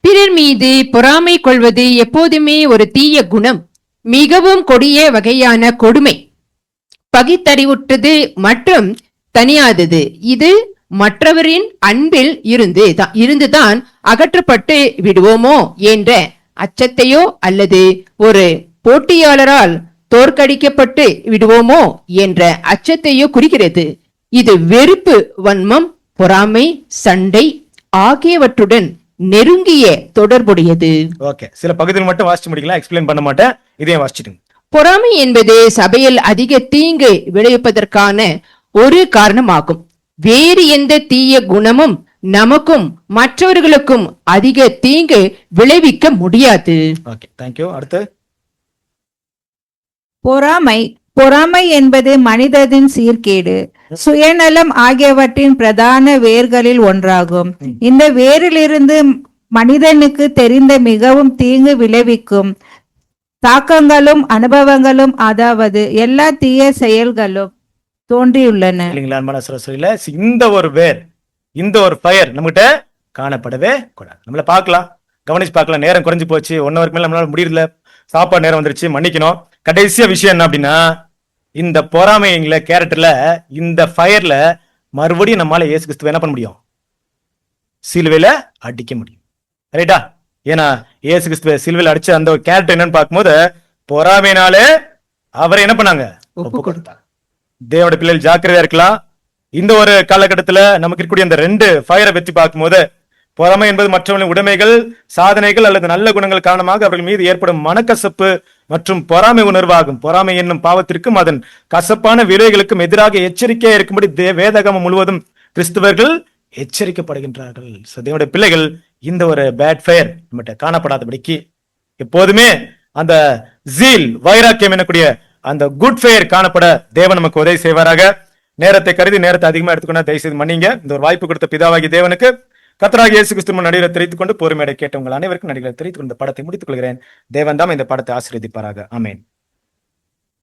பிறர் மீது பொறாமை கொள்வது எப்போதுமே ஒரு தீய குணம், மிகவும் கொடிய வகையான கொடுமை, பகித்தறிவுற்றது மற்றும் தனியாதது. இது மற்றவரின் அன்பில் இருந்துதான் அகற்றப்பட்டு விடுவோமோ என்ற அச்சத்தையோ அல்லது ஒரு போட்டியாளரால் தோற்கடிக்கப்பட்டு விடுவோமோ என்ற அச்சத்தையோ குறிக்கிறது. இது வெறுப்பு, வன்மம், பொறாமை, சண்டை ஆகியவற்றுடன் நெருங்கிய தொடர்புடையது. ஓகே, சில பகுதியில் மட்டும் வாசிச்சு முடிக்கலாம், எக்ஸ்பிளைன் பண்ண மாட்டேன், இதையும் வாசிச்சுடுங்க. பொறாமை என்பது சபையில் அதிக தீங்கு விளைவிப்பதற்கான ஒரு காரணமாகும். வேறு எந்த தீய குணமும் நமக்கும் மற்றவர்களுக்கும் அதிக தீங்கு விளைவிக்க முடியாது. Okay, thank you. அடுத்து பொறாமை என்பது மனிதனின் சீர்கேடு, சுயநலம் ஆகியவற்றின் பிரதான வேர்களில் ஒன்றாகும். இந்த வேரிலிருந்து மனிதனுக்கு தெரிந்த மிகவும் தீங்கு விளைவிக்கும் தாக்கங்களும் அனுபவங்களும், அதாவது எல்லா தீய செயல்களும் தோன்றியுள்ளன. இந்த ஒரு வேர், இந்த ஒரு ஃபயர் நம்மகிட்ட காணப்படவே கூடாது. நம்மள பார்க்கலாம், கவனிச்சு பார்க்கலாம். நேரம் குறைஞ்சு போச்சு, 1 ஹவருக்கு மேல நம்மளால முடியல, சாப்பாடு நேரம் வந்துருச்சு, மன்னிக்கணும். கடைசியா விஷயம் என்ன அப்படின்னா, இந்த பொறாமைங்கள கேரக்டர்ல இந்த ஃபயர்ல மறுபடியும் நம்மளால இயேசு கிறிஸ்துவை என்ன பண்ண முடியும், சிலுவையில அடிக்க முடியும். ரைட்டா, ஏன்னா இயேசு கிறிஸ்துவ சிலுவையில் அடிச்ச அந்த ஒரு கேரக்டர் என்னன்னு பார்க்கும்போது பொறாமையினாலே அவரை என்ன பண்ணாங்க, ஒப்பு கொடுத்தாங்க. தேவனுடைய பிள்ளைகள் ஜாக்கிரதையா இருக்கலாம். இந்த ஒரு காலகட்டத்துல நமக்கு இருக்கக்கூடிய அந்த 2 ஃபயரை பற்றி பார்க்கும்போது, பொறாமை என்பது மற்றவர்களின் உடைமைகள், சாதனைகள் அல்லது நல்ல குணங்கள் காரணமாக அவர்கள் மீது ஏற்படும் மனக்கசப்பு மற்றும் பொறாமை உணர்வாகும். பொறாமை என்னும் பாவத்திற்கும் அதன் கசப்பான விளைவுகளுக்கும் எதிராக எச்சரிக்கையா இருக்கும்படி வேதாகமம் முழுவதும் கிறிஸ்தவர்கள் எச்சரிக்கப்படுகின்றார்கள். தேவனுடைய பிள்ளைகள் இந்த ஒரு பேட் ஃபயர் நம்மகிட்ட காணப்படாதபடிக்கு எப்போதுமே அந்த ஜீல், வைராக்கியம் என்னக்கூடிய அந்த குட் ஃபயர் காணப்பட தேவன் நமக்கு உதவி செய்வாராக. நேரத்தை கருதி நேரத்தை அதிகமா எடுத்துக்கொண்டா தயவு செய்து மன்னிங்க. இந்த ஒரு வாய்ப்பு கொடுத்த பிதாவாகி தேவனுக்கு கர்த்தராகிய இயேசு கிறிஸ்து நடிகரை தெரிவித்துக் கொண்டு பொறுமையை கேட்டவங்கள் அனைவருக்கும் நடிகரை தெரிவித்துக் கொண்டு படத்தை முடித்துக் கொள்கிறேன். தேவன் தான் இந்த படத்தை ஆசீர்வதிப்பாராக. ஆமென்.